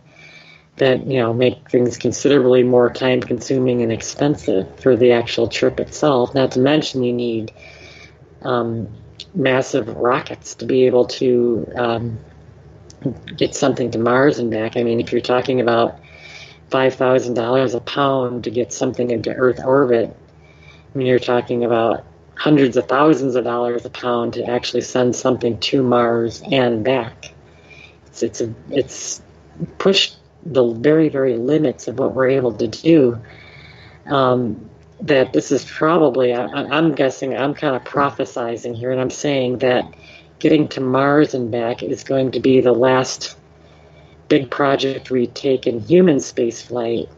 that, make things considerably more time-consuming and expensive for the actual trip itself. Not to mention you need massive rockets to be able to get something to Mars and back. I mean, if you're talking about $5,000 a pound to get something into Earth orbit, I mean, you're talking about hundreds of thousands of dollars a pound to actually send something to Mars and back. It's pushed the very, very limits of what we're able to do. That this is probably, I'm guessing, I'm kind of prophesizing here, and I'm saying that getting to Mars and back is going to be the last big project we take in human space flight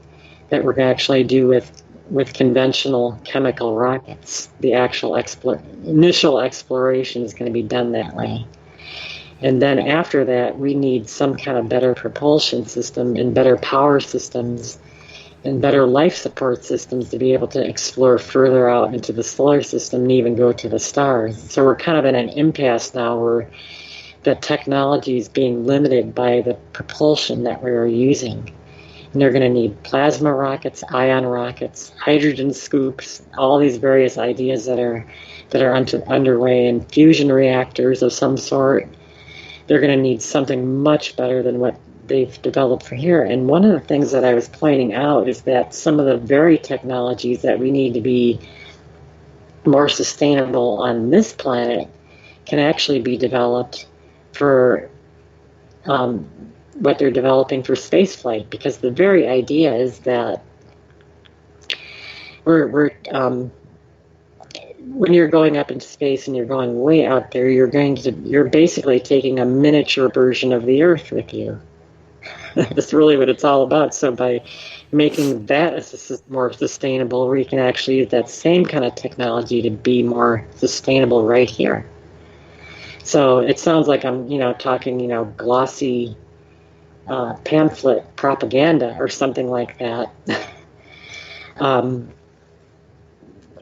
that we're going to actually do with conventional chemical rockets. The actual initial exploration is going to be done that way. And then after that, we need some kind of better propulsion system and better power systems and better life support systems to be able to explore further out into the solar system and even go to the stars. So we're kind of in an impasse now where the technology is being limited by the propulsion that we're using. And they're going to need plasma rockets, ion rockets, hydrogen scoops, all these various ideas that are underway, and fusion reactors of some sort. They're going to need something much better than what they've developed for here. And one of the things that I was pointing out is that some of the very technologies that we need to be more sustainable on this planet can actually be developed for what they're developing for spaceflight, because the very idea is that we're when you're going up into space and you're going way out there, you're basically taking a miniature version of the Earth with you. That's really what it's all about. So by making that more sustainable, we can actually use that same kind of technology to be more sustainable right here. So it sounds like I'm, talking, glossy pamphlet propaganda or something like that.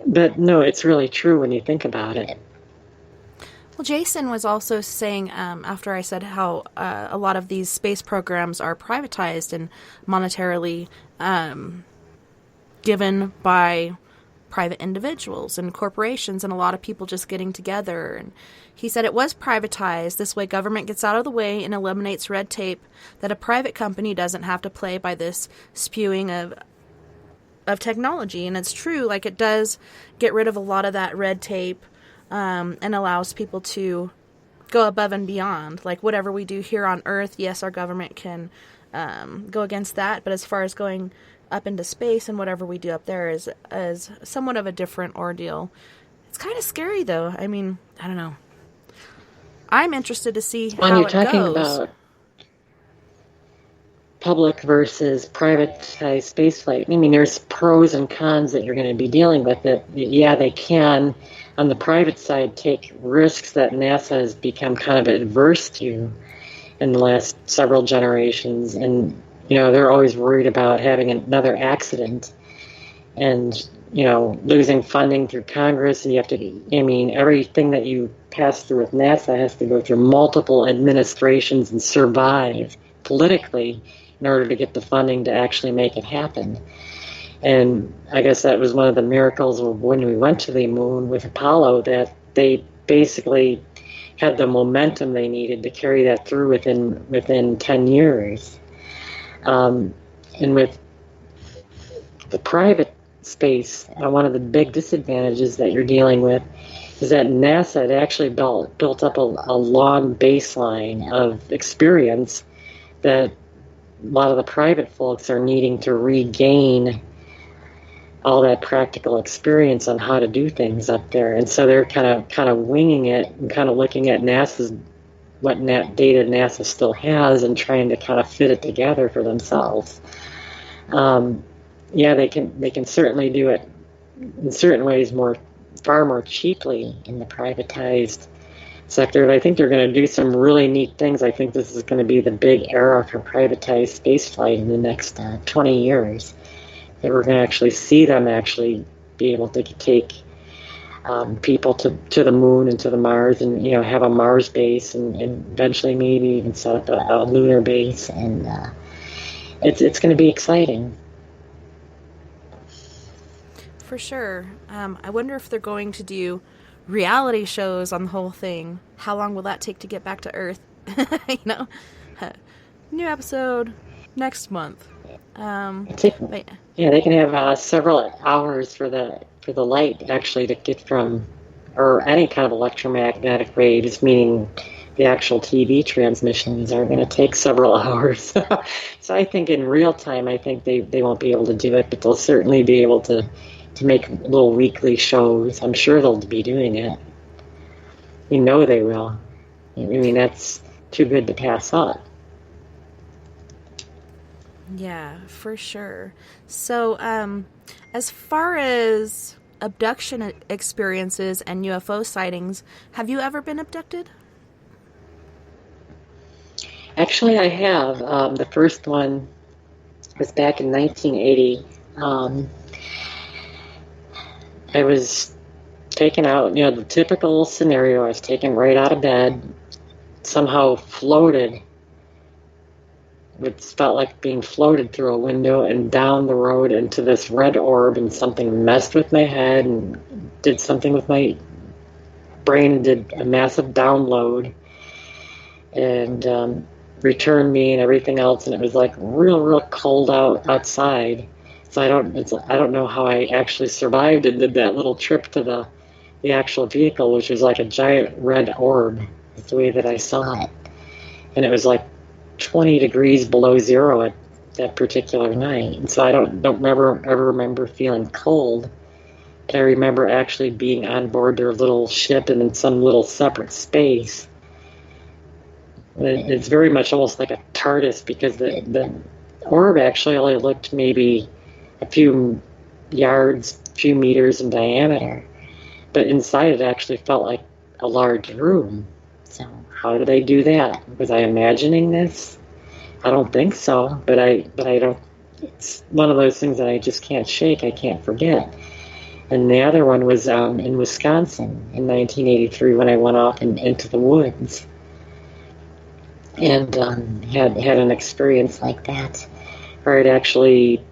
But no, it's really true when you think about it. Well, Jason was also saying, after I said how a lot of these space programs are privatized and monetarily given by private individuals and corporations and a lot of people just getting together. And he said it was privatized. This way government gets out of the way and eliminates red tape that a private company doesn't have to play by this spewing of technology. And it's true, like, it does get rid of a lot of that red tape and allows people to go above and beyond. Like, whatever we do here on Earth, yes, our government can go against that, but as far as going up into space and whatever we do up there is somewhat of a different ordeal. It's kind of scary, though. I mean, I don't know. I'm interested to see how it goes. When you're talking about public versus privatized spaceflight, I mean, there's pros and cons that you're going to be dealing with. That, yeah, they can, on the private side, take risks that NASA has become kind of adverse to in the last several generations. And they're always worried about having another accident and, losing funding through Congress. And you have to, everything that you pass through with NASA has to go through multiple administrations and survive politically in order to get the funding to actually make it happen. And I guess that was one of the miracles of when we went to the moon with Apollo, that they basically had the momentum they needed to carry that through within 10 years. And with the private space, one of the big disadvantages that you're dealing with is that NASA had actually built up a long baseline of experience that a lot of the private folks are needing to regain all that practical experience on how to do things up there. And so they're kind of winging it and kind of looking at what data NASA still has and trying to kind of fit it together for themselves. They can certainly do it in certain ways far more cheaply in the privatized sector. But I think they're going to do some really neat things. I think this is going to be the big era for privatized spaceflight in the next 20 years. That we're going to actually see them actually be able to take people to the moon and to the Mars, and have a Mars base, and eventually maybe even set up a lunar base, and it's going to be exciting. For sure. I wonder if they're going to do reality shows on the whole thing. How long will that take to get back to Earth? New episode next month. They can have several hours for the light actually to get from, or any kind of electromagnetic waves, meaning the actual TV transmissions are going to take several hours. So I think in real time, I think they won't be able to do it, but they'll certainly be able to make little weekly shows. I'm sure they'll be doing it. They will. I mean, that's too good to pass up. Yeah, for sure. So, as far as abduction experiences and UFO sightings, have you ever been abducted? Actually, I have. The first one was back in 1980. I was taken out, the typical scenario. I was taken right out of bed, somehow floated. It felt like being floated through a window and down the road into this red orb, and something messed with my head and did something with my brain and did a massive download and returned me and everything else. And it was like real cold outside. So I don't know how I actually survived and did that little trip to the actual vehicle, which was like a giant red orb. That's the way that I saw it. And it was like 20 degrees below zero at that particular night. And so I don't ever remember feeling cold. But I remember actually being on board their little ship and in some little separate space. It's very much almost like a TARDIS, because the orb actually only looked maybe a few meters in diameter. But inside it actually felt like a large room. So how did I do that? Was I imagining this? I don't think so, but I don't. It's one of those things that I just can't shake. I can't forget. And the other one was in Wisconsin in 1983 when I went off into the woods and had an experience like that, where I'd actually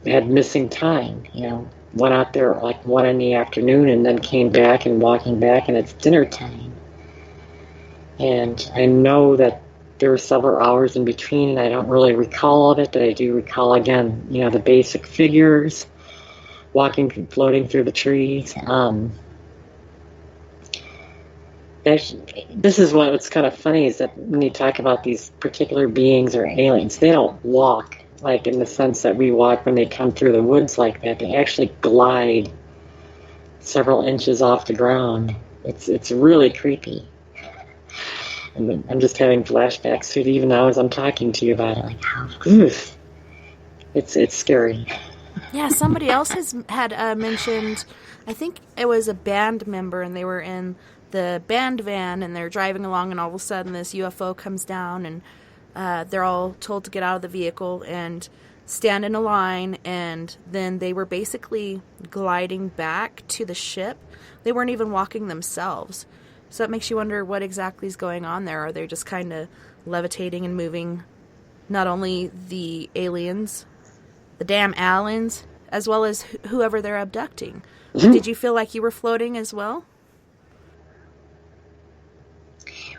had missing time, went out there like 1 in the afternoon and then came back and walking back and it's dinner time. And I know that there were several hours in between and I don't really recall of it, but I do recall again, the basic figures, floating through the trees. This is what's kind of funny is that when you talk about these particular beings or aliens, they don't walk like in the sense that we walk when they come through the woods like that. They actually glide several inches off the ground. It's really creepy. And I'm just having flashbacks to it even now as I'm talking to you about it. Like, oof. It's scary. Yeah, somebody else had mentioned, I think it was a band member, and they were in the band van, and they're driving along, and all of a sudden this UFO comes down, and they're all told to get out of the vehicle and stand in a line, and then they were basically gliding back to the ship. They weren't even walking themselves. So it makes you wonder what exactly is going on there. Are they just kind of levitating and moving not only the aliens, the damn aliens, as well as whoever they're abducting? Mm-hmm. Did you feel like you were floating as well?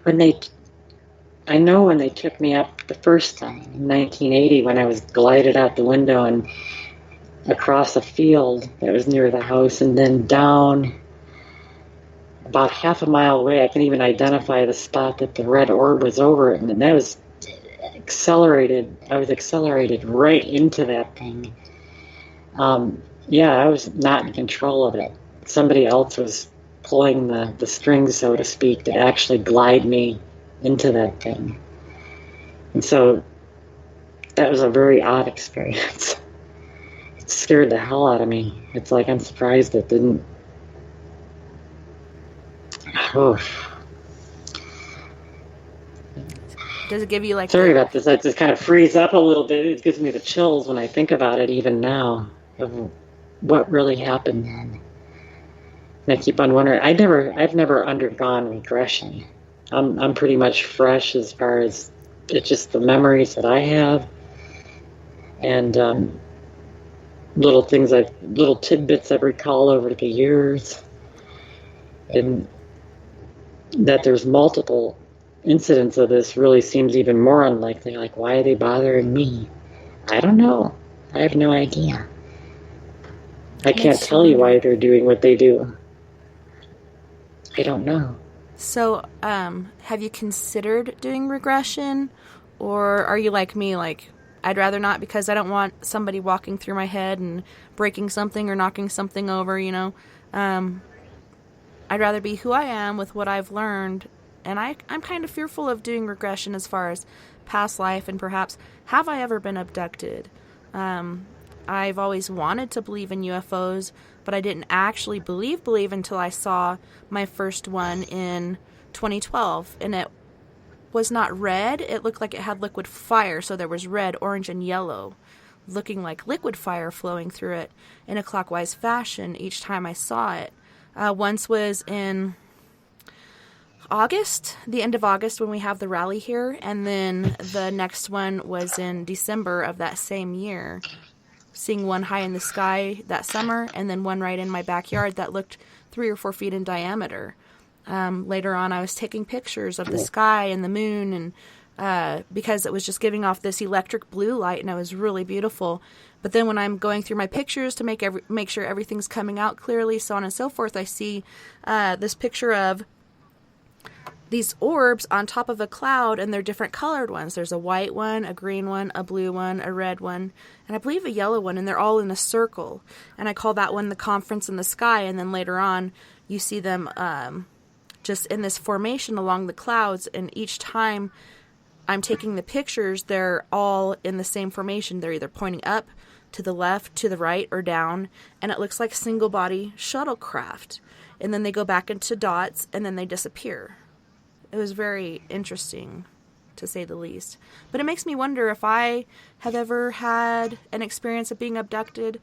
I know when they took me up the first time in 1980 when I was glided out the window and across a field that was near the house and then down about half a mile away. I can even identify the spot that the red orb was over it, and that was accelerated. I was accelerated right into that thing. I was not in control of it. Somebody else was pulling the strings, so to speak, to actually glide me into that thing. And so that was a very odd experience. It scared the hell out of me. It's like I'm surprised it didn't. Oh. Does it give you like... Sorry about this. I just kind of freeze up a little bit. It gives me the chills when I think about it even now, of what really happened then. And I keep on wondering. I've never undergone regression. I'm pretty much fresh as far as it's just the memories that I have, and little tidbits I've recalled over the years, and that there's multiple incidents of this really seems even more unlikely. Like, why are they bothering me? I don't know. I have no idea. I can't tell you why they're doing what they do. I don't know. So, have you considered doing regression, or are you like me, like, I'd rather not because I don't want somebody walking through my head and breaking something or knocking something over, I'd rather be who I am with what I've learned, and I'm kind of fearful of doing regression as far as past life and perhaps, have I ever been abducted? I've always wanted to believe in UFOs, but I didn't actually believe until I saw my first one in 2012, and it was not red. It looked like it had liquid fire, so there was red, orange, and yellow, looking like liquid fire flowing through it in a clockwise fashion each time I saw it. Once was in August, the end of August when we have the rally here, and then the next one was in December of that same year. Seeing one high in the sky that summer, and then one right in my backyard that looked 3 or 4 feet in diameter. Later on, I was taking pictures of the sky and the moon, and because it was just giving off this electric blue light, and it was really beautiful. But then when I'm going through my pictures to make sure everything's coming out clearly, so on and so forth, I see this picture of these orbs on top of a cloud, and they're different colored ones. There's a white one, a green one, a blue one, a red one, and I believe a yellow one, and they're all in a circle. And I call that one the conference in the sky, and then later on you see them just in this formation along the clouds, and each time I'm taking the pictures, they're all in the same formation. They're either pointing up, to the left, to the right, or down, and it looks like single-body shuttlecraft. And then they go back into dots, and then they disappear. It was very interesting, to say the least. But it makes me wonder if I have ever had an experience of being abducted.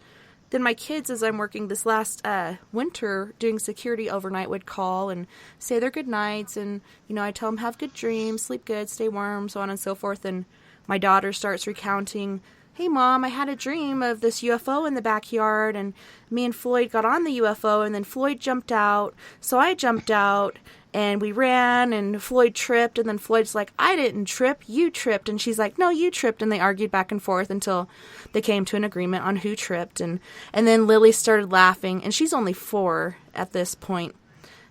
Then my kids, as I'm working this last winter doing security overnight, would call and say their good nights. And, I tell them have good dreams, sleep good, stay warm, so on and so forth. And my daughter starts recounting, hey Mom, I had a dream of this UFO in the backyard, and me and Floyd got on the UFO, and then Floyd jumped out, so I jumped out, and we ran, and Floyd tripped, and then Floyd's like, I didn't trip, you tripped, and she's like, no, you tripped, and they argued back and forth until they came to an agreement on who tripped, and then Lily started laughing, and she's only 4 at this point.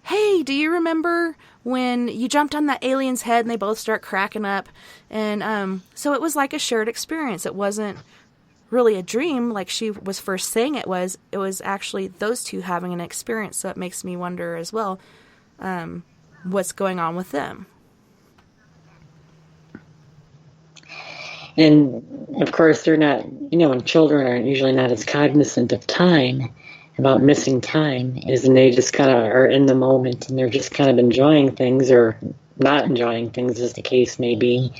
Hey, do you remember when you jumped on that alien's head, and they both start cracking up, and so it was like a shared experience. It wasn't really a dream like she was first saying it was actually those two having an experience, so it makes me wonder as well, what's going on with them. And of course, they're not, and children are usually not as cognizant of time, about missing time, and they just kind of are in the moment, and they're just kind of enjoying things or not enjoying things, as the case may be.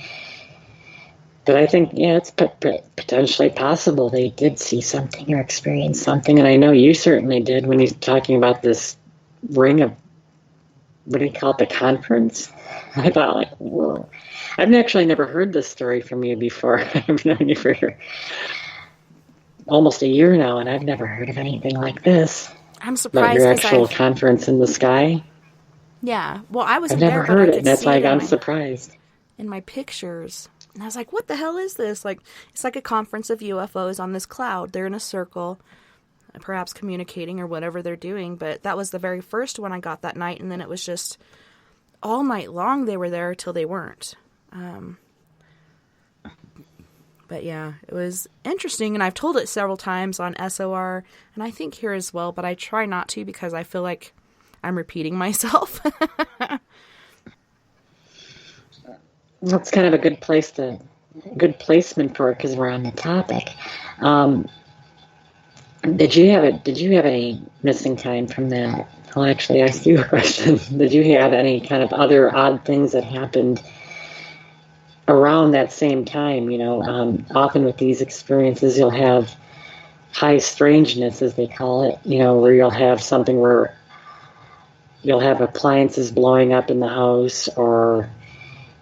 But I think, it's potentially possible they did see something or experience something, and I know you certainly did when you're talking about this ring of, what do you call it, the conference? I thought, like, whoa. I've actually never heard this story from you before. I've known you for almost a year now, and I've never heard of anything like this. I'm surprised. About your actual conference in the sky? Yeah. Well, I wasn't I've there, never heard but I it, could and that's see why it I'm surprised. in my pictures. And I was like, what the hell is this? Like, it's like a conference of UFOs on this cloud. They're in a circle, perhaps communicating or whatever they're doing. But that was the very first one I got that night. And then it was just all night long they were there till they weren't. But yeah, it was interesting. And I've told it several times on SOR, and I think here as well. But I try not to because I feel like I'm repeating myself. That's kind of a good placement for it, because we're on the topic. Did you have any missing time from that? I'll actually ask you a question. Did you have any kind of other odd things that happened around that same time? Often with these experiences, you'll have high strangeness, as they call it, where you'll have something where you'll have appliances blowing up in the house, or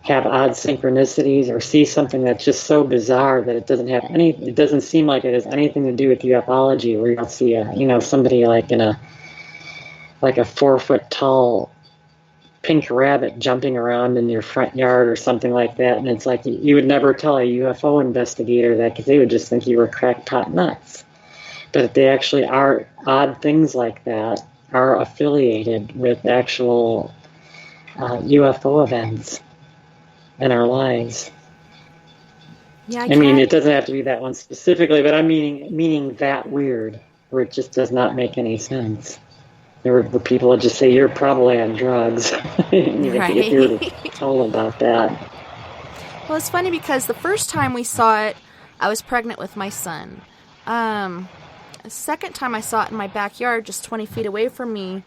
have odd synchronicities, or see something that's just so bizarre that it doesn't seem like it has anything to do with ufology, where you'll see somebody like in a 4-foot tall pink rabbit jumping around in your front yard or something like that, and it's like you would never tell a UFO investigator that, because they would just think you were crackpot nuts. But if they actually are odd things like that, are affiliated with actual UFO events in our lives. Yeah, I mean, it doesn't have to be that one specifically, but I'm meaning that weird, where it just does not make any sense. There were people that just say, you're probably on drugs, if you're told about that. Well, it's funny because the first time we saw it, I was pregnant with my son. The second time I saw it in my backyard, just 20 feet away from me,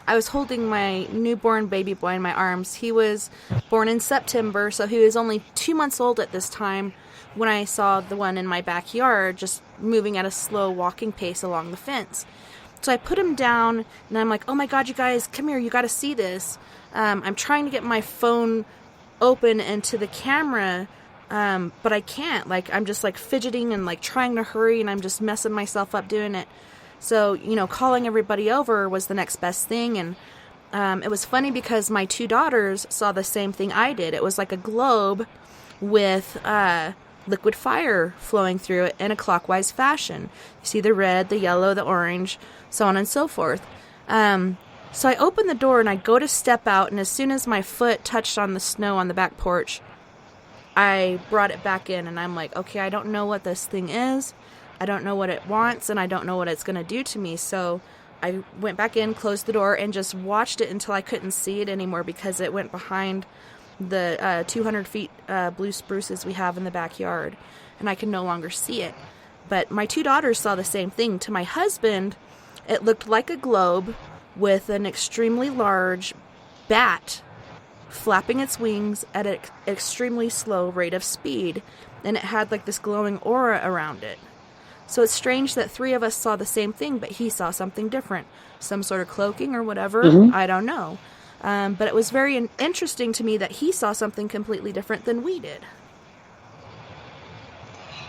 I was holding my newborn baby boy in my arms. He was born in September, so he was only 2 months old at this time when I saw the one in my backyard just moving at a slow walking pace along the fence. So I put him down, and I'm like, oh my God, you guys, come here, you got to see this. I'm trying to get my phone open into the camera, but I can't. Like, I'm just like fidgeting and like trying to hurry, and I'm just messing myself up doing it. So, calling everybody over was the next best thing. And it was funny because my 2 daughters saw the same thing I did. It was like a globe with liquid fire flowing through it in a clockwise fashion. You see the red, the yellow, the orange, so on and so forth. So I open the door and I go to step out, and as soon as my foot touched on the snow on the back porch, I brought it back in, and I'm like, okay, I don't know what this thing is. I don't know what it wants, and I don't know what it's going to do to me. So I went back in, closed the door, and just watched it until I couldn't see it anymore, because it went behind the 200 feet blue spruces we have in the backyard, and I could no longer see it. But my 2 daughters saw the same thing. To my husband, it looked like a globe with an extremely large bat flapping its wings at an extremely slow rate of speed, and it had like this glowing aura around it. So it's strange that 3 of us saw the same thing, but he saw something different. Some sort of cloaking or whatever, I don't know. But it was very interesting to me that he saw something completely different than we did.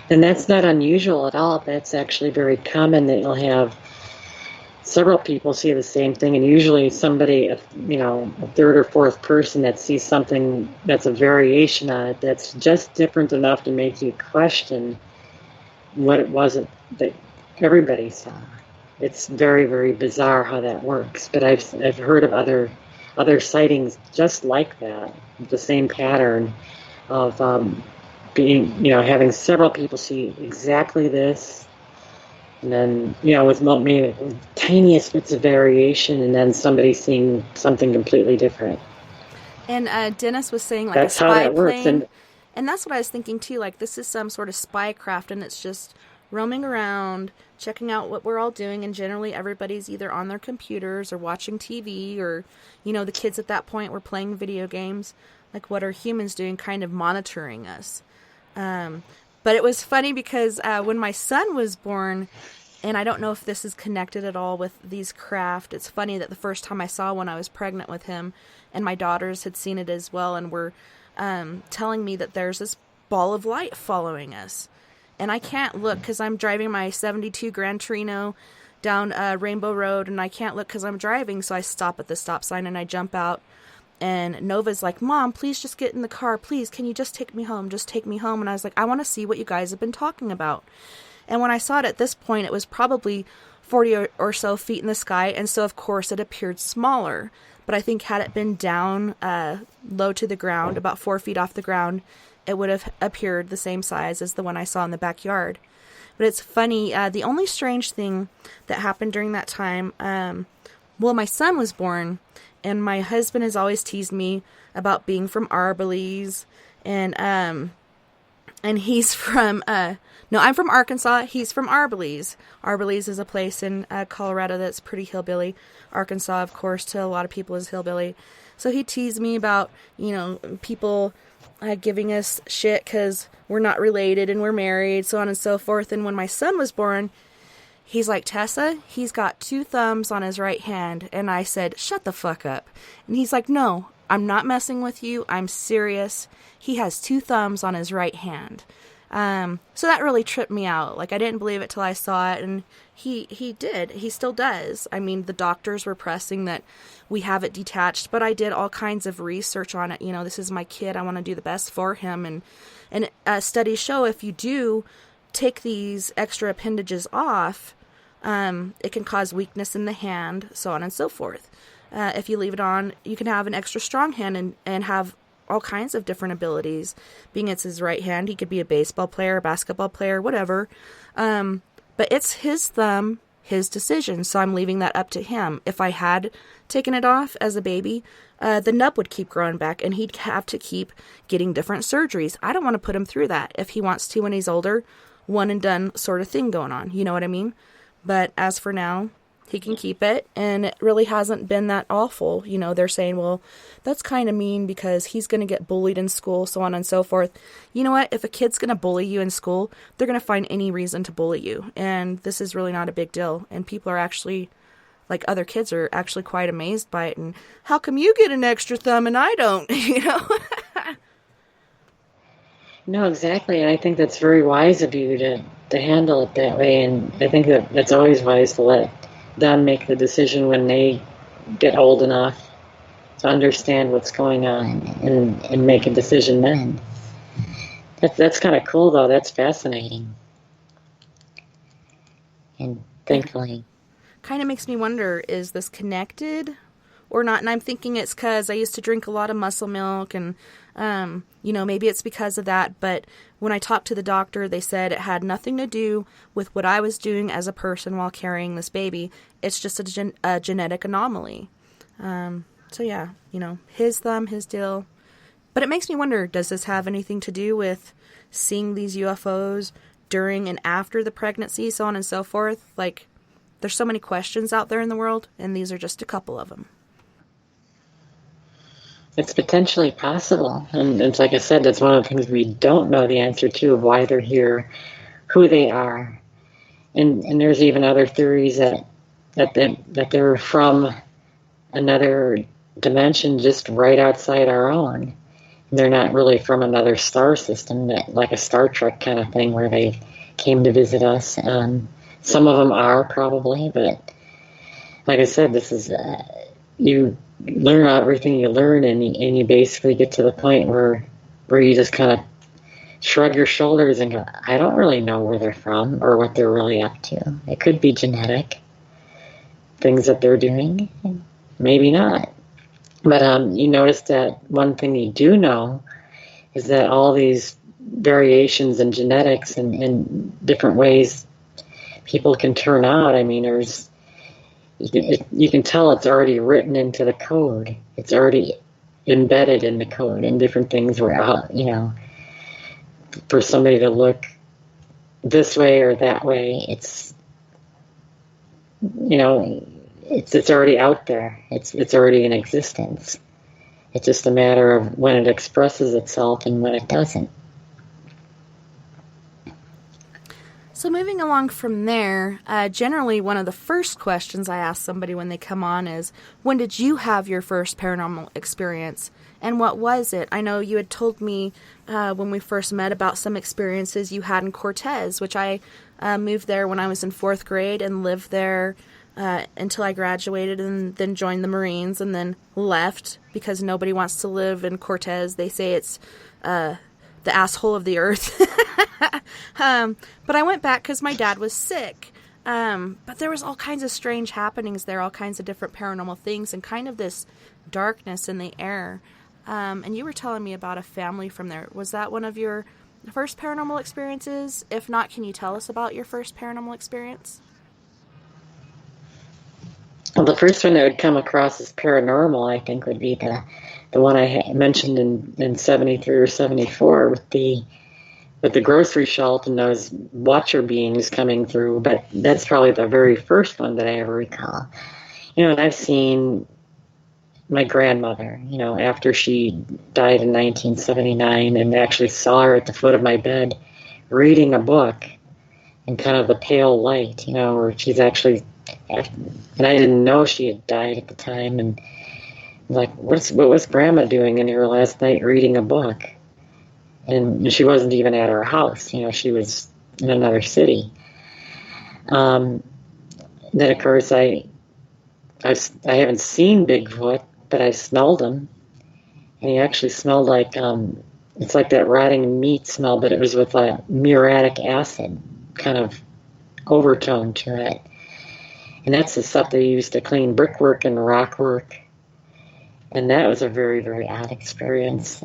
And that's not unusual at all. That's actually very common that you'll have several people see the same thing, and usually somebody, a third or fourth person that sees something that's a variation on it that's just different enough to make you question what it wasn't that everybody saw. It's very, very bizarre how that works. But I've heard of other sightings just like that, the same pattern of having several people see exactly this, and then, with maybe the tiniest bits of variation, and then somebody seeing something completely different. And Dennis was saying, like, that's a spy how that plane. works. And that's what I was thinking, too. Like, this is some sort of spy craft, and it's just roaming around, checking out what we're all doing, and generally everybody's either on their computers or watching TV, or, the kids at that point were playing video games. Like, what are humans doing, kind of monitoring us? But it was funny because when my son was born, and I don't know if this is connected at all with these craft, it's funny that the first time I saw one, I was pregnant with him, and my daughters had seen it as well, and were telling me that there's this ball of light following us. And I can't look because I'm driving my 72 Gran Torino down Rainbow Road, and I can't look because I'm driving, so I stop at the stop sign and I jump out. And Nova's like, Mom, please just get in the car. Please, can you just take me home? Just take me home. And I was like, I want to see what you guys have been talking about. And when I saw it at this point, it was probably 40 or so feet in the sky. And so, of course, it appeared smaller. But I think had it been down low to the ground, about 4 feet off the ground, it would have appeared the same size as the one I saw in the backyard. But it's funny. The only strange thing that happened during that time, my son was born. And my husband has always teased me about being from Arbalese, and he's from, I'm from Arkansas, he's from Arbalese. Arbalese is a place in Colorado that's pretty hillbilly. Arkansas, of course, to a lot of people is hillbilly. So he teased me about, people giving us shit because we're not related and we're married, so on and so forth. And when my son was born, he's like, Tessa, he's got 2 thumbs on his right hand. And I said, shut the fuck up. And he's like, no, I'm not messing with you. I'm serious. He has 2 thumbs on his right hand. So that really tripped me out. Like, I didn't believe it till I saw it. And he did. He still does. I mean, the doctors were pressing that we have it detached. But I did all kinds of research on it. This is my kid. I want to do the best for him. And studies show if you do take these extra appendages off, it can cause weakness in the hand, so on and so forth. If you leave it on, you can have an extra strong hand and have all kinds of different abilities. Being it's his right hand, he could be a baseball player, a basketball player, whatever. But it's his thumb, his decision, so I'm leaving that up to him. If I had taken it off as a baby, the nub would keep growing back, and he'd have to keep getting different surgeries. I don't want to put him through that. If he wants to when he's older, one and done sort of thing going on. You know what I mean? But as for now, he can keep it, and it really hasn't been that awful. They're saying, well, that's kind of mean because he's going to get bullied in school, so on and so forth. You know what? If a kid's going to bully you in school, they're going to find any reason to bully you. And this is really not a big deal. And people are actually, like, other kids are actually quite amazed by it. And how come you get an extra thumb and I don't, No, exactly. And I think that's very wise of you to handle it that way. And I think that's always wise to let them make the decision when they get old enough to understand what's going on and make a decision then. That's kind of cool, though. That's fascinating. And thankfully. Kind of makes me wonder, is this connected or not? And I'm thinking it's because I used to drink a lot of muscle milk, and maybe it's because of that. But when I talked to the doctor, they said it had nothing to do with what I was doing as a person while carrying this baby. It's just a genetic anomaly. So yeah, his thumb, his deal. But it makes me wonder, does this have anything to do with seeing these UFOs during and after the pregnancy, so on and so forth? Like, there's so many questions out there in the world, and these are just a couple of them. It's potentially possible. And it's like I said, that's one of the things we don't know the answer to, of why they're here, who they are. And there's even other theories that they're from another dimension just right outside our own. they're not really from another star system, like a Star Trek kind of thing where they came to visit us. Some of them are probably, but like I said, this is you learn everything you learn, and you basically get to the point where you just kind of shrug your shoulders and go, I don't really know where they're from or what they're really up to. It could be genetic things that they're doing, maybe not. But you notice that one thing you do know is that all these variations in genetics and in different ways people can turn out. I mean, you can tell it's already written into the code. It's already embedded in the code, and different things where, for somebody to look this way or that way, it's already out there. It's already in existence. It's just a matter of when it expresses itself and when it doesn't. So moving along from there, generally one of the first questions I ask somebody when they come on is, when did you have your first paranormal experience, and what was it? I know you had told me when we first met about some experiences you had in Cortez, which I moved there when I was in 4th grade and lived there until I graduated, and then joined the Marines, and then left because nobody wants to live in Cortez. They say it's the asshole of the earth. But I went back because my dad was sick. But there was all kinds of strange happenings there, all kinds of different paranormal things, and kind of this darkness in the air. And you were telling me about a family from there. Was that one of your first paranormal experiences? If not, can you tell us about your first paranormal experience? Well, the first one I would come across as paranormal, I think, would be the one I mentioned in 73 or 74 with the grocery shelf and those watcher beings coming through. But that's probably the very first one that I ever recall. And I've seen my grandmother, after she died in 1979, and actually saw her at the foot of my bed reading a book in kind of the pale light, where she's actually, and I didn't know she had died at the time, and like, what was Grandma doing in here last night reading a book? And she wasn't even at her house, she was in another city. Then of course I haven't seen Bigfoot, but I smelled him, and he actually smelled like it's like that rotting meat smell, but it was with a muriatic acid kind of overtone to it. And that's the stuff they used to clean brickwork and rock work. And that was a very, very odd experience.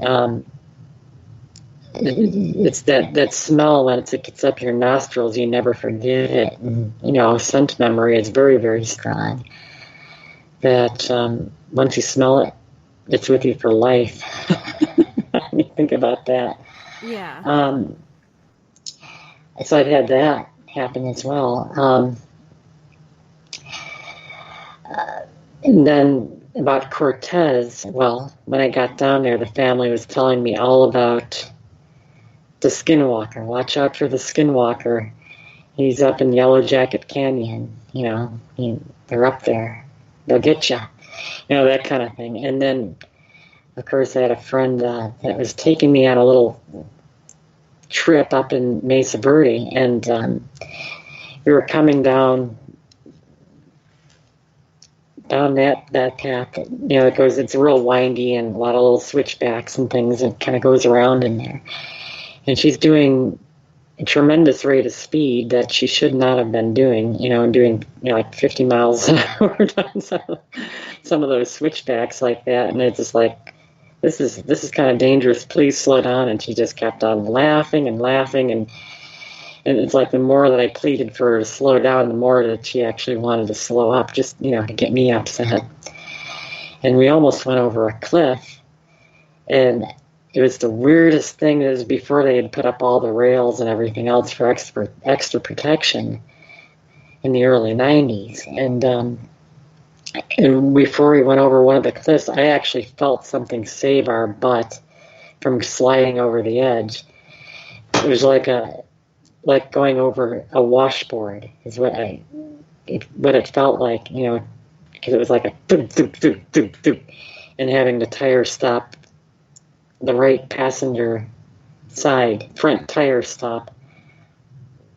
It's that smell when it gets up your nostrils, you never forget it. And, scent memory is very, very strong. That once you smell it, it's with you for life. I mean, think about that. Yeah. So I've had that happen as well. And then about Cortez, well, when I got down there, the family was telling me all about the Skinwalker. Watch out for the Skinwalker. He's up in Yellow Jacket Canyon. They're up there. They'll get you. That kind of thing. And then, of course, I had a friend that was taking me on a little trip up in Mesa Verde, and we were coming down that path. It's real windy and a lot of little switchbacks and things. It kind of goes around in there. And she's doing a tremendous rate of speed that she should not have been doing, and doing, like 50 miles an hour down some of those switchbacks like that. And it's just like, this is kind of dangerous. Please slow down. And she just kept on laughing and laughing. And it's like the more that I pleaded for her to slow down, the more that she actually wanted to slow up, just, to get me upset. And we almost went over a cliff. And it was the weirdest thing. It was before they had put up all the rails and everything else for extra protection in the early 90s. And before we went over one of the cliffs, I actually felt something save our butt from sliding over the edge. It was like going over a washboard is what it felt like, because it was like a doop, doop, doop, doop, doop, and having the tire stop the right passenger side front tire stop,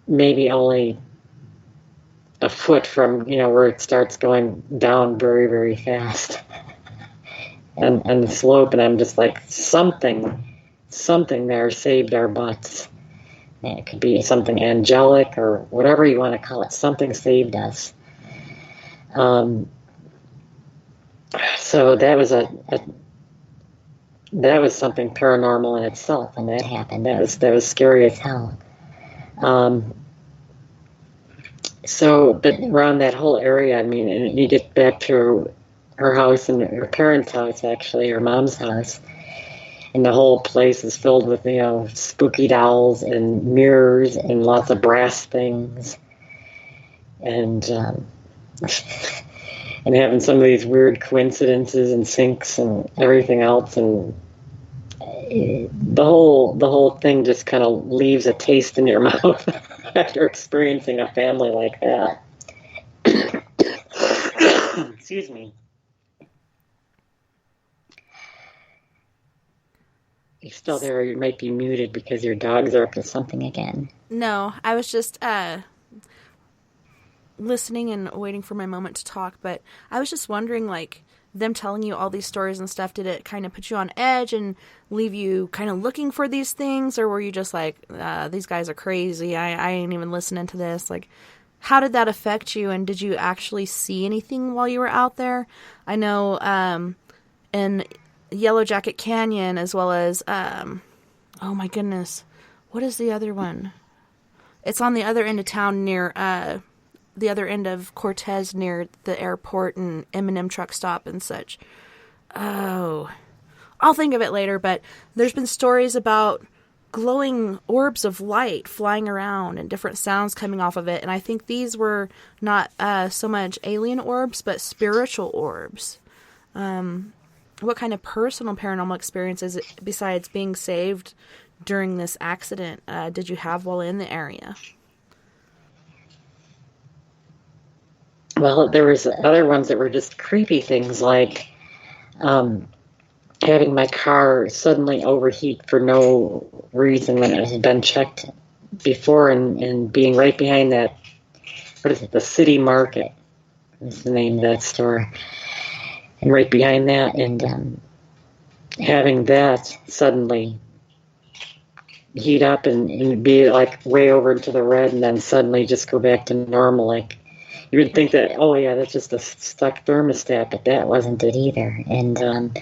maybe only a foot from, where it starts going down very, very fast and the slope. And I'm just like, something there saved our butts. And it could be something angelic or whatever you want to call it. Something saved us. So that was that was something paranormal in itself when that happened. That was scary as hell. But around that whole area, I mean, and you get back to her house and her parents' house, actually, her mom's house, and the whole place is filled with, spooky dolls and mirrors and lots of brass things, and and having some of these weird coincidences and syncs and everything else, and the whole thing just kind of leaves a taste in your mouth after experiencing a family like that. Excuse me. You're still there. You might be muted because your dogs are up to something again. No, I was just listening and waiting for my moment to talk, but I was just wondering, like, them telling you all these stories and stuff, did it kind of put you on edge and leave you kind of looking for these things, or were you just like, these guys are crazy, I ain't even listening to this? Like, how did that affect you, and did you actually see anything while you were out there? I know in Yellow Jacket Canyon, as well as, oh my goodness, what is the other one? It's on the other end of town near, the other end of Cortez near the airport and M&M truck stop and such. Oh, I'll think of it later, but there's been stories about glowing orbs of light flying around and different sounds coming off of it, and I think these were not so much alien orbs, but spiritual orbs. What kind of personal paranormal experiences, besides being saved during this accident, did you have while in the area? Well, there was other ones that were just creepy things, like having my car suddenly overheat for no reason when it had been checked before, and being right behind that, what is it, the City Market is the name of that store, and right behind that, and having that suddenly heat up and be like way over to the red, and then suddenly just go back to normal. Like, you would think that, oh yeah, that's just a stuck thermostat, but that wasn't it either. And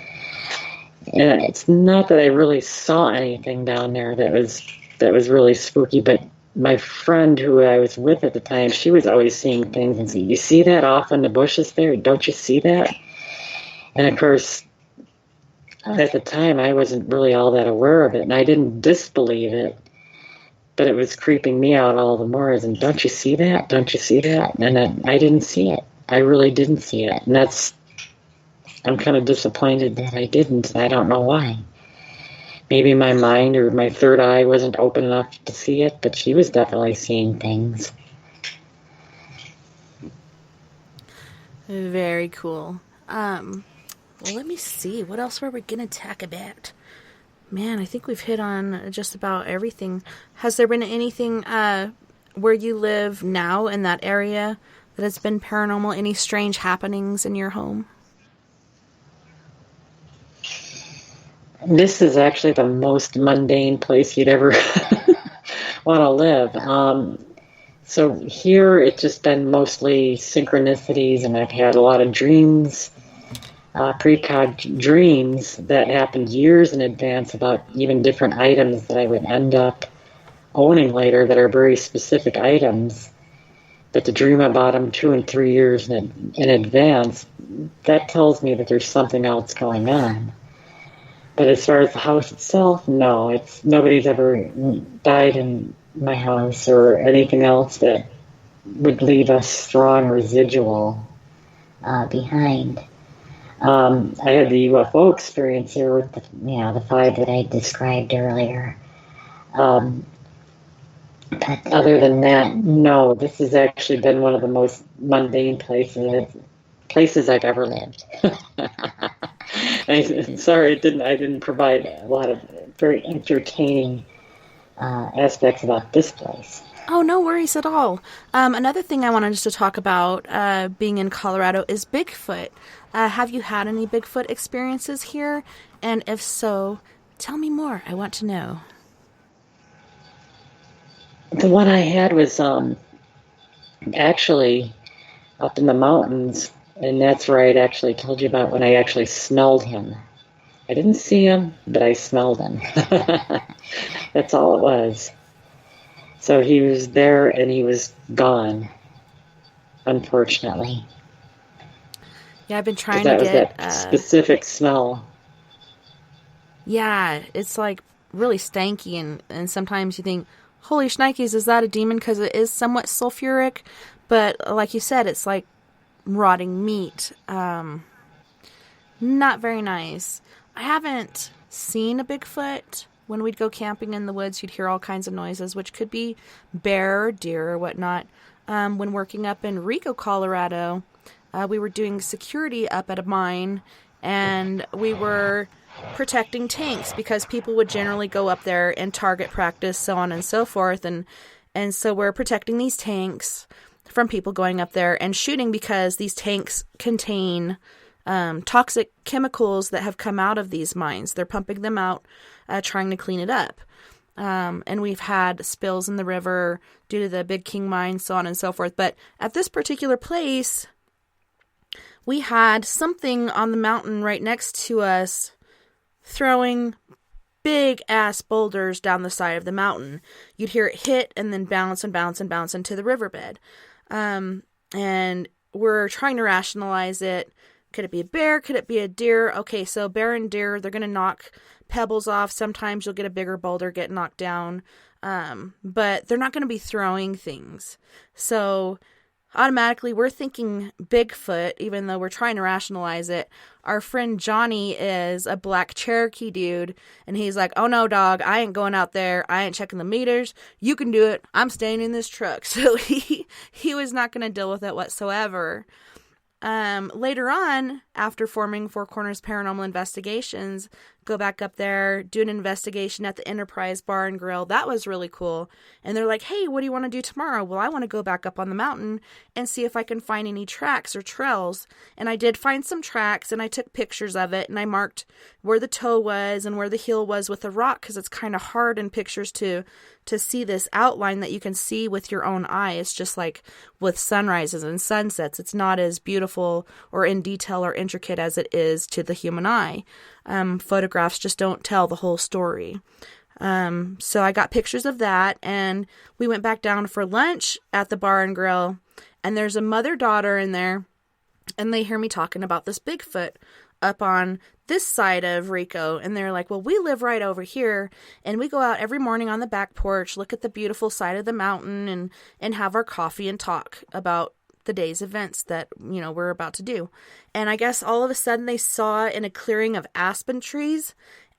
it's not that I really saw anything down there that was really spooky, but my friend who I was with at the time, she was always seeing things and say, "You see that off in the bushes there? Don't you see that?" And of course, at the time, I wasn't really all that aware of it, and I didn't disbelieve it. But it was creeping me out all the more, as in, "Don't you see that? Don't you see that?" And I didn't see it. I really didn't see it. And I'm kind of disappointed that I didn't. I don't know why. Maybe my mind or my third eye wasn't open enough to see it, but she was definitely seeing things. Very cool. Well, let me see. What else were we going to talk about? Man, I think we've hit on just about everything. Has there been anything where you live now in that area that has been paranormal? Any strange happenings in your home? This is actually the most mundane place you'd ever want to live. So here it's just been mostly synchronicities, and I've had a lot of dreams. Precog dreams that happened years in advance about even different items that I would end up owning later that are very specific items, but to dream about them 2 and 3 years in advance, that tells me that there's something else going on. But as far as the house itself, no, nobody's ever died in my house or anything else that would leave a strong residual behind. I had the UFO experience here with the 5 that I described earlier. But other than that, no, this has actually been one of the most mundane places I've ever lived. Sorry, I didn't provide a lot of very entertaining aspects about this place. Oh, no worries at all. Another thing I wanted us to talk about being in Colorado is Bigfoot. Have you had any Bigfoot experiences here? And if so, tell me more. I want to know. The one I had was actually up in the mountains, and that's where I actually told you about when I actually smelled him. I didn't see him, but I smelled him. That's all it was. So he was there and he was gone, unfortunately. Yeah, I've been trying That to was get... that specific smell. Yeah, it's like really stanky, and sometimes you think, holy shnikes, is that a demon? Because it is somewhat sulfuric, but like you said, it's like rotting meat. Not very nice. I haven't seen a Bigfoot. When we'd go camping in the woods, you'd hear all kinds of noises, which could be bear or deer or whatnot. When working up in Rico, Colorado, we were doing security up at a mine, and we were protecting tanks because people would generally go up there and target practice, so on and so forth. And so we're protecting these tanks from people going up there and shooting because these tanks contain toxic chemicals that have come out of these mines. They're pumping them out, trying to clean it up. And we've had spills in the river due to the Big King mine, so on and so forth. But at this particular place, we had something on the mountain right next to us throwing big ass boulders down the side of the mountain. You'd hear it hit and then bounce and bounce and bounce into the riverbed. And we're trying to rationalize it. Could it be a bear? Could it be a deer? Okay, so bear and deer, they're going to knock pebbles off. Sometimes you'll get a bigger boulder get knocked down. But they're not going to be throwing things. So automatically we're thinking Bigfoot, even though we're trying to rationalize it. Our friend Johnny is a black Cherokee dude, and he's like, oh no, dog, I ain't going out there. I ain't checking the meters. You can do it. I'm staying in this truck. So he was not going to deal with it whatsoever. Later on, after forming Four Corners Paranormal Investigations, go back up there, do an investigation at the Enterprise Bar and Grill. That was really cool. And they're like, hey, what do you want to do tomorrow? Well, I want to go back up on the mountain and see if I can find any tracks or trails. And I did find some tracks, and I took pictures of it, and I marked where the toe was and where the heel was with the rock, because it's kind of hard in pictures to see this outline that you can see with your own eye. It's just like with sunrises and sunsets. It's not as beautiful or in detail or intricate as it is to the human eye. Photographs just don't tell the whole story. So I got pictures of that, and we went back down for lunch at the Bar and Grill, and there's a mother-daughter in there, and they hear me talking about this Bigfoot up on this side of Rico, and they're like, well, we live right over here, and we go out every morning on the back porch, look at the beautiful side of the mountain, and have our coffee and talk about the day's events that, you know, we're about to do. And I guess all of a sudden they saw in a clearing of aspen trees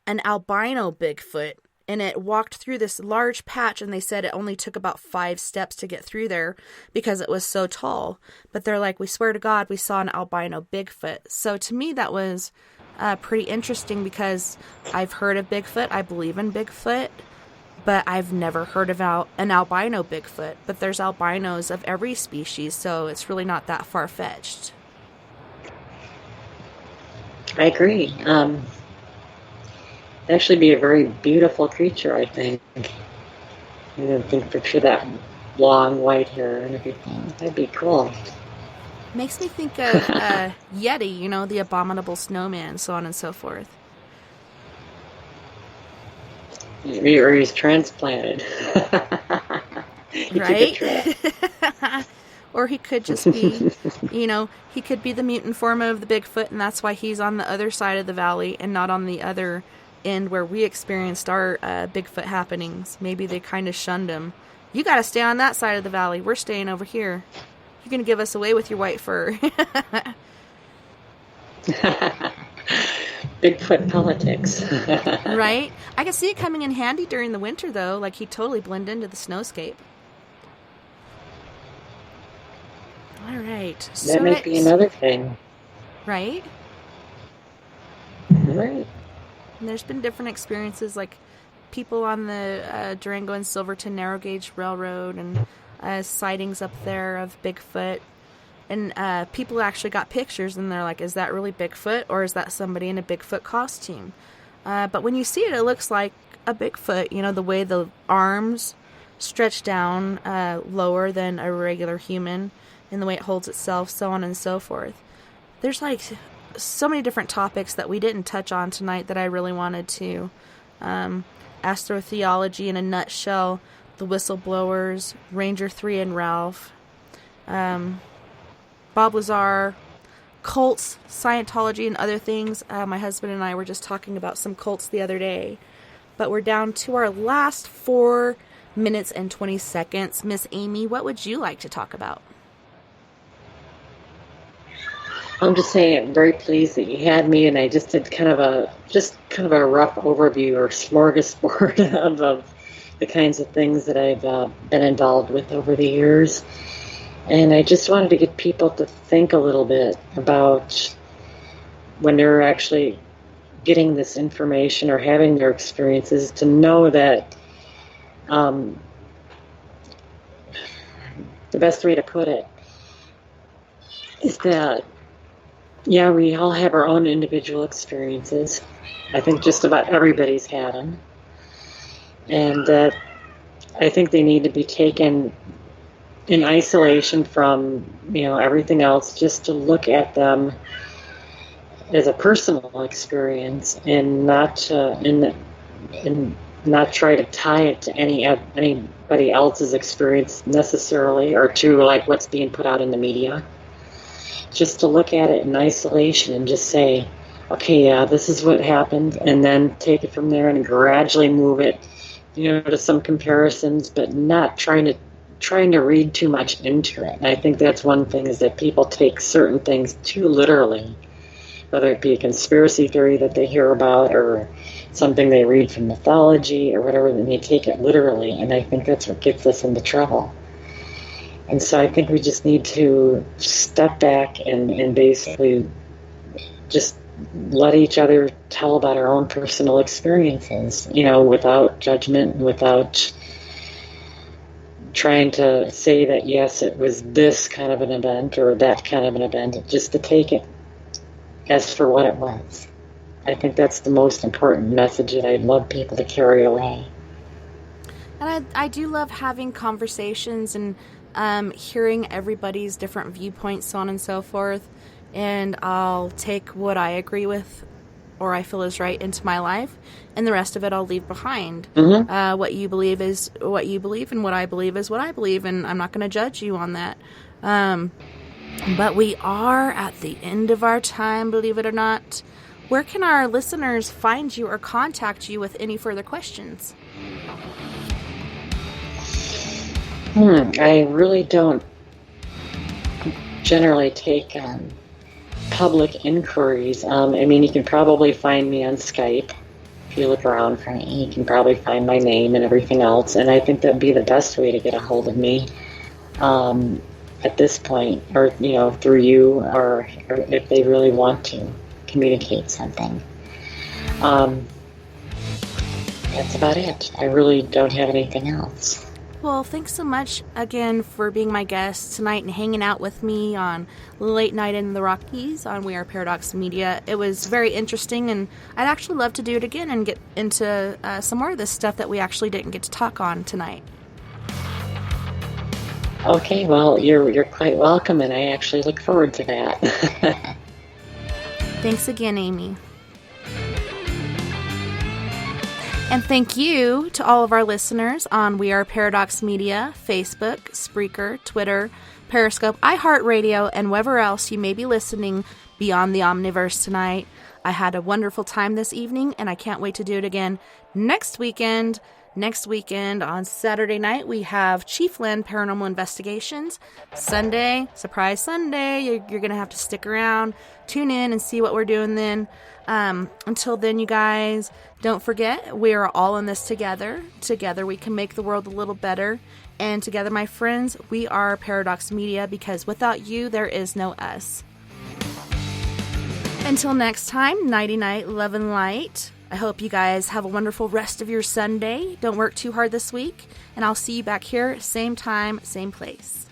an albino Bigfoot, and it walked through this large patch, and they said it only took about 5 steps to get through there because it was so tall. But they're like, we swear to God, we saw an albino Bigfoot. So to me, that was pretty interesting because I've heard of Bigfoot. I believe in Bigfoot, but I've never heard of an albino Bigfoot. But there's albinos of every species, so it's really not that far-fetched. I agree. Actually be a very beautiful creature, I think. I think picture that long white hair and everything. That'd be cool. Makes me think of Yeti, you know, the abominable snowman, so on and so forth. Or he's transplanted. Right? Or he could just be, you know, he could be the mutant form of the Bigfoot, and that's why he's on the other side of the valley and not on the other end where we experienced our Bigfoot happenings. Maybe they kind of shunned him. You got to stay on that side of the valley. We're staying over here. You're going to give us away with your white fur. Bigfoot politics. Right? I can see it coming in handy during the winter, though. Like, he'd totally blend into the snowscape. All right. That might be another thing. Right? Right. And there's been different experiences, like people on the Durango and Silverton narrow gauge railroad, and sightings up there of Bigfoot. And people actually got pictures, and they're like, is that really Bigfoot, or is that somebody in a Bigfoot costume? But when you see it, it looks like a Bigfoot, you know, the way the arms stretch down lower than a regular human, and the way it holds itself, so on and so forth. There's like so many different topics that we didn't touch on tonight that I really wanted to. Astrotheology in a nutshell, the whistleblowers, Ranger 3 and Ralph, Bob Lazar, cults, Scientology, and other things. My husband and I were just talking about some cults the other day. But we're down to our last 4 minutes and 20 seconds. Miss Amy, what would you like to talk about? I'm just saying I'm very pleased that you had me, and I just did kind of a rough overview or smorgasbord of the kinds of things that I've been involved with over the years. And I just wanted to get people to think a little bit about when they're actually getting this information or having their experiences, to know that the best way to put it is that, yeah, we all have our own individual experiences. I think just about everybody's had them. And that I think they need to be taken in isolation from, you know, everything else, just to look at them as a personal experience, and not and not try to tie it to anybody else's experience necessarily, or to like what's being put out in the media. Just to look at it in isolation and just say, okay, yeah, this is what happened, and then take it from there and gradually move it, you know, to some comparisons, but not trying to read too much into it. And I think that's one thing, is that people take certain things too literally, whether it be a conspiracy theory that they hear about, or something they read from mythology or whatever, and they take it literally. And I think that's what gets us into trouble. And so I think we just need to step back and basically just let each other tell about our own personal experiences, you know, without judgment, without trying to say that, yes, it was this kind of an event or that kind of an event, just to take it as for what it was. I think that's the most important message that I'd love people to carry away. And I do love having conversations and hearing everybody's different viewpoints, so on and so forth. And I'll take what I agree with or I feel is right into my life, and the rest of it I'll leave behind. Mm-hmm. What you believe is what you believe, and what I believe is what I believe, and I'm not going to judge you on that. But we are at the end of our time, believe it or not. Where can our listeners find you or contact you with any further questions? I really don't generally take public inquiries. I mean, you can probably find me on Skype. If you look around for me, you can probably find my name and everything else. And I think that'd be the best way to get a hold of me at this point, or, you know, through you, or if they really want to communicate something. That's about it. I really don't have anything else. Well, thanks so much again for being my guest tonight and hanging out with me on Late Night in the Rockies on We Are Paradox Media. It was very interesting, and I'd actually love to do it again and get into some more of this stuff that we actually didn't get to talk on tonight. Okay, well, you're quite welcome, and I actually look forward to that. Thanks again, Amy. And thank you to all of our listeners on We Are Paradox Media, Facebook, Spreaker, Twitter, Periscope, iHeartRadio, and wherever else you may be listening beyond the Omniverse tonight. I had a wonderful time this evening, and I can't wait to do it again next weekend. Next weekend on Saturday night, we have Chiefland Paranormal Investigations. Sunday, surprise Sunday, you're going to have to stick around, tune in, and see what we're doing then. Until then, you guys, don't forget, we are all in this together. Together, we can make the world a little better. And together, my friends, we are Paradox Media, because without you, there is no us. Until next time, nighty night, love and light. I hope you guys have a wonderful rest of your Sunday. Don't work too hard this week, and I'll see you back here, same time, same place.